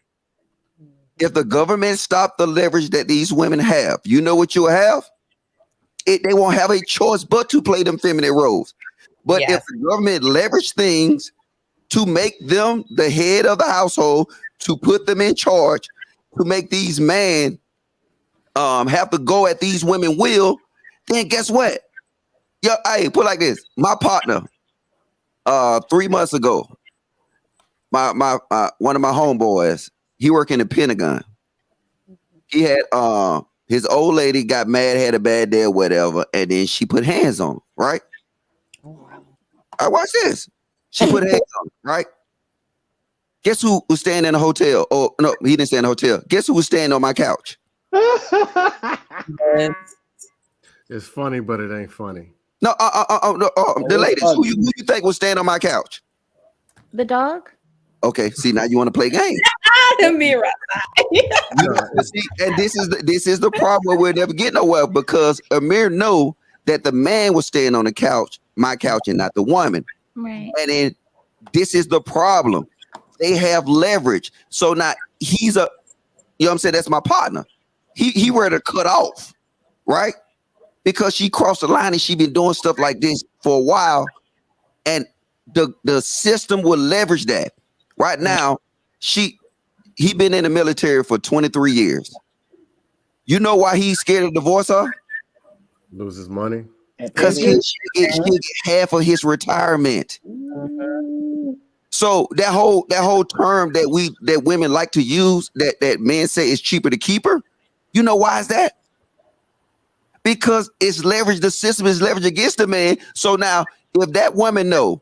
If the government stopped the leverage that these women have, you know what you'll have? They won't have a choice but to play them feminine roles. But if the government leverage things to make them the head of the household, to put them in charge, to make these men have to go at these women will, then guess what? Hey, put it like this. My partner, 3 months ago, my one of my homeboys, he worked in the Pentagon. He had his old lady got mad, had a bad day or whatever, and then she put hands on him, right? I watch this. She put hands on him, right? Guess who was staying in a hotel? Oh, no, he didn't stay in a hotel. Guess who was staying on my couch? It's funny, but it ain't funny. No, the ladies, who you think will stand on my couch? The dog? Okay, see, now you want to play games. Ameera. See, and this is the problem where we'll never get nowhere, because Amir know that the man was staying on the couch, my couch, and not the woman. Right. And then this is the problem. They have leverage. So now he's a, you know what I'm saying? That's my partner. He ready to cut off, right? Because she crossed the line and she been doing stuff like this for a while. And the system will leverage that. Right now, he been in the military for 23 years. You know why he's scared to divorce her? Loses money. Because he get half of his retirement. So that whole term that women like to use, that men say is cheaper to keep her. You know why is that? Because it's leverage. The system is leverage against the man. So now, if that woman know,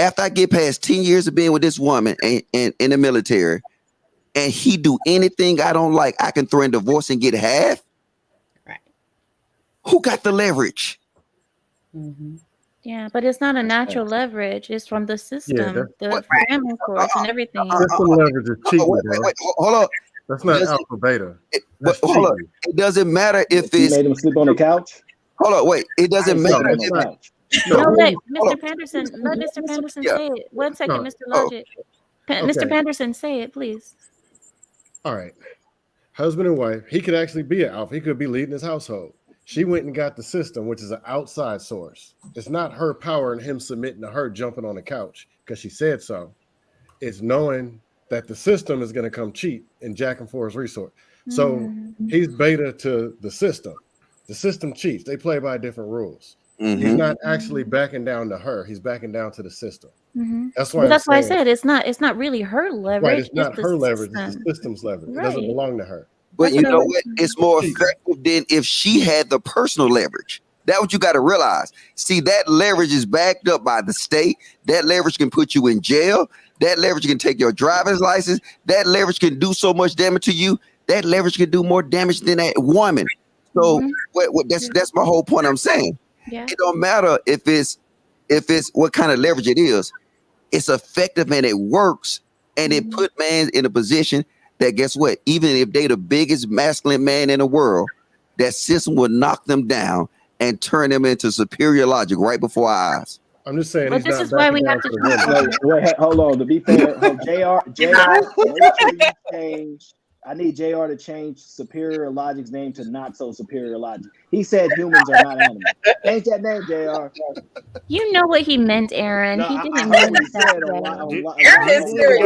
after I get past 10 years of being with this woman and in the military, and he do anything I don't like, I can threaten divorce and get half. Right. Who got the leverage? Mm-hmm. Yeah, but it's not a natural leverage. It's from the system, the family course, and everything. System leverage is cheating, wait, hold on. That's not alpha beta. But hold on. It doesn't matter if You it's. made him sleep on the couch. Hold on, wait. It doesn't matter. No, let Mr. Panderson, let Mr. Panderson say it. 1 second, Mr. Logic. Mr. Panderson, say it, please. All right. Husband and wife, he could actually be an alpha. He could be leading his household. She went and got the system, which is an outside source. It's not her power and him submitting to her jumping on the couch because she said so. It's knowing that the system is going to come cheap and jacking for his resource. So he's beta to the system. The system cheats. They play by different rules. Mm-hmm. He's not actually backing down to her. He's backing down to the system. Mm-hmm. That's why. That's why I said it's not really her leverage. Right, it's not her leverage. System. It's the system's leverage. Right. It doesn't belong to her. But you know what? It's more effective than if she had the personal leverage. That's what you got to realize. See, that leverage is backed up by the state. That leverage can put you in jail. That leverage can take your driver's license. That leverage can do so much damage to you. That leverage can do more damage than that woman. So that's my whole point. I'm saying it don't matter if it's what kind of leverage it is. It's effective and it works, and it put man in a position that, guess what? Even if they the biggest masculine man in the world, that system will knock them down and turn them into superior logic right before our eyes. I'm just saying. But this is why we have to. Wait, hold on. To be fair, JR, make sure you change. I need JR to change superior logic's name to not so superior logic. He said humans are not animals. Change that name, JR. You know what he meant, Aaron. No, he didn't I mean heard it that way. Aaron is serious.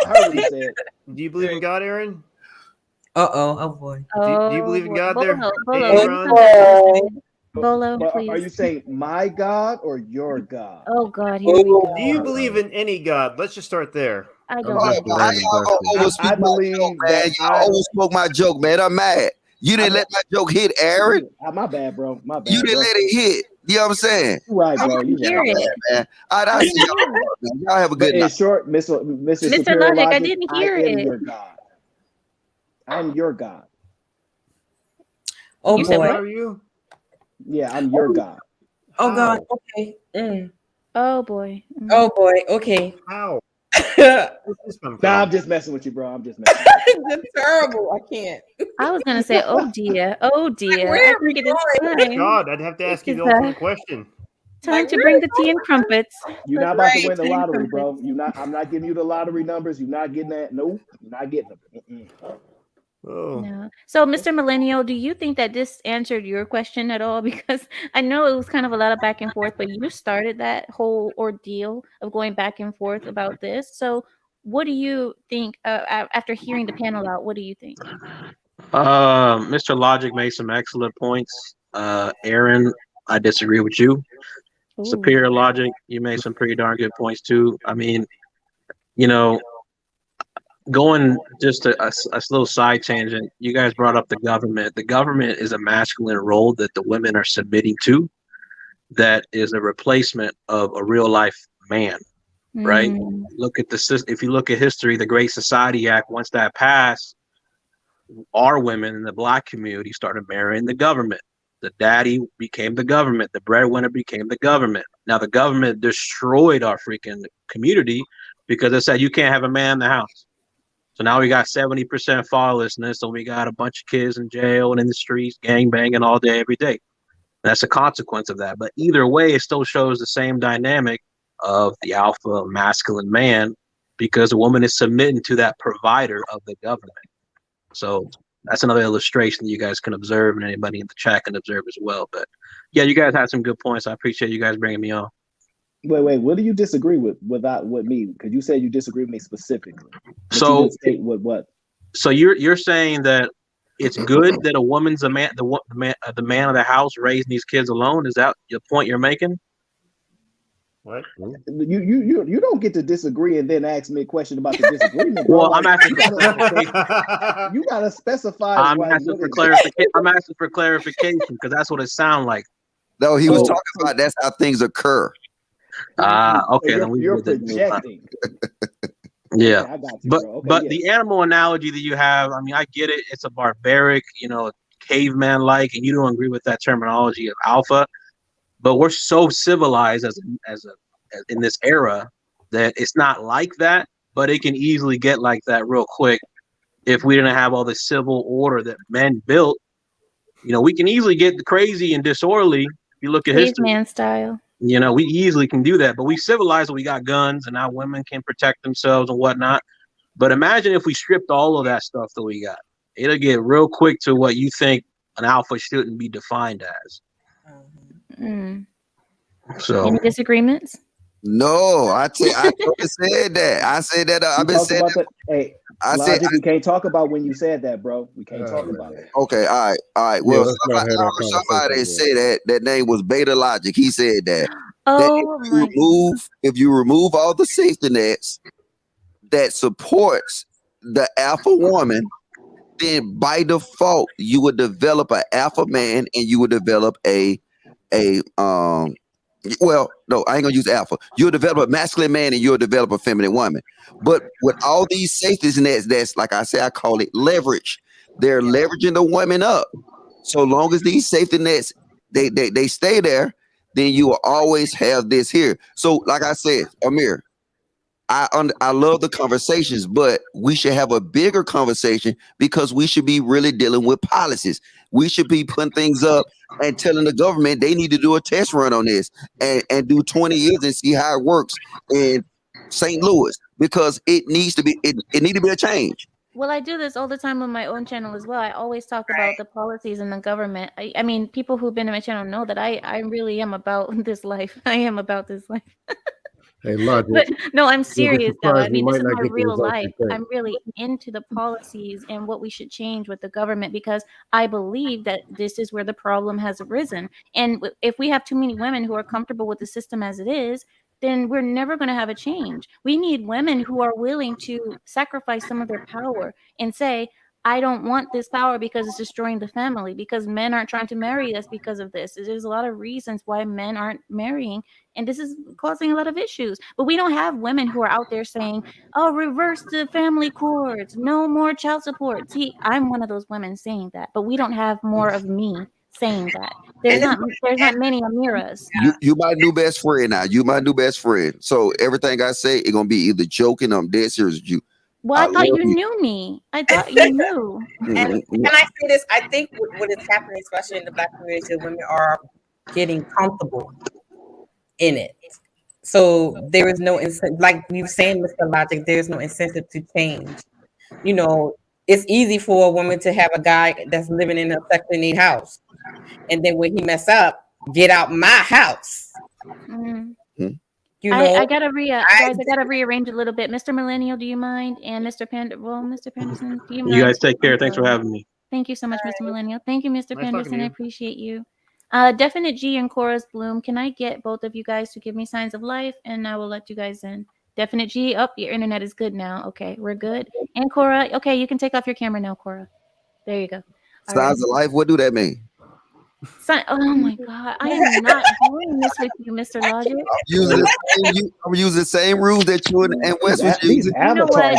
I heard what he said. Do you believe in God, Aaron? Oh boy. Do you believe in God there? Bolo, please. Are you saying my God or your God? Oh God, here we go. Do you believe in any God? Let's just start there. I don't. I believe that I always smoke my joke, man. I'm mad. You didn't let my joke hit, Aaron. My bad, bro. My bad. You didn't let it hit. You know what I'm saying? You're right, bro. You hear it. Man. I see y'all. Y'all have a good night. In short, Mr. Logic, I didn't hear it. Your God. I'm your God. Oh You said boy. what? Are you? Yeah, I'm your God. Oh God. Okay. Oh boy. Oh boy. Okay. How? Nah, I'm just messing with you, bro. I'm just messing with you. That's terrible. I can't. I was gonna say, oh dear. I think it is time. God, I'd have to ask you the ultimate question. Time to bring the tea and crumpets. You're not about to win the lottery, bro. I'm not giving you the lottery numbers. You're not getting that. Nope. You're not getting them. Oh. No. So, Mr. Millennial, do you think that this answered your question at all? Because I know it was kind of a lot of back and forth, but you started that whole ordeal of going back and forth about this. So, what do you think after hearing the panel out? What do you think? Mr. Logic made some excellent points. Aaron, I disagree with you. Ooh. Superior Logic, you made some pretty darn good points too. I mean, you know, going just a little side tangent, you guys brought up the government. The government is a masculine role that the women are submitting to that is a replacement of a real life man, right? Look at if you look at history, the Great Society Act, once that passed, our women in the Black community started marrying the government. The daddy became the government. The breadwinner became the government. Now the government destroyed our freaking community because it said you can't have a man in the house. So now we got 70% fatherlessness, and we got a bunch of kids in jail and in the streets, gang banging all day, every day. That's a consequence of that. But either way, it still shows the same dynamic of the alpha masculine man, because a woman is submitting to that provider of the government. So that's another illustration that you guys can observe, and anybody in the chat can observe as well. But yeah, you guys had some good points. I appreciate you guys bringing me on. Wait, what do you disagree with me? Because you said you disagree with me specifically. So what? So you're saying that it's good that a woman's the man of the house raising these kids alone? Is that the point you're making? What? You don't get to disagree and then ask me a question about the disagreement. Well, I'm asking. You gotta specify. I'm asking for clarification. I'm asking for clarification because that's what it sounds like. No, he was talking about that's how things occur. Okay. So you're projecting. Yeah, okay, I got you, but okay, but yeah. the animal analogy that you have, I mean, I get it. It's a barbaric, caveman-like, and you don't agree with that terminology of alpha. But we're so civilized as in this era that it's not like that. But it can easily get like that real quick if we didn't have all the civil order that men built. We can easily get crazy and disorderly. If you look at history, caveman style. we easily can do that, but we civilized, we got guns, and now women can protect themselves and whatnot. But imagine if we stripped all of that stuff that we got. It'll get real quick to what you think an alpha shouldn't be defined as. So, any disagreements? No, I said that. I said that. I've been saying that. Hey, we can't talk about when you said that, bro. We can't talk about it. Okay, all right. Well, somebody said that name was Beta Logic. He said that. If you remove all the safety nets that supports the alpha woman, then by default you would develop an alpha man, and you would develop well, no, I ain't gonna use alpha. You'll develop a masculine man and you'll develop a feminine woman. But with all these safety nets, that's like I say, I call it leverage. They're leveraging the women up. So long as these safety nets they stay there, then you will always have this here. So, like I said, Ameera, I love the conversations, but we should have a bigger conversation because we should be really dealing with policies. We should be putting things up and telling the government they need to do a test run on this and do 20 years and see how it works in St. Louis, because it needs to be it need to be a change. Well, I do this all the time on my own channel as well. I always talk about the policies in the government. I mean, people who've been on my channel know that I really am about this life. I am about this life. Hey, Logic. But no, I'm serious though. I mean, this is my get the real results life. you think. I'm really into the policies and what we should change with the government, because I believe that this is where the problem has arisen. And if we have too many women who are comfortable with the system as it is, then we're never going to have a change. We need women who are willing to sacrifice some of their power and say, I don't want this power because it's destroying the family, because men aren't trying to marry us because of this. There's a lot of reasons why men aren't marrying, and this is causing a lot of issues. But we don't have women who are out there saying, oh, reverse the family courts, no more child support. See, I'm one of those women saying that, but we don't have more of me saying that. There's not many Ameeras. You my new best friend now. You my new best friend. So everything I say, it's gonna be either joking or I'm dead serious with you. Well, I thought you knew me. I thought you knew. And can I say this? I think what is happening, especially in the Black community, women are getting comfortable in it. So there is no incentive, like you were saying, Mr. Logic, there's no incentive to change. It's easy for a woman to have a guy that's living in a Section 8 house, and then when he mess up, get out my house. I gotta rearrange a little bit. Mr. Millennial, do you mind? And Mr. Penderson, do you mind? you guys take care. Thanks for having me. Thank you so much, Mr. Millennial. Thank you, Mr. Nice Penderson. talking to I you. appreciate you. Definite G and Cora's Bloom. Can I get both of you guys to give me signs of life, and I will let you guys in. Definite G. Oh, your internet is good now. Okay, we're good. And Cora, okay, you can take off your camera now, Cora. There you go. Signs of life. What do that mean? Oh my God, I am not doing this with you, Mr. Logic. I'm using the same rules that you and West was using. You know what?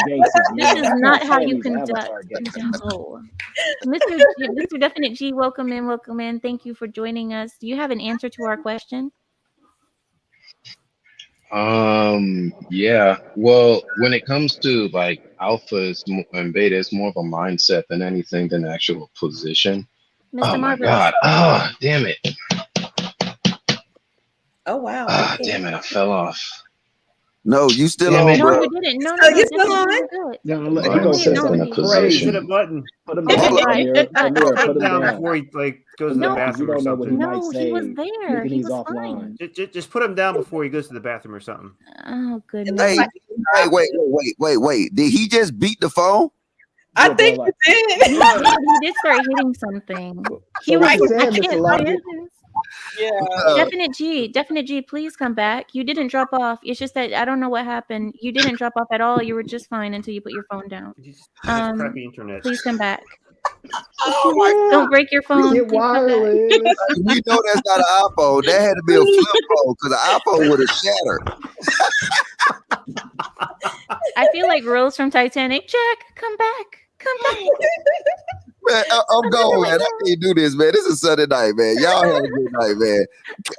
This is not how you conduct. No. Mr. Definite G, welcome in, welcome in. Thank you for joining us. Do you have an answer to our question? Yeah. Well, when it comes to like alpha and beta, it's more of a mindset than anything than actual position. Mr. Oh my Marvelous. God. Oh, damn it. Oh wow. Ah, Okay. damn it. I fell off. No, you still Damn on, it. No, bro. you didn't. No, Oh, no, you no. still on? Good. No, Go he ahead, gonna say Mindset than a no, something Hit a position. button. Put him Oh down, my God. Amir. Amir, Put put him him down down. before he goes to the No. Because you bathroom or don't know what he something. might No, say. he was there. Thinking He he's was offline. fine. Just put him down before he goes to the bathroom or something. Oh, It looks goodness. Hey, wait. Did he just beat the phone? I Yeah, bro, think like, you did. He did start hitting something. He so was what you saying, like, Mr. Logic? Yeah. Definite G, please come back. You didn't drop off. It's just that I don't know what happened. You didn't drop off at all. You were just fine until you put your phone down. He's crappy internet. Please come back. Oh Don't break your phone. Get Please come back. wireless. We know that's not an iPhone. That had to be a flip phone because an iPhone would have shattered. I feel like Rose from Titanic. Jack, come back. Come back. Man, I'm going, man. I can't do this, man. This is Sunday night, man. Y'all have a good night, man.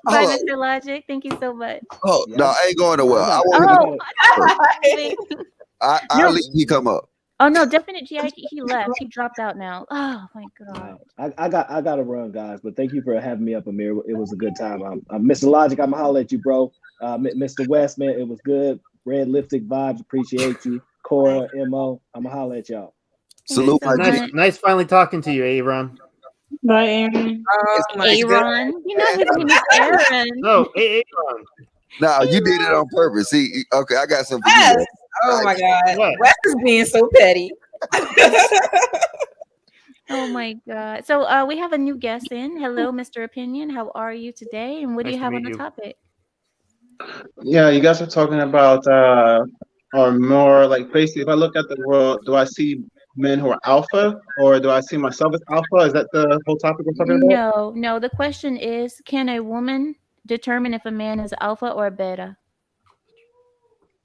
Bye, Hold on. Mr. Logic. Thank you so much. Oh, no, I ain't going nowhere. I want I'll leave. He come up. Oh no, Definite G, he left. He dropped out now. Oh my God. I got to run, guys. But thank you for having me up, Amir. It was a good time. I'm Mr. Logic. I'm gonna holler at you, bro. Mr. West, man, it was good. Red lipstick vibes. Appreciate you. Cora, Mo. I'm gonna holler at y'all. Salute, so nice finally talking to you, Aaron. Bye, Aaron. Aaron. You know his name is Aaron. No, Aaron. No, you did it on purpose. See, okay, I got something. Yes. Oh my God. Wes is being so petty. Oh my God. So we have a new guest in. Hello, Mr. Opinion. How are you today? And what do you have on the topic? Yeah, you guys are talking about or more like basically if I look at the world, do I see men who are alpha or do I see myself as alpha? Is that the whole topic we're talking about? No. The question is, can a woman determine if a man is alpha or beta?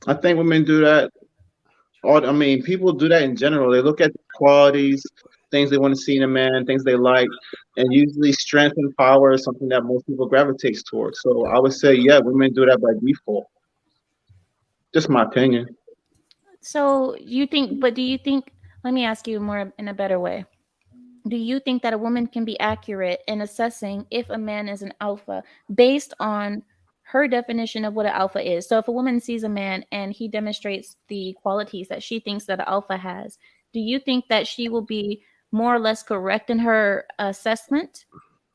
I think women do that. I mean, people do that in general. They look at qualities, things they want to see in a man, things they like, and usually strength and power is something that most people gravitates towards. So I would say, yeah, women do that by default. Just my opinion. So do you think, let me ask you more in a better way. Do you think that a woman can be accurate in assessing if a man is an alpha based on her definition of what an alpha is? So if a woman sees a man and he demonstrates the qualities that she thinks that an alpha has, do you think that she will be more or less correct in her assessment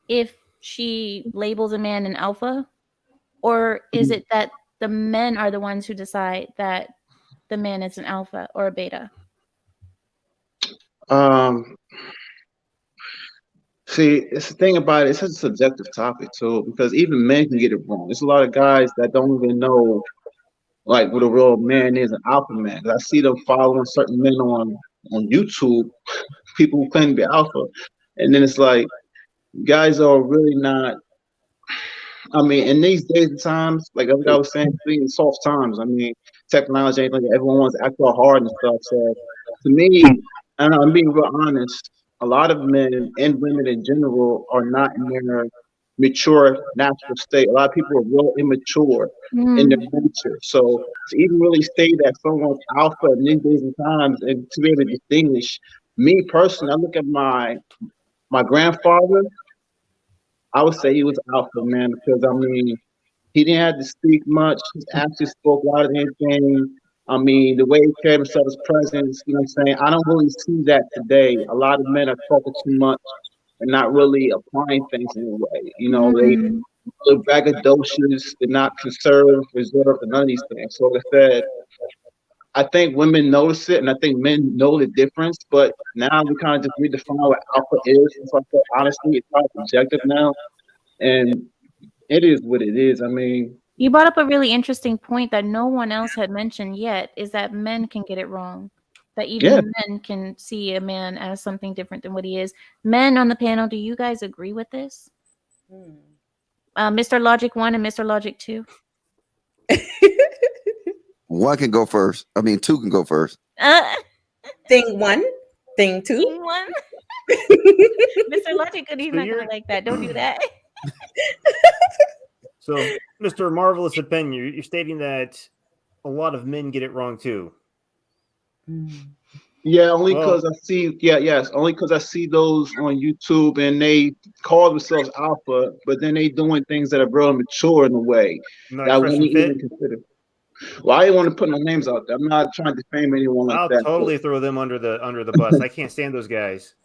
if she labels a man an alpha? Or is it that the men are the ones who decide that the man is an alpha or a beta? See, it's the thing about it, it's such a subjective topic too, because even men can get it wrong. There's a lot of guys that don't even know like what a real man is, an alpha man. 'Cause I see them following certain men on YouTube, people who claim to be alpha. And then it's like guys are really not. I mean, in these days and times, like I was saying, in soft times. I mean, technology ain't like everyone wants to act all hard and stuff. So to me, and I'm being real honest, a lot of men and women in general are not in their mature natural state. A lot of people are real immature in their nature. So to even really say that someone's alpha in these days and times and to be able to distinguish, me personally, I look at my grandfather, I would say he was alpha, man, because I mean, he didn't have to speak much. His actions spoke louder than anything. I mean, the way he carried himself, his presence, you know what I'm saying? I don't really see that today. A lot of men are talking too much and not really applying things in a way. You know, they look braggadocious, they're not conserved, reserved, and none of these things. So like I said, I think women notice it, and I think men know the difference. But now we kind of just redefine what alpha is. And so I feel, honestly, it's probably subjective now, and it is what it is. I mean, you brought up a really interesting point that no one else had mentioned yet, is that men can get it wrong. That even men can see a man as something different than what he is. Men on the panel, do you guys agree with this? Mr. Logic 1 and Mr. Logic 2? One can go first. I mean, two can go first. Thing 1, thing 2. Thing 1. Mr. Logic, he's not gonna like that. Don't do that. So, Mr. Marvelous Opinion, you're stating that a lot of men get it wrong too. Yeah, only because I see. Yes, only because I see those on YouTube and they call themselves alpha, but then they doing things that are real mature in a way that I wouldn't even consider. Well, I didn't want to put no names out there. I'm not trying to defame anyone like I'll that. totally throw them under the bus. I can't stand those guys.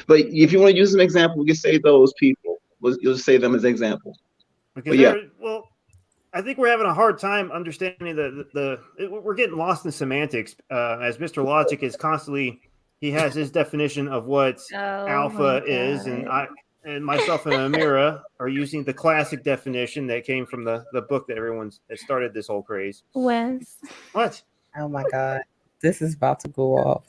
But if you want to use an example, we can say those people. You'll say them as examples. Because well, I think we're having a hard time understanding we're getting lost in semantics. As Mr. Logic is constantly, he has his definition of what alpha is, and myself and Ameera are using the classic definition that came from the book that that started this whole craze. Wes. What? Oh my God. This is about to go off.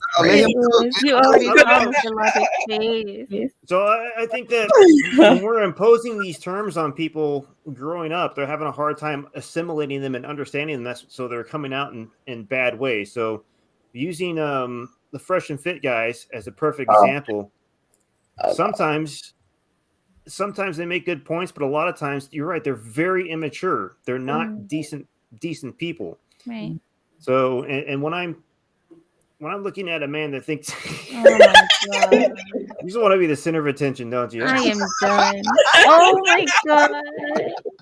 You already saw Mr. Logic's face. So I think that when we're imposing these terms on people growing up, they're having a hard time assimilating them and understanding them. So they're coming out in bad ways. So using the fresh and fit guys as a perfect example, sometimes they make good points, but a lot of times you're right. They're very immature. They're not decent people. Right. So, and when I'm looking at a man that thinks, oh my God, you just want to be the center of attention, don't you? I am done. Oh my God,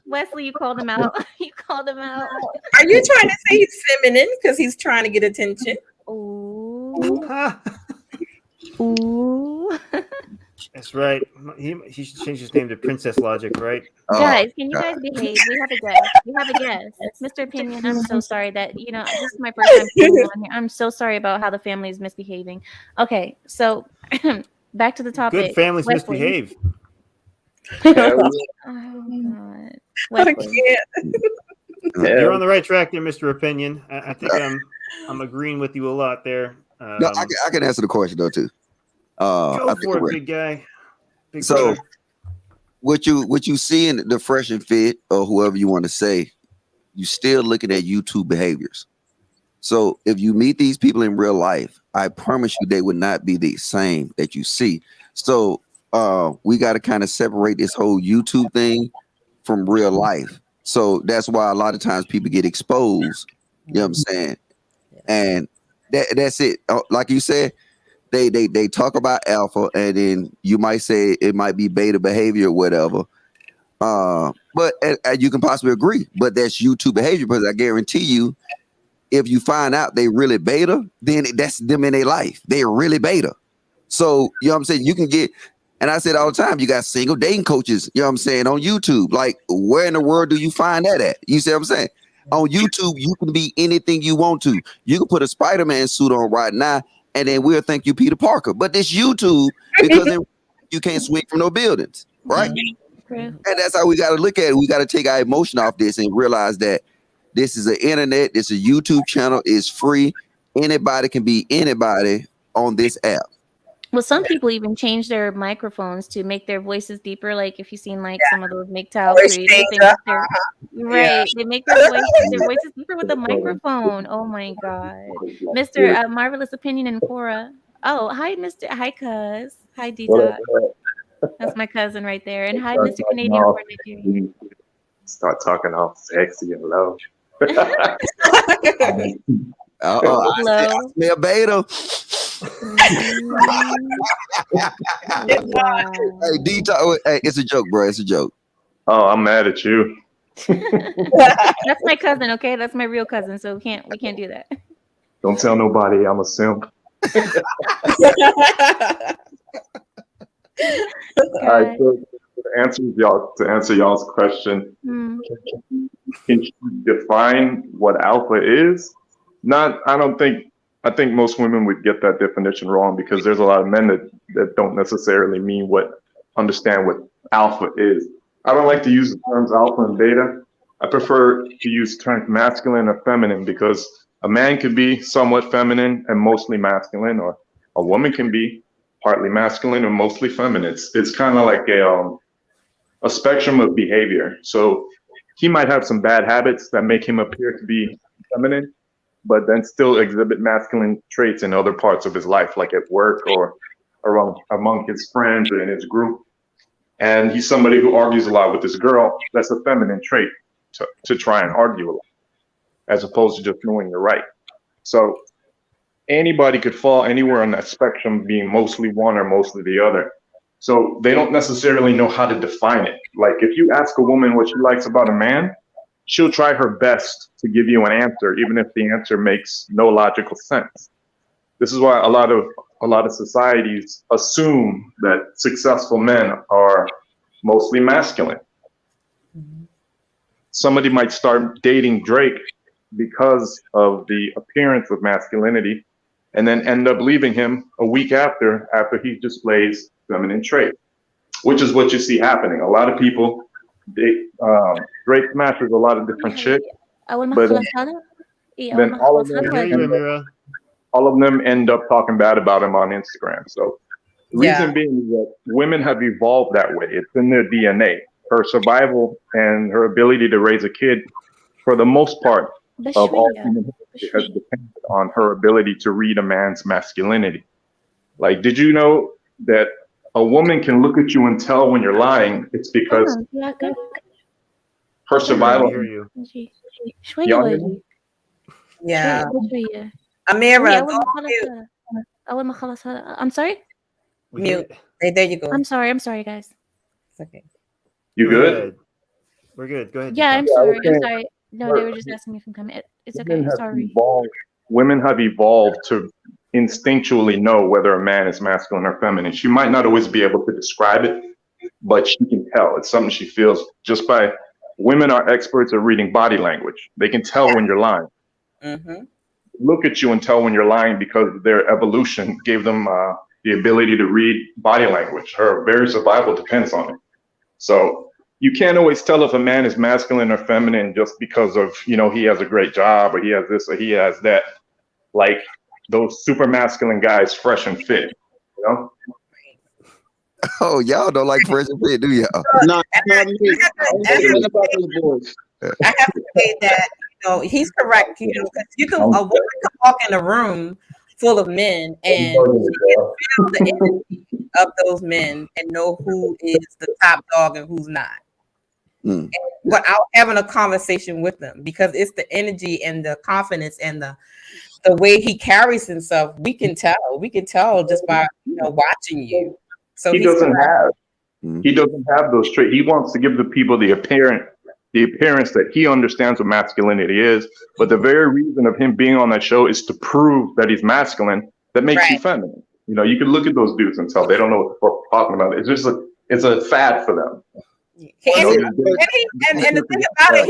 Wesley, you called him out. You called him out. Are you trying to say he's feminine because he's trying to get attention? Ooh. Ooh. That's right. He should change his name to Princess Logic, right? Guys, can you guys behave? We have a guest. We have a guest. Mr. Opinion, I'm so sorry that, this is my first time coming on here. I'm so sorry about how the family is misbehaving. Okay, so back to the topic. Good families Wesley. misbehave. Oh, God. Wesley. You're on the right track there, Mr. Opinion. I think I'm agreeing with you a lot there. No, I can answer the question though too. Go for it, big guy. So, what you see in the fresh and fit or whoever you want to say, you still looking at YouTube behaviors. So if you meet these people in real life, I promise you they would not be the same that you see. So we got to kind of separate this whole YouTube thing from real life. So that's why a lot of times people get exposed. You know what I'm saying? And that's it. Like you said. They talk about alpha, and then you might say it might be beta behavior or whatever. But you can possibly agree, but that's YouTube behavior because I guarantee you, if you find out they really beta, then that's them in their life. They're really beta. So, you know what I'm saying? You can get, and I said all the time, you got single dating coaches, you know what I'm saying, on YouTube. Like, where in the world do you find that at? You see what I'm saying? On YouTube, you can be anything you want to. You can put a Spider-Man suit on right now, and then we'll think you Peter Parker. But this YouTube, because you can't swing from no buildings, right? And that's how we got to look at it. We got to take our emotion off this and realize that this is an internet, this is a YouTube channel, it's free. Anybody can be anybody on this app. Well, some people even change their microphones to make their voices deeper. Like if you've seen like some of those MGTOW creators, they make their voices deeper with the microphone. Oh my God, Mr. Marvelous Opinion and Cora. Oh, hi, Cuz. Hi, D-Dot. That's my cousin right there. And hi, Mr. Canadian for Nigeria. Start talking all sexy and low. I smell beta. Hey, D-Talk, hey, it's a joke, bro. It's a joke. Oh, I'm mad at you. That's my cousin, okay? That's my real cousin, so we can't do that. Don't tell nobody I'm a simp. All right, so to answer y'all's question, can you define what alpha is? I think most women would get that definition wrong because there's a lot of men that don't necessarily understand what alpha is. I don't like to use the terms alpha and beta. I prefer to use terms masculine or feminine because a man can be somewhat feminine and mostly masculine, or a woman can be partly masculine or mostly feminine. It's kind of like a spectrum of behavior. So he might have some bad habits that make him appear to be feminine, but then still exhibit masculine traits in other parts of his life, like at work or among his friends and his group. And he's somebody who argues a lot with this girl. That's a feminine trait to try and argue a lot, as opposed to just knowing you're right. So anybody could fall anywhere on that spectrum, being mostly one or mostly the other. So they don't necessarily know how to define it. Like if you ask a woman what she likes about a man, she'll try her best to give you an answer, even if the answer makes no logical sense. This is why a lot of societies assume that successful men are mostly masculine. Somebody might start dating Drake because of the appearance of masculinity, and then end up leaving him a week after he displays feminine trait, which is what you see happening. A lot of people, Drake smashes a lot of different chicks, but then all of them end up talking bad about him on Instagram. So the reason being is that women have evolved that way. It's in their DNA. Her survival and her ability to raise a kid, for the most part, of all human history, has depended on her ability to read a man's masculinity. Like, did you know that a woman can look at you and tell when you're lying? It's because her survival. Yeah. Ameera, go mute. I'm sorry? Mute. Hey, there you go. I'm sorry, guys. It's okay. You good? We're good. Go ahead. Yeah, I'm sorry. I'm sorry. No, they were just asking me if I'm coming. It's okay. Sorry. Women have evolved to instinctually know whether a man is masculine or feminine. She might not always be able to describe it, but she can tell. It's something she feels just by. Women are experts at reading body language. They can tell when you're lying. Mm-hmm. Look at you and tell when you're lying because their evolution gave them the ability to read body language. Her very survival depends on it. So you can't always tell if a man is masculine or feminine just because of, he has a great job or he has this or he has that. Like those super masculine guys, fresh and fit, Oh, y'all don't like fresh and fit, do y'all? No, not me. I have to say that he's correct. A woman can walk in a room full of men and she can feel the energy of those men and know who is the top dog and who's not. Without having a conversation with them, because it's the energy and the confidence and the way he carries himself. We can tell just by watching you. So he doesn't have those traits. He wants to give the people the appearance that he understands what masculinity is. But the very reason of him being on that show is to prove that he's masculine. That makes you feminine. You can look at those dudes and tell they don't know what they're talking about. It's just it's a fad for them. And the thing about it,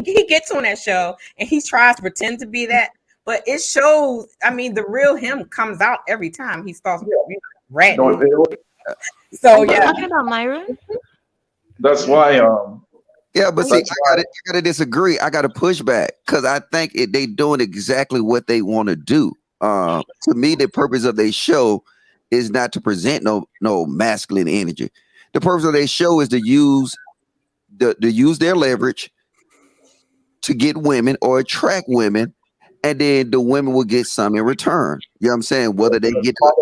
he gets on that show and he tries to pretend to be that, but it shows. I mean, the real him comes out every time he starts ranting. So yeah, talking about Myra. That's why. Yeah, but see, I gotta disagree. I gotta push back because I think they doing exactly what they want to do. To me, the purpose of their show is not to present no masculine energy. The purpose of their show is to use their leverage to get women or attract women, and then the women will get some in return. You know what I'm saying? Whether they get part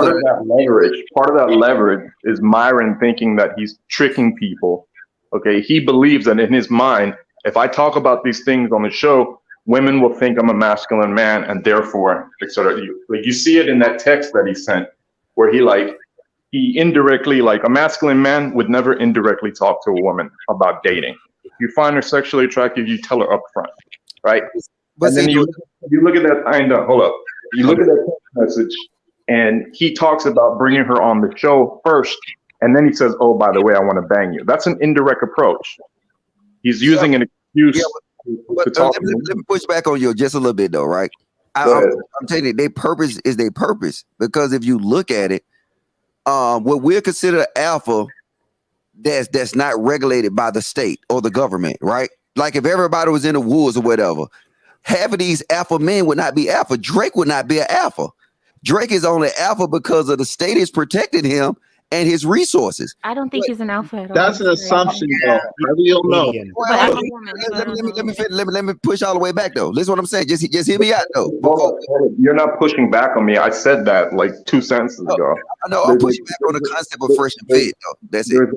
of that leverage is Myron thinking that he's tricking people. Okay, he believes that in his mind, if I talk about these things on the show, women will think I'm a masculine man, and therefore, etc. You see it in that text that he sent, where he indirectly, like a masculine man would never indirectly talk to a woman about dating. If you find her sexually attractive, you tell her up front, right? But then you look at that you look at that message, and he talks about bringing her on the show first, and then he says, "Oh, by the way, I want to bang you." That's an indirect approach. He's using an excuse to talk. Let me push back on you just a little bit, though, right? I'm telling you, their purpose is their purpose, because if you look at it, what we're considered alpha, that's not regulated by the state or the government, right? Like if everybody was in the woods or whatever, half of these alpha men would not be alpha. Drake would not be an alpha. Drake is only alpha because of the state is protecting him, and his resources. I don't think he's an alpha at all. That's an assumption, though. I really don't know. But I'm a woman, so I don't know. Let me push all the way back though. Listen what I'm saying. Just hear me out though. You're not pushing back on me. I said that like 2 sentences ago. I know I'm pushing back on the concept of fresh and fit though. That's it.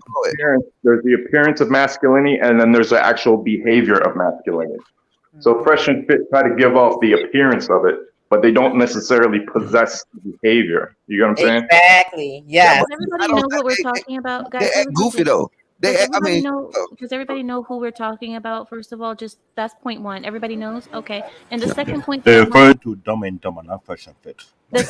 There's the appearance of masculinity, and then there's the actual behavior of masculinity. So fresh and fit try to give off the appearance of it, but they don't necessarily possess the behavior. You get what I'm saying? Exactly. Yes. Does everybody know what we're talking about, guys? They act goofy though. Does everybody know who we're talking about? First of all, just that's point one. Everybody knows? Okay. And the second point, They're referring to dumb and dumber, not fresh and fit. the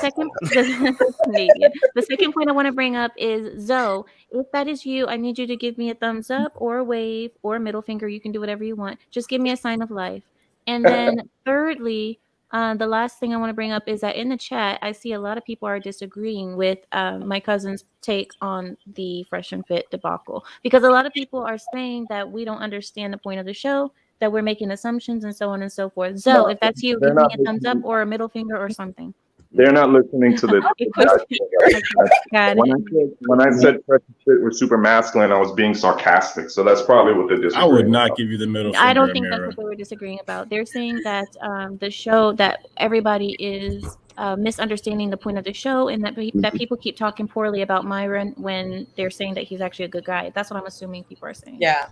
second point I want to bring up is Zoe. If that is you, I need you to give me a thumbs up or a wave or a middle finger. You can do whatever you want. Just give me a sign of life. And then thirdly, the last thing I want to bring up is that in the chat, I see a lot of people are disagreeing with my cousin's take on the fresh and fit debacle, because a lot of people are saying that we don't understand the point of the show, that we're making assumptions and so on and so forth. So if that's you, give me a thumbs up or a middle finger or something. They're not listening to the. When I said fresh and fit was super masculine, I was being sarcastic. So that's probably what they're disagreeing. I would not give you the middle finger. I don't think that's Ameera. what they were disagreeing about. They're saying that the show, that everybody is misunderstanding the point of the show, and that that people keep talking poorly about Myron when they're saying that he's actually a good guy. That's what I'm assuming people are saying. Yeah.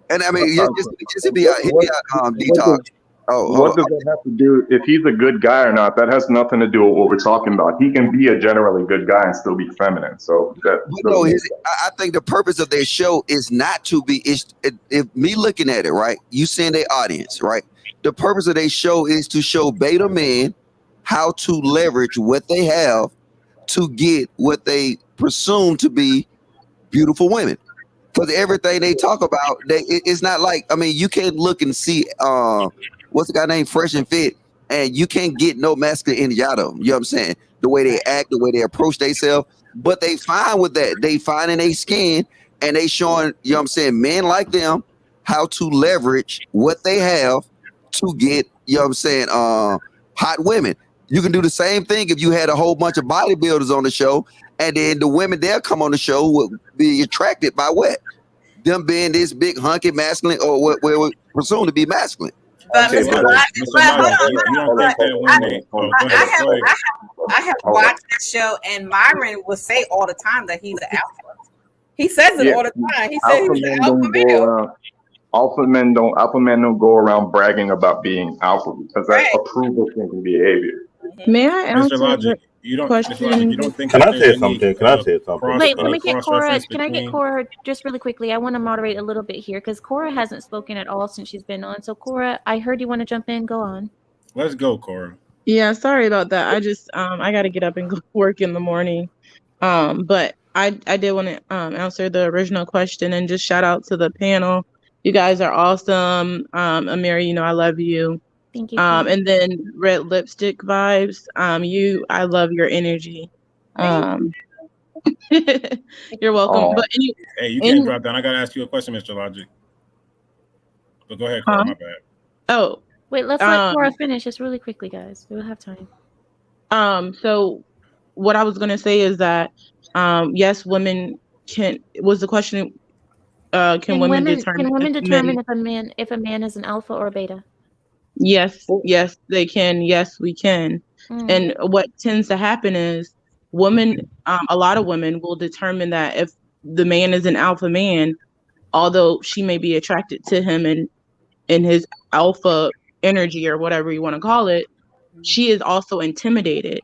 And I mean, just to be out, detox. What does that have to do? If he's a good guy or not, that has nothing to do with what we're talking about. He can be a generally good guy and still be feminine. So I think the purpose of their show is not to be. If me looking at it, right? You seeing their audience, right? The purpose of their show is to show beta men how to leverage what they have to get what they presume to be beautiful women. Because everything they talk about, it's not like, I mean, you can't look and see what's the guy named Fresh and Fit, and you can't get no masculine energy out of them. You know what I'm saying? The way they act, the way they approach themselves, but they fine with that. They fine in their skin, and they showing, you know what I'm saying, men like them how to leverage what they have to get, you know what I'm saying, hot women. You can do the same thing if you had a whole bunch of bodybuilders on the show, and then the women they'll come on the show will be attracted by what? Them being this big hunky masculine, or what we're presumed to be masculine. But I have watched this show, and Myron will say all the time that he's an alpha. He says it all the time. He says he's an alpha male. Alpha men don't go around bragging about being alpha, because that's approval thinking behavior. May I answer Logic, you don't think Can I say something? Wait, let me get Cora. Can I get Cora just really quickly? I want to moderate a little bit here because Cora hasn't spoken at all since she's been on. So Cora, I heard you want to jump in. Go on. Let's go, Cora. Yeah, sorry about that. I just I got to get up and go work in the morning. But I did want to answer the original question and just shout out to the panel. You guys are awesome. Ameera, you know I love you. Thank you. And then Red Lipstick Vibes. I love your energy. You're welcome. But hey, you can't drop down. I gotta ask you a question, Mr. Logic. But go ahead, Cora, my bad. Oh. Wait, let's let Cora finish just really quickly, guys. We'll have time. So what I was gonna say is that yes, women can. Was the question? Can women determine? Can women determine if a man is an alpha or a beta? Yes, they can. Yes, we can. And what tends to happen is a lot of women will determine that if the man is an alpha man, although she may be attracted to him and in his alpha energy or whatever you want to call it, she is also intimidated.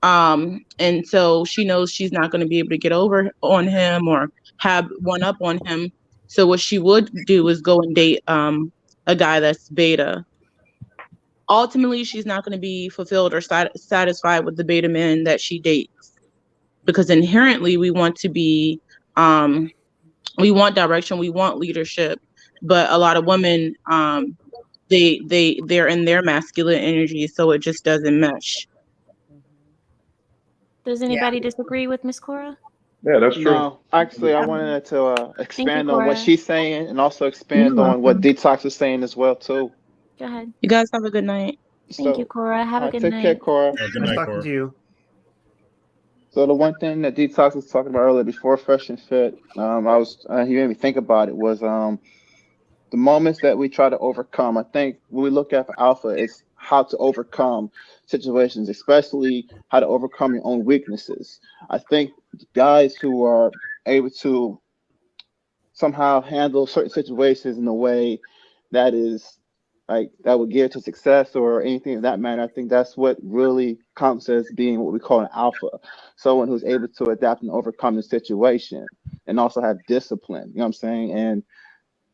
And so she knows she's not going to be able to get over on him or have one up on him. So what she would do is go and date a guy that's beta. Ultimately, she's not going to be fulfilled or satisfied with the beta men that she dates, because inherently we want to be, we want direction, we want leadership, but a lot of women, they're in their masculine energy, so it just doesn't mesh. Does anybody disagree with Miss Cora? Yeah, that's true. No, actually, I wanted to expand on what she's saying and also expand on what Detox is saying as well too. Go ahead. You guys have a good night. Thank you, Cora. Have a good night. Take care, Cora. Nice talking to you. So the one thing that Detox was talking about earlier before Fresh and Fit, he made me think about it was the moments that we try to overcome. I think when we look at for alpha, it's how to overcome situations, especially how to overcome your own weaknesses. I think guys who are able to somehow handle certain situations in a way that is like that would gear to success or anything of that matter. I think that's what really counts as being what we call an alpha. Someone who's able to adapt and overcome the situation and also have discipline. You know what I'm saying? And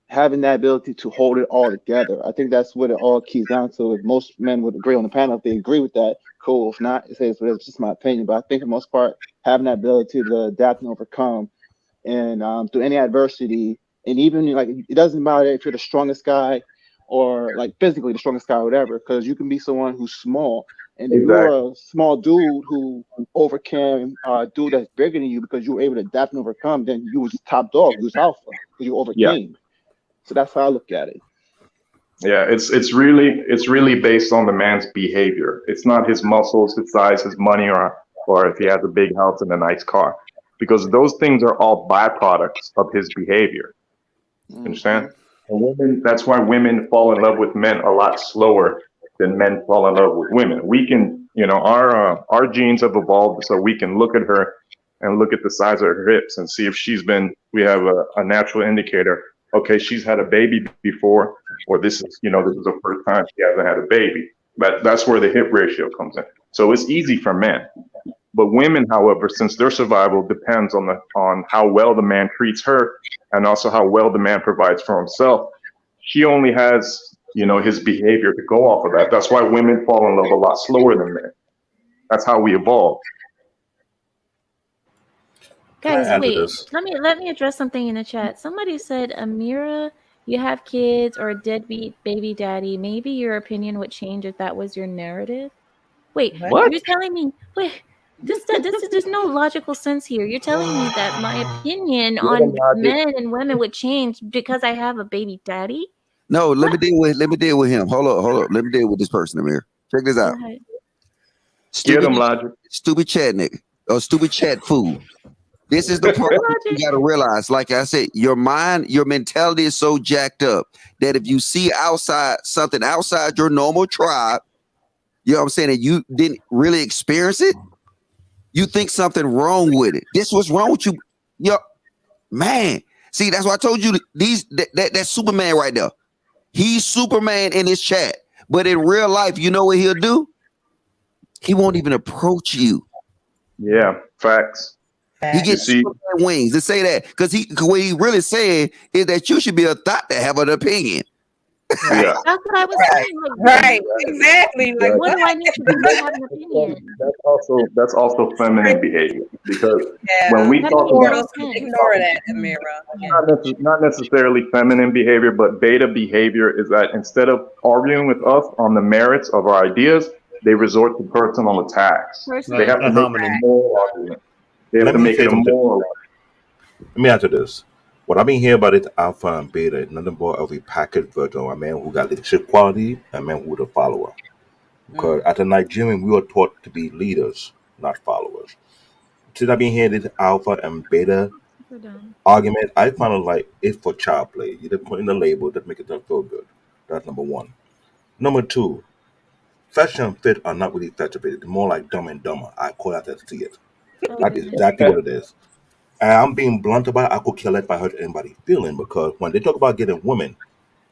having that ability to hold it all together. I think that's what it all keys down to. If most men would agree on the panel, if they agree with that, cool. If not, it's just my opinion. But I think for the most part, having that ability to adapt and overcome and through any adversity, and even like it doesn't matter if you're the strongest guy or like physically the strongest guy or whatever, because you can be someone who's small. And if you're a small dude who overcame a dude that's bigger than you because you were able to adapt and overcome, then you was top dog, you was alpha, because you overcame. So that's how I look at it. Yeah, it's really based on the man's behavior. It's not his muscles, his size, his money, or if he has a big house and a nice car, because those things are all byproducts of his behavior. Understand? And women, that's why women fall in love with men a lot slower than men fall in love with women. We can, our genes have evolved so we can look at her and look at the size of her hips and see if we have a natural indicator. Okay, she's had a baby before, or this is the first time she hasn't had a baby. But that's where the hip ratio comes in. So it's easy for men. But women, however, since their survival depends on how well the man treats her and also how well the man provides for himself, she only has, his behavior to go off of that. That's why women fall in love a lot slower than men. That's how we evolve. Guys, wait. Let me address something in the chat. Somebody said, Ameera, you have kids or a deadbeat baby daddy. Maybe your opinion would change if that was your narrative. Wait, What? You're telling me? Wait, there's no logical sense here. You're telling me that my opinion on men and women would change because I have a baby daddy? No, let me deal with him. Hold up. Let me deal with this person, Amir. Check this out. Stupid chat nigga or stupid chat fool. This is the part you got to realize. Like I said, your mind, your mentality is so jacked up that if you see something outside your normal tribe, you know what I'm saying, and you didn't really experience it, you think something wrong with it. This was wrong with you. Man. See, that's why I told you that's Superman right there. He's Superman in his chat. But in real life, you know what he'll do? He won't even approach you. Yeah, facts. He gets Superman wings to say that because what he really saying is that you should be a thought to have an opinion. Yeah. That's what I was saying. Right, exactly. Like, what do I need to do to have an opinion? That's also feminine behavior because when we talk about ignore that, Ameera. not necessarily feminine behavior, but beta behavior is that instead of arguing with us on the merits of our ideas, they resort to personal attacks. They have to make it a moral argument. They have to make it a moral argument. Let me answer this. What I've been hearing about is alpha and beta is nothing but of a packaged version of a man who got leadership quality and a man who is a follower. Because as a Nigerian, we are taught to be leaders, not followers. Since I've been hearing this alpha and beta argument, I found it like it's for child play. You just put in the label that make it feel good. That's number one. Number two, fashion and fit are not really fashion fit. It's more like Dumb and Dumber. I call that to see it. That is exactly what it is. And I'm being blunt about it. I could care less if I hurt anybody's feeling because when they talk about getting women,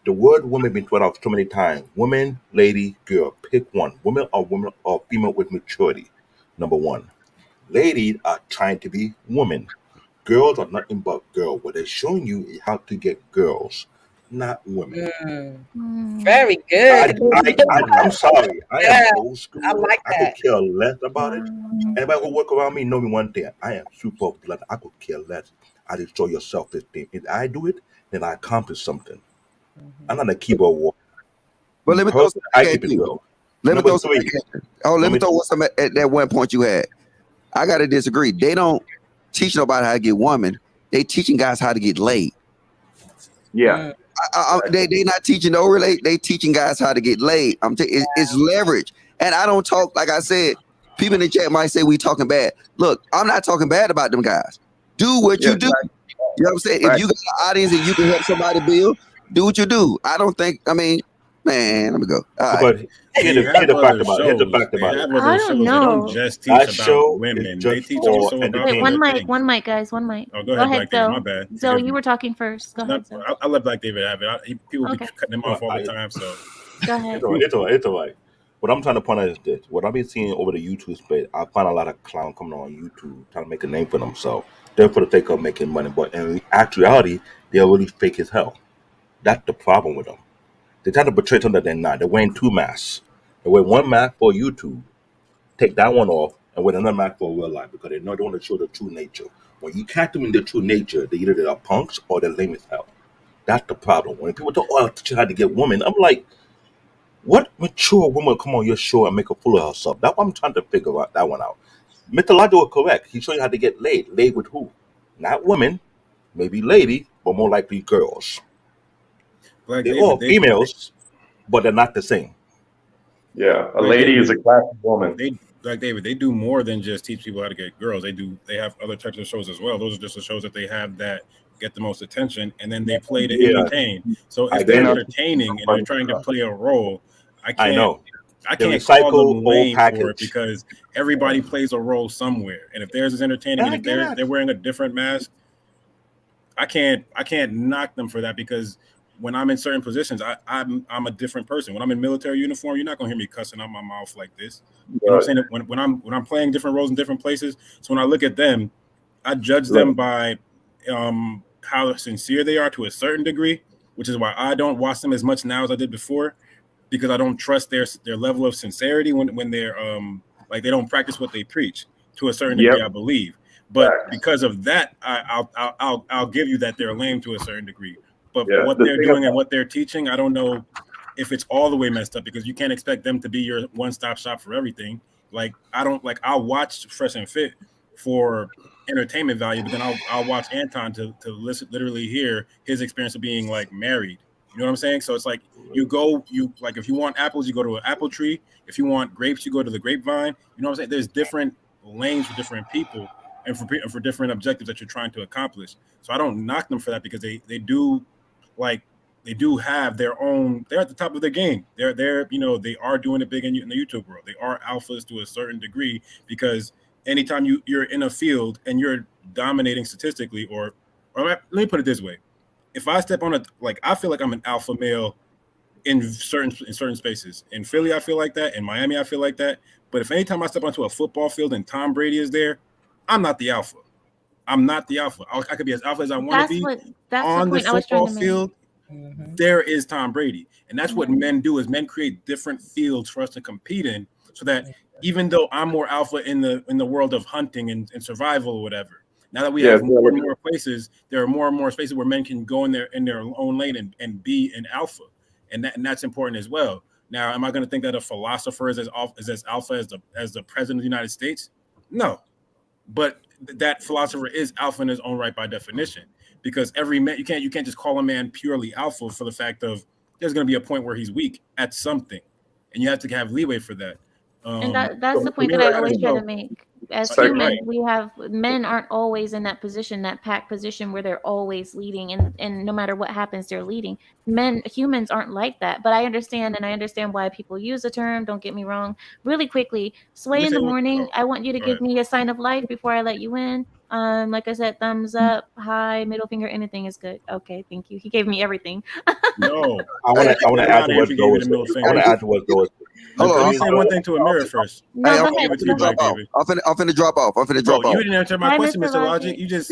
the word woman been thrown out so many times. Woman, lady, girl, pick one. Women or female with maturity. Number one. Ladies are trying to be women. Girls are nothing but girl. What they're showing you is how to get girls, not women. Very good. I'm sorry. I am old school. I like that. I could care less about it. Anybody who work around me know me one thing. I am super blunt. I could care less. I just show yourself this thing. If I do it, then I accomplish something. I'm not a keyboard warrior. But let me throw something I keep it real. Let me throw something at that one point you had. I gotta disagree. They don't teach nobody how to get women. They teaching guys how to get laid. Yeah. They not teaching no relate. They teaching guys how to get laid. It's leverage. And I don't talk, like I said, People in the chat might say we talking bad. Look, I'm not talking bad about them guys. Do what you do. Right. You know what I'm saying? Right. If you got an audience and you can help somebody build, do what you do. I don't think. I mean, man, let me go. All right. But here's the fact about it. Here's the fact They about it. have I other don't shows that know. don't just teach That about show women. is They just teach for also about Wait, entertainment. one mic, guys, one mic. Oh, go ahead, Black David. My bad. Zoe, Forgive me. you were talking first. Go ahead, Zoe. I let Black David have it. People Okay. be cutting him off all the time. So Go ahead. It's all right. What I'm trying to point out is this. What I've been seeing over the YouTube space, I find a lot of clown coming on YouTube trying to make a name for themselves. They're for the sake of making money. But in actuality, they're really fake as hell. That's the problem with them. They try to portray something that they're not. They're wearing two masks. They wear one mask for YouTube, take that one off, and wear another mask for real life because they know they want to show the true nature. When you catch them in their true nature, they either are punks or they're lame as hell. That's the problem. When people talk, oh, I teach you how to get women, I'm like, what mature woman come on your show and make a fool of herself? That's what I'm trying to figure out that one out. Mr. Lado is correct. He showed you how to get laid. Laid with who? Not women, maybe ladies, but more likely girls. Black They're David, all females, but they're not the same. Yeah, a Black lady David, is a classy woman. Black David, they do more than just teach people how to get girls. They have other types of shows as well. Those are just the shows that they have that get the most attention, and then they play to Yeah, entertain. So I if they're get it. entertaining and they're trying to play a role, I know. I They can't call recycle them old lame for it package. because everybody plays a role somewhere. And if theirs is entertaining, and if they're wearing a different mask, I can't knock them for that because when I'm in certain positions, I'm a different person. When I'm in military uniform, you're not gonna hear me cussing out my mouth like this. You know what I'm saying? When I'm playing different roles in different places, so when I look at them, I judge them by how sincere they are to a certain degree, which is why I don't watch them as much now as I did before, because I don't trust their level of sincerity when they're like they don't practice what they preach to a certain degree. I believe, but because of that, I'll give you that they're lame to a certain degree. But what they're doing and what they're teaching, I don't know if it's all the way messed up because you can't expect them to be your one-stop shop for everything. Like I'll watch Fresh and Fit for entertainment value, but then I'll watch Anton to literally hear his experience of being like married. You know what I'm saying? So it's like you like if you want apples, you go to an apple tree. If you want grapes, you go to the grapevine. You know what I'm saying? There's different lanes for different people and for different objectives that you're trying to accomplish. So I don't knock them for that because they do have their own. They're at the top of their game. They're they are doing it big in the YouTube world. They are alphas to a certain degree because anytime you're in a field and you're dominating statistically, or let me put it this way: if I step on I feel like I'm an alpha male in certain spaces. In Philly, I feel like that. In Miami, I feel like that. But if anytime I step onto a football field and Tom Brady is there, I'm not the alpha. I'm not the alpha. I could be as alpha as I want to be. That's on the the point I was trying football to make. field. There is Tom Brady, and that's what men do. Is men create different fields for us to compete in, so that even though I'm more alpha in the world of hunting and survival or whatever, now that we have more and more places, there are more and more spaces where men can go in their own lane and be an alpha, and that's important as well. Now, am I going to think that a philosopher is as alpha as the president of the United States? No, but that philosopher is alpha in his own right by definition, because every man you can't just call a man purely alpha for the fact of there's going to be a point where he's weak at something, and you have to have leeway for that. And that's the point that I always try to make. As humans, men aren't always in that position, that pack position where they're always leading, and no matter what happens, they're leading. Humans aren't like that. But I understand why people use the term. Don't get me wrong. Really quickly, Sway in the morning, I want you to give me a sign of life before I let you in. Like I said, thumbs up, high, middle finger, anything is good. Okay, thank you. He gave me everything. No, I want to add to what Doris. I want to add to what Doris. Let me say one thing to Ameera first. I'm finna drop off. You didn't answer my question, Mr. Logic. You just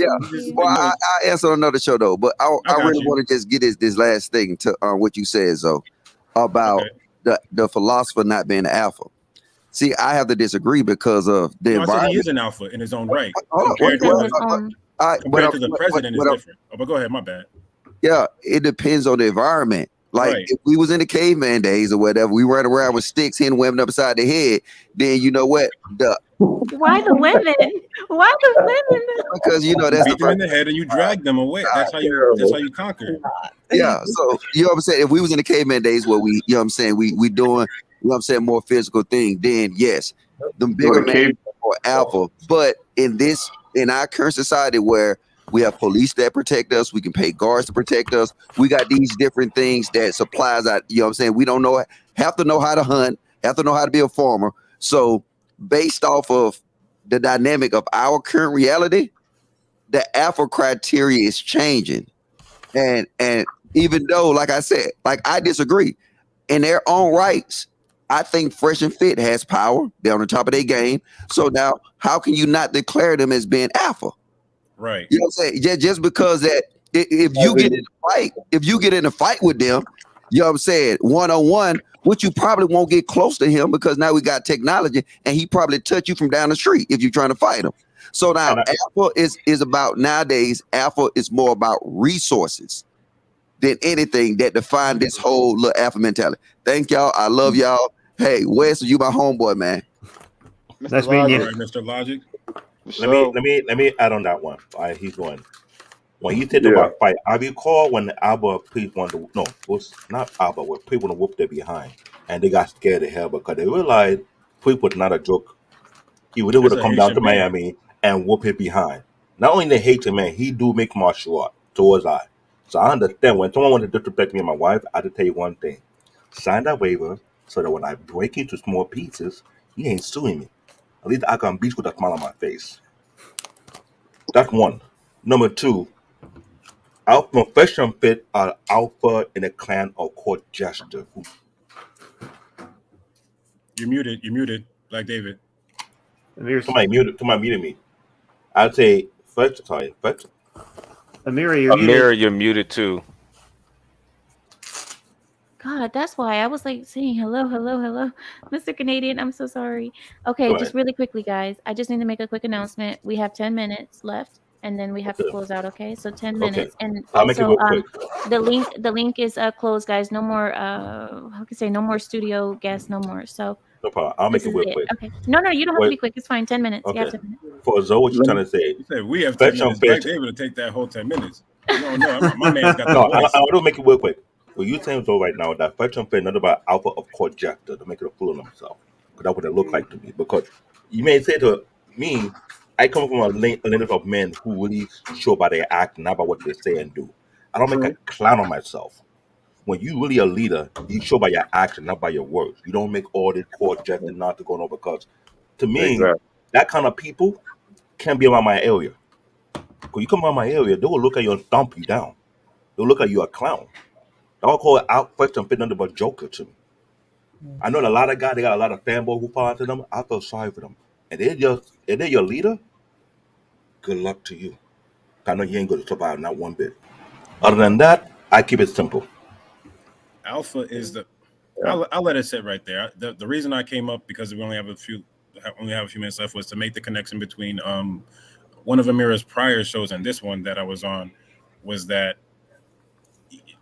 Well, I answer on another show though, but I really want to just get this last thing to what you said, though, about the philosopher not being an alpha. See, I have to disagree because of the environment. He is an alpha in his own right. Compared to the president is different. But go ahead, my bad. Yeah, it depends on the environment. Like if we was in the caveman days or whatever, we ran around with sticks hitting women upside the head, then you know what? Why the women? Why the women? Because that's beat them in the head and you drag them away. That's how you conquer. Yeah. So you know what I'm saying? If we was in the caveman days where we, we doing, more physical thing, then yes. the bigger man or alpha. But in our current society where we have police that protect us, we can pay guards to protect us. We got these different things that supplies out. You know what I'm saying? We don't have to know how to hunt, have to know how to be a farmer. So based off of the dynamic of our current reality, the alpha criteria is changing. And even though, like I said, I disagree in their own rights, I think Fresh and Fit has power. They're on the top of their game. So now, how can you not declare them as being alpha? Right. You know what I'm saying? Just because that if you get in a fight with them, you know what I'm saying, one-on-one, which you probably won't get close to him because now we got technology and he probably touch you from down the street if you're trying to fight him. So now alpha is about nowadays, alpha is more about resources than anything that define this whole little alpha mentality. Thank y'all. I love y'all. Hey, Wes, you my homeboy, man. That's me, Mr. Logic. Let me add on that one. All right, he's going. When you think about fight, I recall when Alba people wanted to, it was not Alba, where people want to whoop their behind, and they got scared of hell because they realized people was not a joke. He would have come down to Miami and whoop his behind. Not only they hate him, man, he do make martial art towards I. So I understand when someone wants to disrespect me and my wife, I just tell you one thing: sign that waiver so that when I break into small pieces, he ain't suing me. At least I can beat with a smile on my face. That's one. Number two, alpha Fresh and Fit are alpha in a clan or court jester. You're muted, Black David. Somebody muted me. I'd say Fresh. Ameera, you're muted too. God, that's why I was like saying hello, Mr. Canadian. I'm so sorry. Okay, just really quickly, guys. I just need to make a quick announcement. We have 10 minutes left, and then we have to close out. Okay, so 10 minutes, and I'll make it also real quick. the link is closed, guys. No more. How can I say? No more studio guests. No more. So no problem. I'll make it real quick. Okay. No, you don't have to be quick. It's fine. 10 minutes. Okay. You have 10 minutes. For Zoe, what you trying to say? You said we have 10 minutes. Black David to take that whole 10 minutes. No, my man's got the voice. I want to make it real quick. Well, you saying so right now that Fresh and Fit not about alpha of court jester to make it a fool of himself. Because that's what it look like to me. Because you may say to me, I come from a lineage of men who really show by their act, not by what they say and do. I don't make a clown of myself. When you really a leader, you show by your action, not by your words. You don't make all this court jester not to go on because to me, that kind of people can't be around my area. Because you come around my area, they will look at you and stomp you down. They'll look at you a clown. I'll call it out Fresh and Fit nothing but joker to me. I know a lot of guys, they got a lot of fanboys who fall into them. I feel sorry for them. And if they're your leader, good luck to you. I know you ain't going to survive not one bit. Other than that, I keep it simple. Alpha is I'll let it sit right there. The reason I came up, because we only have a few minutes left, was to make the connection between one of Ameera's prior shows and this one that I was on, was that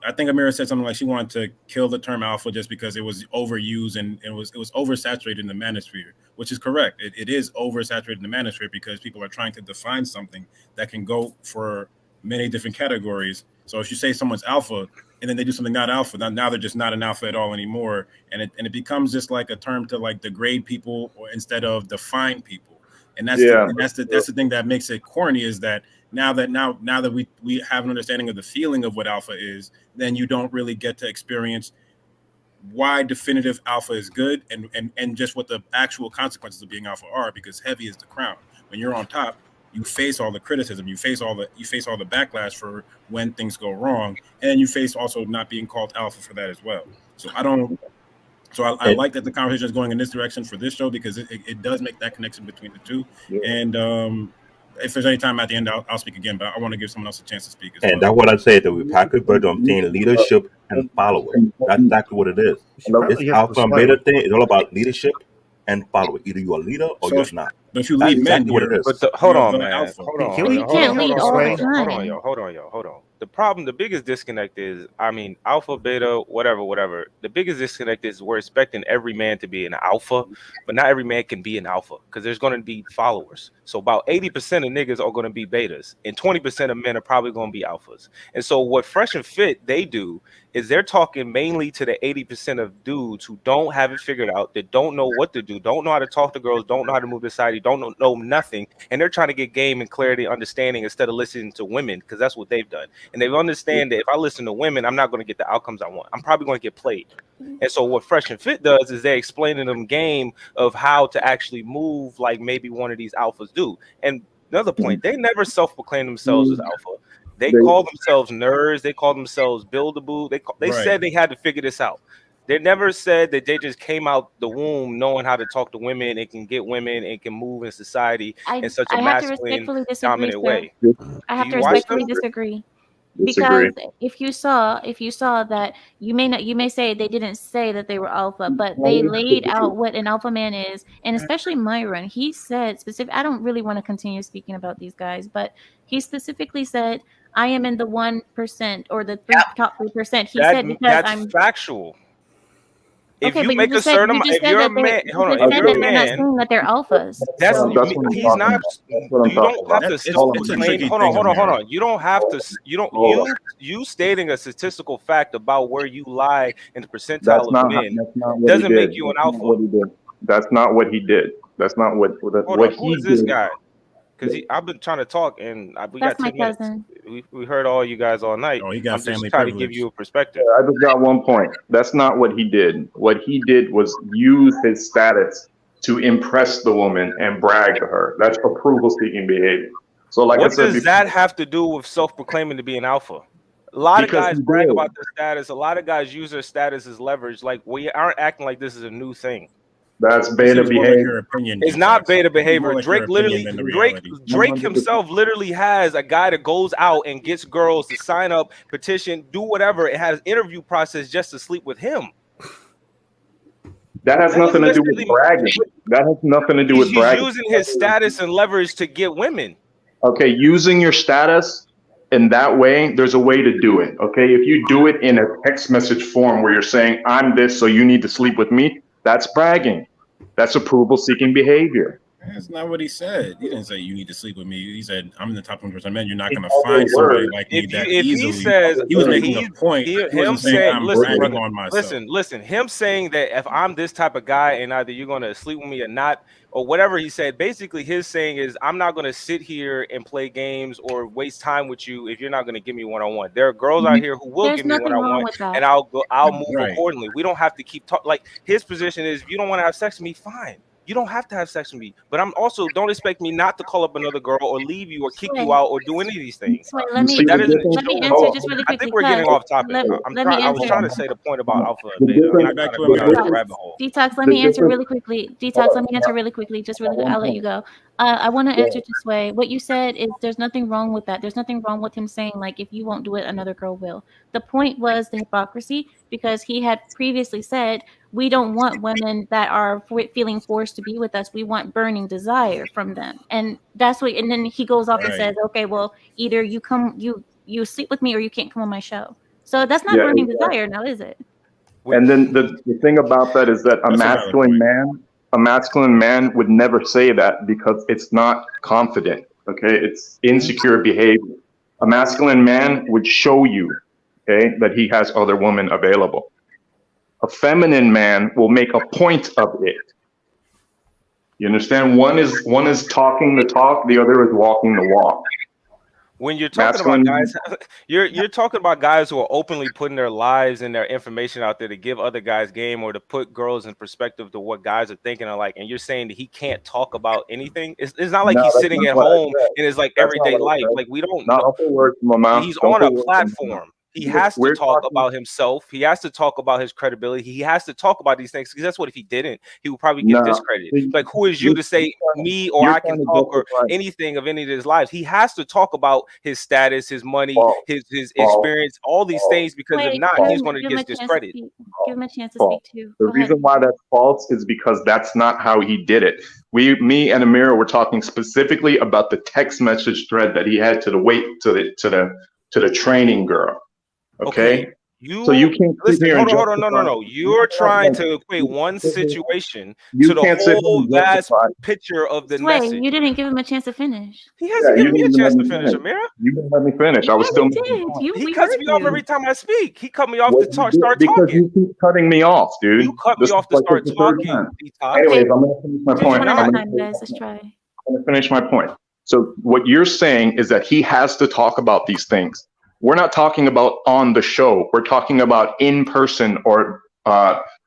I think Ameera said something like she wanted to kill the term alpha just because it was overused and it was oversaturated in the manosphere, which is correct. It is oversaturated in the manosphere because people are trying to define something that can go for many different categories. So if you say someone's alpha and then they do something not alpha, now they're just not an alpha at all anymore, and it becomes just like a term to like degrade people instead of define people. And that's the thing that makes it corny, is that now that we have an understanding of the feeling of what alpha is, then you don't really get to experience why definitive alpha is good and just what the actual consequences of being alpha are, because heavy is the crown. When you're on top, you face all the criticism, you face all the backlash for when things go wrong, and you face also not being called alpha for that as well. So I like that the conversation is going in this direction for this show, because it does make that connection between the two. Yeah. And if there's any time at the end, I'll speak again, but I want to give someone else a chance to speak as well. That's what I said, that we package version of saying leadership and following. That's exactly what it is. This alpha and beta thing is all about leadership and following. Either you're a leader or you're not. But if you lead men, what it is. But hold on, man. You can't lead all the time. Hold on, y'all. the biggest disconnect is, I mean, alpha, beta, whatever. The biggest disconnect is we're expecting every man to be an alpha, but not every man can be an alpha because there's going to be followers. So about 80% of niggas are going to be betas, and 20% of men are probably going to be alphas. And so what Fresh and Fit they do is they're talking mainly to the 80% of dudes who don't have it figured out, that don't know what to do, don't know how to talk to girls, don't know how to move to society, don't know nothing, and they're trying to get game and clarity, understanding instead of listening to women, because that's what they've done. And they understand that if I listen to women, I'm not going to get the outcomes I want. I'm probably going to get played. And so what Fresh and Fit does is they're explaining them game of how to actually move like maybe one of these alphas do. And another point, they never self-proclaim themselves as alpha. They call themselves nerds. They call themselves buildable. They said they had to figure this out. They never said that they just came out the womb knowing how to talk to women and can get women and can move in society in such a I have to masculine, respectfully disagree, dominant sir. way. I have Do to you watch respectfully them? disagree. Disagree. Because if you saw that you may say they didn't say that they were alpha, but they laid out what an alpha man is, and especially Myron, he said specific. I don't really want to continue speaking about these guys, but he specifically said, "I am in the 1% or the top 3%." He said because That's I'm factual. If okay, you but make a certain amount, if you're a man, hold on, if you're a they're not man, saying that they're alphas. that's what I'm he's talking not. about. That's what I'm You talking don't about. have to It's a self-proclaim. tricky Hold thing, on. Ameera. You don't have to. You don't. You stating a statistical fact about where you lie in the percentile That's of not men what he doesn't did. make you an That's not alpha. what he did. That's not what he did. That's not what Hold what on. Who he is this did. guy? Because I've been trying to talk and we got That's my 10 minutes. cousin. We heard all you guys all night. Oh, he got I'm just family trying to give privilege. you a perspective. I just got one point. That's not what he did. What he did was use his status to impress the woman and brag to her. That's approval-seeking behavior. So, like I What said does that have to do with self-proclaiming to be an alpha? A lot of because guys he brag did. about their status. A lot of guys use their status as leverage. Like, we aren't acting like this is a new thing. That's It beta seems more like behavior. your opinion. It's not Detox. beta It seems behavior. more like your opinion than the reality. Drake 100%. himself literally has a guy that goes out and gets girls to sign up, petition, do whatever. It has interview process just to sleep with him. That has That nothing doesn't to do with necessarily. bragging. That has nothing to do with He's bragging. using his status and leverage to get women. Okay, using your status in that way, there's a way to do it. Okay, if you do it in a text message form where you're saying, I'm this, so you need to sleep with me, that's bragging. That's approval-seeking behavior. That's not what he said. He didn't say you need to sleep with me. He said I'm in the top 1% men. You're not going to All find those somebody words. like me If that he easily. says He was making a point. He him wasn't saying saying, I'm listen, bragging brother, on myself. listen, him saying that if I'm this type of guy and either you're going to sleep with me or not, or whatever he said, basically his saying is I'm not going to sit here and play games or waste time with you if you're not going to give me one-on-one. There are girls out here who will There's give me nothing wrong one-on-one, with that. and I'll move Right. accordingly. We don't have to keep talking. Like, his position is, if you don't want to have sex with me, fine. You don't have to have sex with me, but I'm also don't expect me not to call up another girl or leave you or kick you out or do any of these things. Wait, let me answer just really I quickly. think we're getting off topic. Let me I was answer. trying to say the point about alpha and beta. I'm not trying to go down that rabbit hole. Detox, let me answer really quickly. Detox, let me answer really quickly. Just really, I'll let you go. I want to answer this way. What you said is there's nothing wrong with that. There's nothing wrong with him saying, like, if you won't do it, another girl will. The point was the hypocrisy, because he had previously said, we don't want women that are feeling forced to be with us. We want burning desire from them. And that's what, and then he goes off and says, okay, well, either you sleep with me or you can't come on my show. So that's not burning desire now, is it? And then the thing about that is that a masculine man would never say that because it's not confident. Okay, it's insecure behavior. A masculine man would show you, okay, that he has other women available. A feminine man will make a point of it. You understand? One is talking the talk, the other is walking the walk. When you're talking about guys, you're talking about guys who are openly putting their lives and their information out there to give other guys game or to put girls in perspective to what guys are thinking of, like, and you're saying that he can't talk about anything. It's not like he's sitting at home in his like everyday life. Like, we don't know. He's on a platform. He has to talk about himself. He has to talk about his credibility. He has to talk about these things, because that's what if he didn't, he would probably get discredited. Like, who is you to say me or I can talk or anything of any of his lives? He has to talk about his status, his money, his experience, all these things, because if not, he's going to get discredited. Give him a chance to speak too. The reason why that's false is because that's not how he did it. Me and Ameera were talking specifically about the text message thread that he had to the to the training girl. Okay. So you can't sit listen, here and hold on, justify. no. You're trying to equate one situation You to the can't sit here whole and vast justify. picture of the Sway, message. you didn't give him a chance to finish. He hasn't Yeah, you given me didn't a even let chance to me finish, finish. Ameera. You didn't let me finish. I was Yeah, still we making a did. point. He We cuts heard me off you. every time I speak. He cut me off Well, to start because talking. you keep cutting me off, dude. You cut This me is off to like start the third talking, time. Detox. Anyways, I'm gonna finish my Just point. one at I'm a gonna time, guys. Let's try. finish my point. So what you're saying is that he has to talk about these things. We're not talking about on the show. We're talking about in person or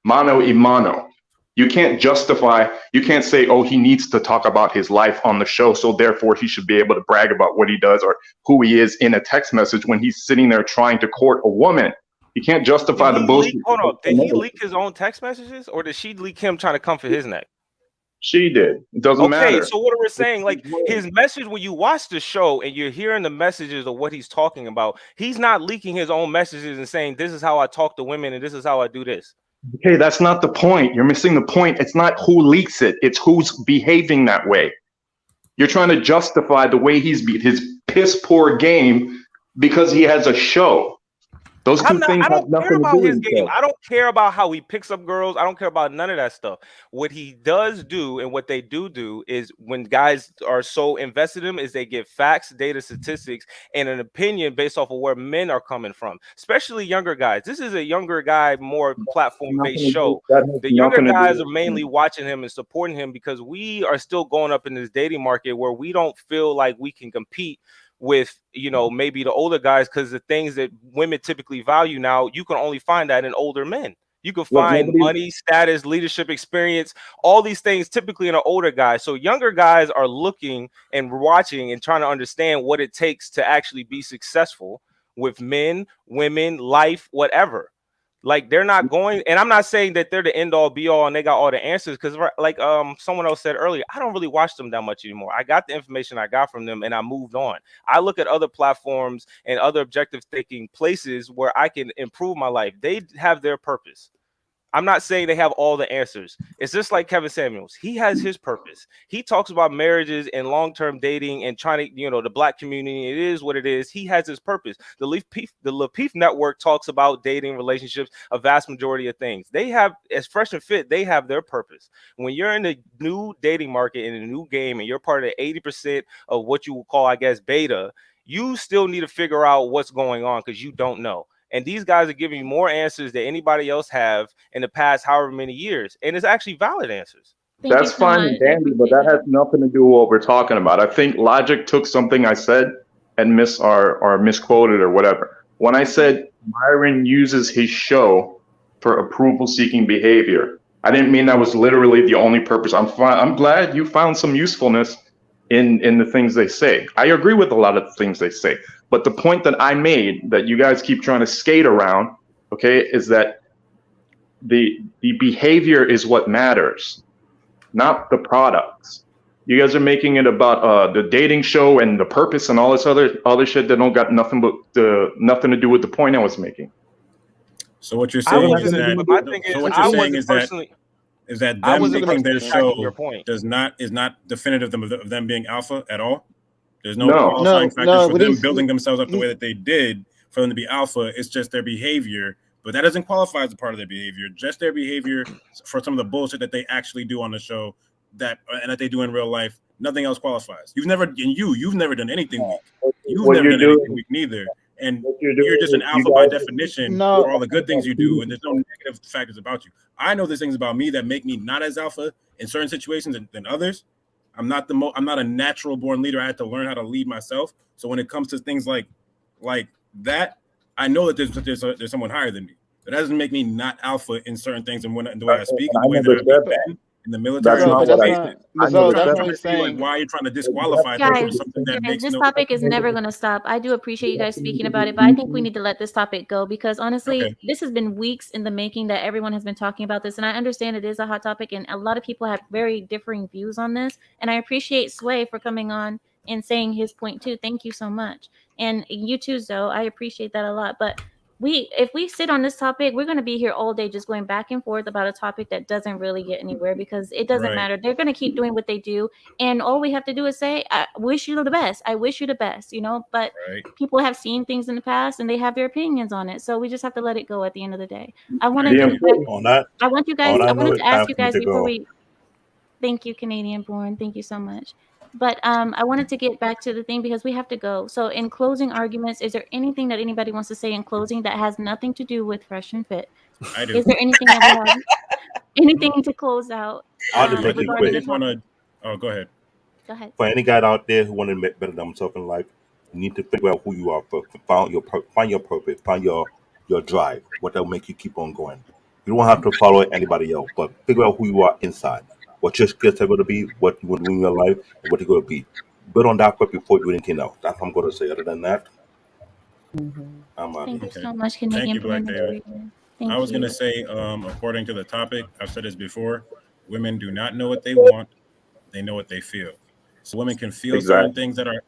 mano a mano. You can't justify, you can't say, oh, he needs to talk about his life on the show, so therefore he should be able to brag about what he does or who he is in a text message when he's sitting there trying to court a woman. You can't justify the bullshit. Hold on. Did he leak his own text messages or did she leak him trying to come for his neck? She did. It doesn't Okay, matter. so what we're saying, like his message when you watch the show and you're hearing the messages of what he's talking about, he's not leaking his own messages and saying, this is how I talk to women and this is how I do this. Okay, that's not the point. You're missing the point. It's not who leaks it. It's who's behaving that way. You're trying to justify the way he's his piss poor game because he has a show. Those two things have nothing to do with each other. I don't care about how he picks up girls. I don't care about none of that stuff. What he does do and what they do is when guys are so invested in him is they give facts, data, statistics, and an opinion based off of where men are coming from, especially younger guys. This is a younger guy, more platform-based show. The younger guys are mainly watching him and supporting him because we are still going up in this dating market where we don't feel like we can compete with, you know, maybe the older guys, because the things that women typically value now, you can only find that in older men. You can find money, status, leadership, experience, all these things typically in an older guy. So younger guys are looking and watching and trying to understand what it takes to actually be successful with men, women, life, whatever. Like they're not going, and I'm not saying that they're the end all be all and they got all the answers, because like someone else said earlier, I don't really watch them that much anymore. I got the information I got from them and I moved on. I look at other platforms and other objective thinking places where I can improve my life. They have their purpose. I'm not saying they have all the answers. It's just like Kevin Samuels. He has his purpose. He talks about marriages and long-term dating and trying to, you know, the black community. It is what it is. He has his purpose. The Lapeef Network talks about dating, relationships, a vast majority of things. They have, as Fresh and Fit, they have their purpose. When you're in the new dating market, in a new game, and you're part of the 80% of what you will call, I guess, beta, you still need to figure out what's going on because you don't know. And these guys are giving you more answers than anybody else have in the past however many years. And it's actually valid answers. That's fine and dandy, but that has nothing to do with what we're talking about. I think Logic took something I said and misquoted or whatever. When I said Myron uses his show for approval-seeking behavior, I didn't mean that was literally the only purpose. I'm glad you found some usefulness in the things they say. I agree with a lot of the things they say. But the point that I made that you guys keep trying to skate around, okay, is that the behavior is what matters, not the products. You guys are making it about the dating show and the purpose and all this other shit that don't got nothing to do with the point I was making. So what you're saying is that them making their show is not definitive of them being alpha at all. There's no qualifying factors for them building themselves up the way that they did for them to be alpha. It's just their behavior, but that doesn't qualify as a part of their behavior. Just their behavior for some of the bullshit that they actually do on the show and that they do in real life. Nothing else qualifies. You've never done anything weak. You've never done anything weak neither. And you're just an alpha by definition for all the good things you do, and there's no negative factors about you. I know there's things about me that make me not as alpha in certain situations than others. I'm not a natural born leader. I had to learn how to lead myself. So when it comes to things like that, I know that there's someone higher than me. But that doesn't make me not alpha in certain things and the way I speak, and the way that I meet men in the military. That's not what I said. I'm trying to see like why you're trying to disqualify things from something that makes this no topic is never going to stop. I do appreciate you guys speaking about it, but I think we need to let this topic go because honestly, this has been weeks in the making that everyone has been talking about this, and I understand it is a hot topic, and a lot of people have very differing views on this. And I appreciate Sway for coming on and saying his point too. Thank you so much, and you too, Zoe. I appreciate that a lot, but if we sit on this topic, we're going to be here all day just going back and forth about a topic that doesn't really get anywhere, because it doesn't matter. They're going to keep doing what they do, and all we have to do is say, I wish you the best. I wish you the best, but people have seen things in the past and they have their opinions on it. So we just have to let it go at the end of the day. I want to I wanted to ask you guys before we thank you, Canadian Born. Thank you so much. But I wanted to get back to the thing because we have to go. So in closing arguments, is there anything that anybody wants to say in closing that has nothing to do with Fresh and Fit? I do. Is there anything that we have? Anything to close out? I'll just make it quick. Oh, go ahead. Go ahead. For any guy out there who want to make better than himself in life, you need to figure out who you are first. Find your purpose. Find your drive. What will make you keep on going. You don't have to follow anybody else, but figure out who you are inside. What your skills are going to be, what you want to do in your life, and what you're going to be. Build on that first before you do anything else. That's what I'm going to say. Other than that, I'm out. Thank you so much, Thank Canadian you, Black Born. David. Thank I was you. going to say, according to the topic, I've said this before, women do not know what they want. They know what they feel. So women can feel certain things that are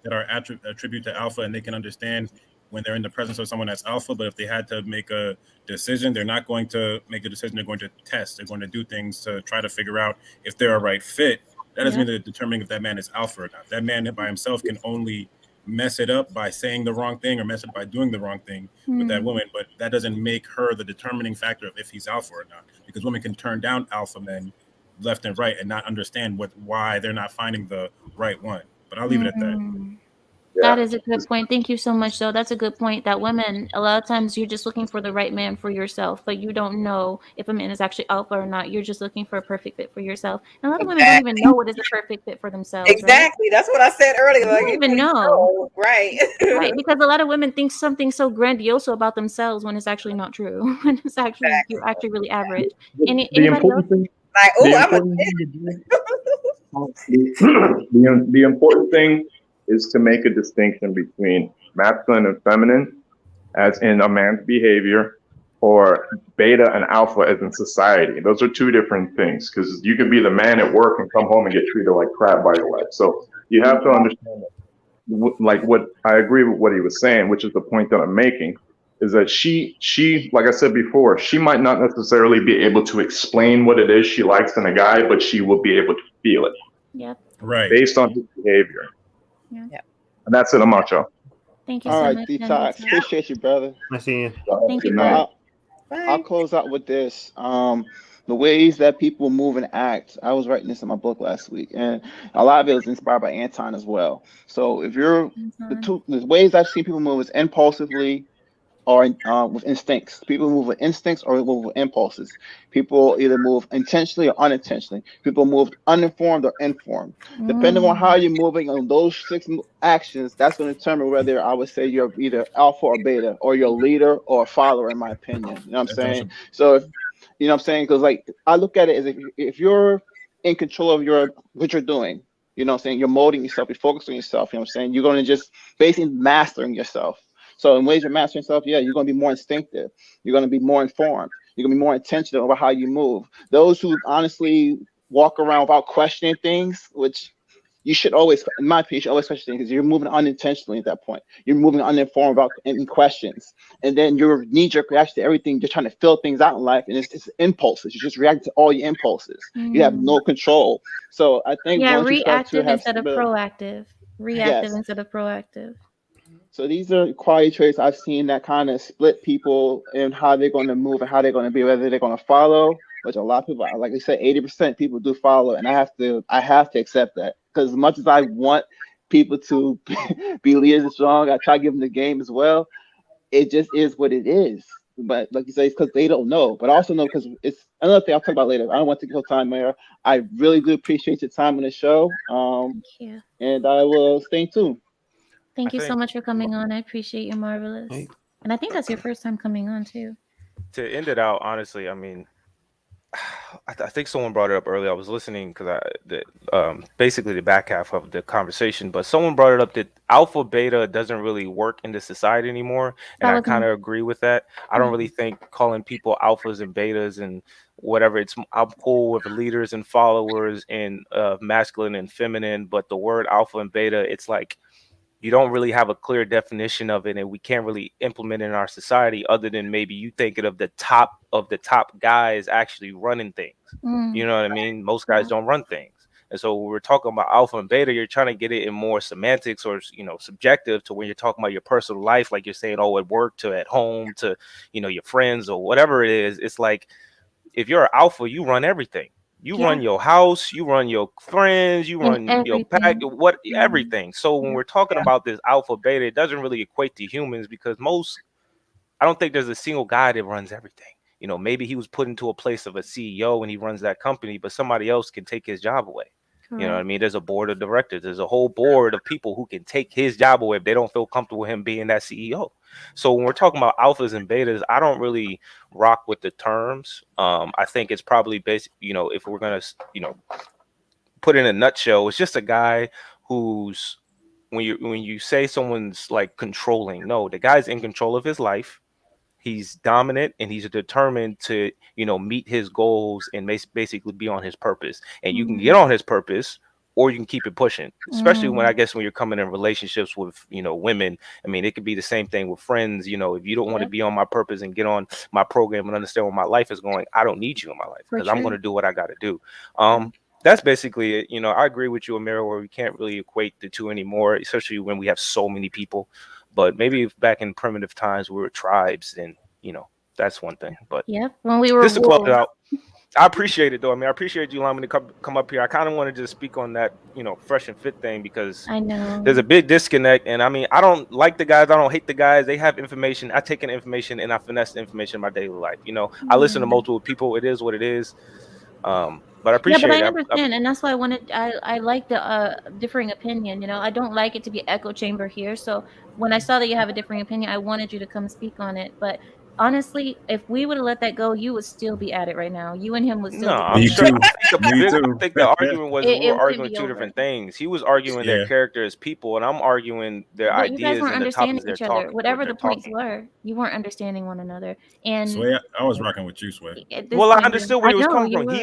attribute to alpha, and they can understand when they're in the presence of someone that's alpha. But if they had to make a decision, they're not going to make a decision. They're going to test. They're going to do things to try to figure out if they're a right fit. That doesn't mean they're determining if that man is alpha or not. That man by himself can only mess it up by saying the wrong thing or mess it up by doing the wrong thing with that woman. But that doesn't make her the determining factor of if he's alpha or not. Because women can turn down alpha men left and right and not understand why they're not finding the right one. But I'll leave it at that. That is a good point. Thank you so much, though. That's a good point. That women, a lot of times, you're just looking for the right man for yourself, but you don't know if a man is actually alpha or not. You're just looking for a perfect fit for yourself. And a lot of women don't even know what is the perfect fit for themselves. Exactly. That's what I said earlier. They Like, don't you even don't know. Right. Right, because a lot of women think something so grandiose about themselves when it's actually not true. When it's actually you're actually really average. The Anybody else? important thing, Like, the I'm a important thing to do, the important thing is to make a distinction between masculine and feminine, as in a man's behavior, or beta and alpha as in society. Those are two different things, because you could be the man at work and come home and get treated like crap by your wife. So you have to understand that, like what I agree with what he was saying, which is the point that I'm making, is that she, like I said before, she might not necessarily be able to explain what it is she likes in a guy, but she will be able to feel it. Yep. Right. Based on his behavior. Yeah. And that's it, I'm out, y'all. Thank you All so right, much. Detox. Appreciate you, brother. I see you. Thank you. Good night. I'll close out with this. The ways that people move and act. I was writing this in my book last week, and a lot of it was inspired by Anton as well. So if you're the ways I've seen people move is impulsively or with instincts. People move with instincts or move with impulses. People either move intentionally or unintentionally. People move uninformed or informed. Depending on how you're moving on those six actions, that's going to determine whether I would say you're either alpha or beta, or you're a leader or a follower, in my opinion. You know what I'm saying? So if you know what I'm saying, because like I look at it as if you're in control of what you're doing, you know what I'm saying, you're molding yourself, you're focusing on yourself, you know what I'm saying, you're going to just basically mastering yourself. So in ways you're mastering yourself, yeah, you're going to be more instinctive. You're going to be more informed. You're going to be more intentional about how you move. Those who honestly walk around without questioning things, which you should always, in my opinion, you should always question things, because you're moving unintentionally at that point. You're moving uninformed about any questions. And then your knee-jerk reaction to everything, you're trying to fill things out in life, and it's impulses. You just react to all your impulses. You have no control. So I think once you start to reactive have instead of proactive. Reactive instead of proactive. So these are quality traits I've seen that kind of split people in how they're going to move and how they're going to be, whether they're going to follow, which a lot of people, like I said, 80% people do follow, and I have to accept that, because as much as I want people to be leaders and strong, I try to give them the game as well. It just is what it is. But like you say, it's because they don't know. But I also know because it's another thing I'll talk about later. I don't want to take your time, Mayor. I really do appreciate your time on the show. Thank you. And I will stay tuned. Thank you so much for coming on. I appreciate you, Marvelous. And I think that's your first time coming on too. To end it out, honestly, I mean, I think someone brought it up earlier. I was listening because basically the back half of the conversation, but someone brought it up that alpha beta doesn't really work in the society anymore, and I kind of agree with that. I don't really think calling people alphas and betas and whatever. I'm cool with leaders and followers and masculine and feminine, but the word alpha and beta, it's like you don't really have a clear definition of it, and we can't really implement it in our society other than maybe you thinking of the top guys actually running things. You know what I mean? Most guys don't run things. And so when we're talking about alpha and beta, you're trying to get it in more semantics or, subjective to when you're talking about your personal life, like you're saying, at work to at home to, your friends or whatever it is. It's like, if you're an alpha, you run everything. You run your house, you run your friends, you run your pack, everything. So when we're talking about this alpha beta, it doesn't really equate to humans because I don't think there's a single guy that runs everything. Maybe he was put into a place of a CEO and he runs that company, but somebody else can take his job away. You know what I mean? There's a board of directors. There's a whole board of people who can take his job away if they don't feel comfortable with him being that CEO. So when we're talking about alphas and betas, I don't really rock with the terms. I think it's probably basic, if we're going to, put in a nutshell, it's just a guy who's, when you say someone's like controlling, no, the guy's in control of his life. He's dominant and he's determined to, meet his goals and basically be on his purpose. And you can get on his purpose or you can keep it pushing, especially when you're coming in relationships with, women. I mean, it could be the same thing with friends. If you don't want to be on my purpose and get on my program and understand where my life is going, I don't need you in my life because I'm going to do what I got to do. That's basically it. I agree with you, Ameera, where we can't really equate the two anymore, especially when we have so many people. But maybe if back in primitive times we were tribes, then that's one thing. But when we were just to close it wolves. out, I appreciate it though. I mean, I appreciate you allowing me to come up here. I kind of wanted to speak on that, fresh and fit thing because I know there's a big disconnect. And I mean, I don't like the guys. I don't hate the guys. They have information. I take in information and I finesse the information in my daily life. I listen to multiple people. It is what it is. But I appreciate but I it. understand, and that's why I like the differing opinion. I don't like it to be echo chamber here. So when I saw that you have a differing opinion, I wanted you to come speak on it. But honestly, if we would have let that go, you would still be at it right now. You and him would still. No, I'm sure. I think the argument was we were it arguing be two over. different things. He was arguing their character as people, and I'm arguing their But you guys ideas weren't and the understanding topics they're each other. talking. Whatever the points were, you weren't understanding one another. And Sway, I was rocking with you, Sway. Well, I understood where he was know, coming you from. were.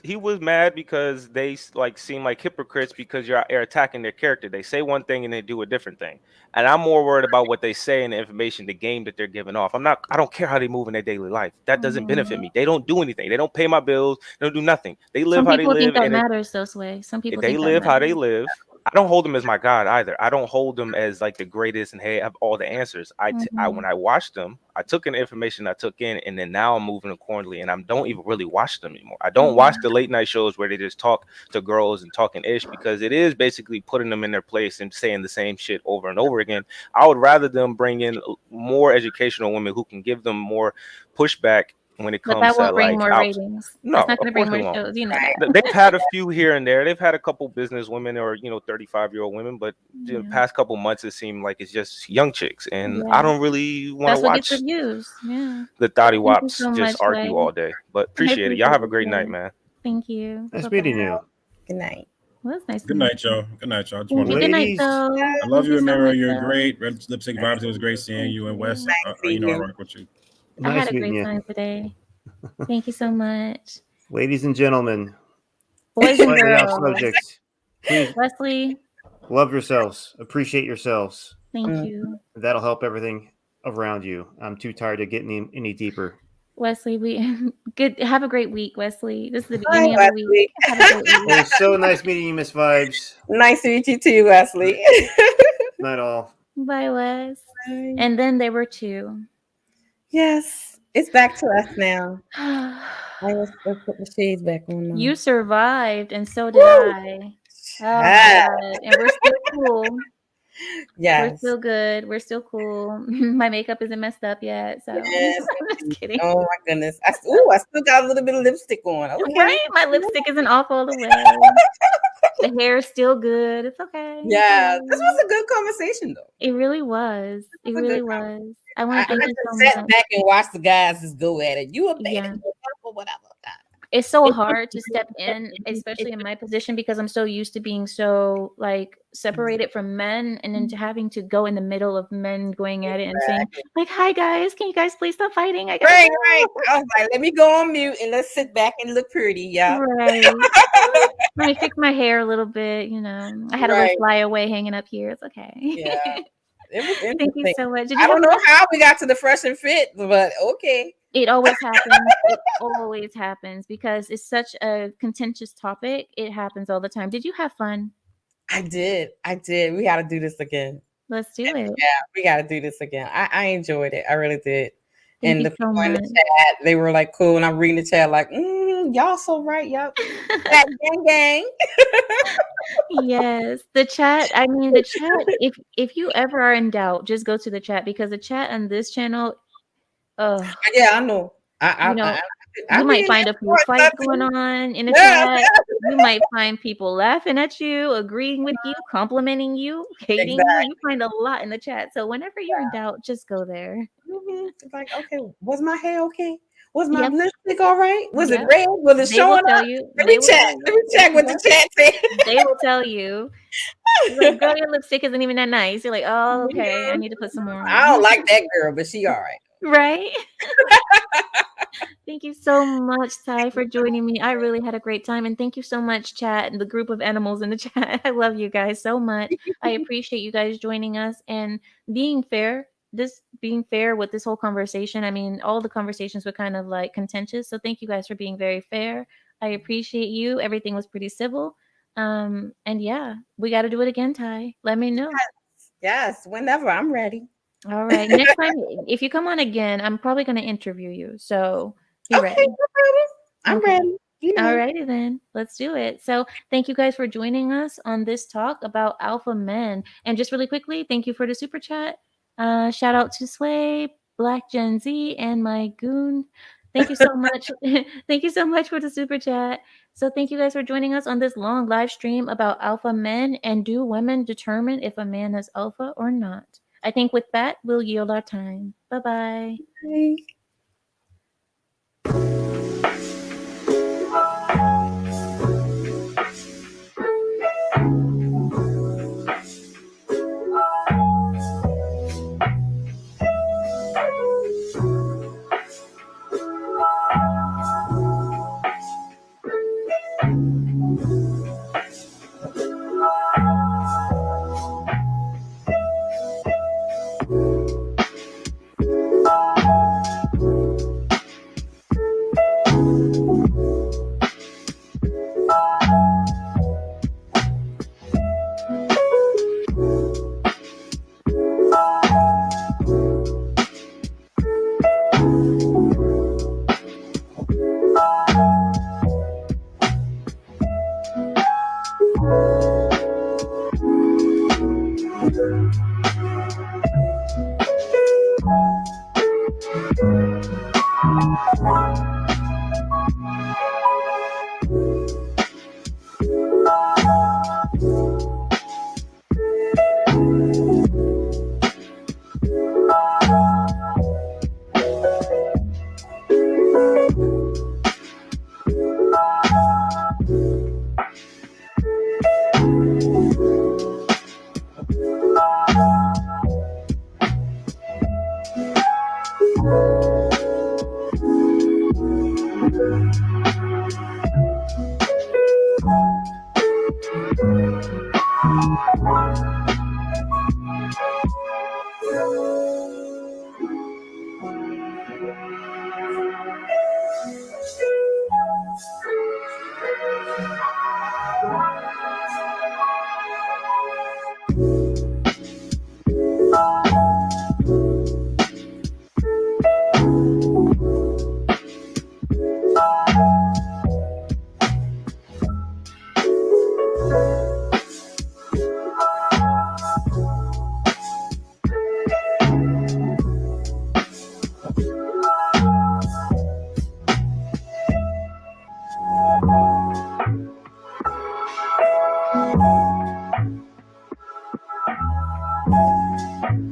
He was mad because they seem like hypocrites because you're attacking their character. They say one thing and they do a different thing. And I'm more worried about what they say and the information, the game that they're giving off. I don't care how they move in their daily life. That doesn't benefit me. They don't do anything. They don't pay my bills. They don't do nothing. They live Some how they people live. think that matters, though, Sway. Some people They think that live how they matters. live. I don't hold them as my God either. I don't hold them as like the greatest and hey, have all the answers. When I watched them, I took in the information I took in, and then now I'm moving accordingly, and I don't even really watch them anymore. I don't watch the late night shows where they just talk to girls and talking ish because it is basically putting them in their place and saying the same shit over and over again. I would rather them bring in more educational women who can give them more pushback when it But comes that to won't bring more out. ratings. No, That's not going to of bring course it more won't. shows. You know that. They've had a few here and there. They've had a couple business women or 35-year-old women, but the past couple months it seemed like it's just young chicks, and I don't really want That's to what gets watch the views. Yeah. the thotty Thank you wops so just much, argue Sway. all day. But I appreciate it. Y'all have a it, great Sway. night, man. Thank you. Nice Bye-bye. meeting you. Good night. Well, that's nice. Good night, y'all. Good night, y'all. Just Thank wanted you. to- Good night, Ladies. though. I love Thank you, so Ameera. much, You're though. great. Red Lipstick Vibes. It was great seeing you. And Wes, I rock with you. I Nice had a meeting great you. time today. Thank you so much. Ladies and gentlemen, Boys and slightly off girls. subject. Please Wesley, love yourselves. Appreciate yourselves. thank you. That'll help everything around you. I'm too tired of getting any deeper. Wesley, we good. Have a great week, Wesley. This is the Hi, beginning of the week. Have a great It week. was so nice meeting you, Miss Vibes. Nice to meet you too, Wesley. Night all. Bye, Wes. Bye. And then there were two. Yes, it's back to us now. Let's put the shades back on now. You survived, and so did I. Oh my God. And we're still cool. Yes. We're still good. We're still cool. My makeup isn't messed up yet. So Yes. I'm just kidding. Oh my goodness. I still got a little bit of lipstick on. Okay. Right? My lipstick isn't off all the way. The hair is still good. It's okay. Yeah, this was a good conversation though. It really was. It was a really good was. I want to thank you so sat much. back and watched the guys just go at it. You a beta, Yeah. you a whatever. it's so hard to step in, especially in my position, because I'm so used to being so like separated from men, and then to having to go in the middle of men going at it and saying like, "Hi guys, can you guys please stop fighting?" I Right. I was like, let me go on mute and let's sit back and look pretty. Yeah. Right. Let me fix my hair a little bit. I had a little flyaway hanging up here. It's okay. Yeah. It was Thank you interesting. so much. Did I you have don't know fun? how we got to the fresh and fit, but okay. It always happens. It always happens because it's such a contentious topic. It happens all the time. Did you have fun? I did. We got to do this again. Let's do it. Yeah, we got to do this again. I enjoyed it. I really did. Thank And you the so people in the much. chat, they were like, cool. And I'm reading the chat like, y'all so right. Y'all gang gang. Yes, the chat. I mean, the chat. If you ever are in doubt, just go to the chat, because the chat on this channel, Yeah, I know. I you might be find a few fights going on in the chat. You might find people laughing at you, agreeing with you, complimenting you, hating you. You find a lot in the chat. So whenever you're in doubt, just go there. It's like, okay, was my hair okay? Was my Yep. lipstick all right? Was it Yep. red? Was it They will showing tell up? you. Let They me will check. tell you. Let me check what the chat said. They will tell you. Like, girl, your lipstick isn't even that nice. You're like, oh, okay. I need to put some more on. I don't like that girl, but she all right. Right? Thank you so much, Ty, for joining me. I really had a great time. And thank you so much, chat, and the group of animals in the chat. I love you guys so much. I appreciate you guys joining us and being fair. Being fair with this whole conversation. I mean, all the conversations were kind of like contentious. So thank you guys for being very fair. I appreciate you. Everything was pretty civil. And yeah, we got to do it again, Ty. Let me know. Yes, whenever I'm ready. All right. Next time, if you come on again, I'm probably going to interview you. So be ready. No problem. I'm ready. All righty then. Let's do it. So thank you guys for joining us on this talk about alpha men. And just really quickly, thank you for the super chat. Shout out to Sway, Black Gen Z, and my goon. Thank you so much. Thank you so much for the super chat. So thank you guys for joining us on this long live stream about alpha men, and do women determine if a man is alpha or not? I think with that, we'll yield our time. Bye-bye. Bye.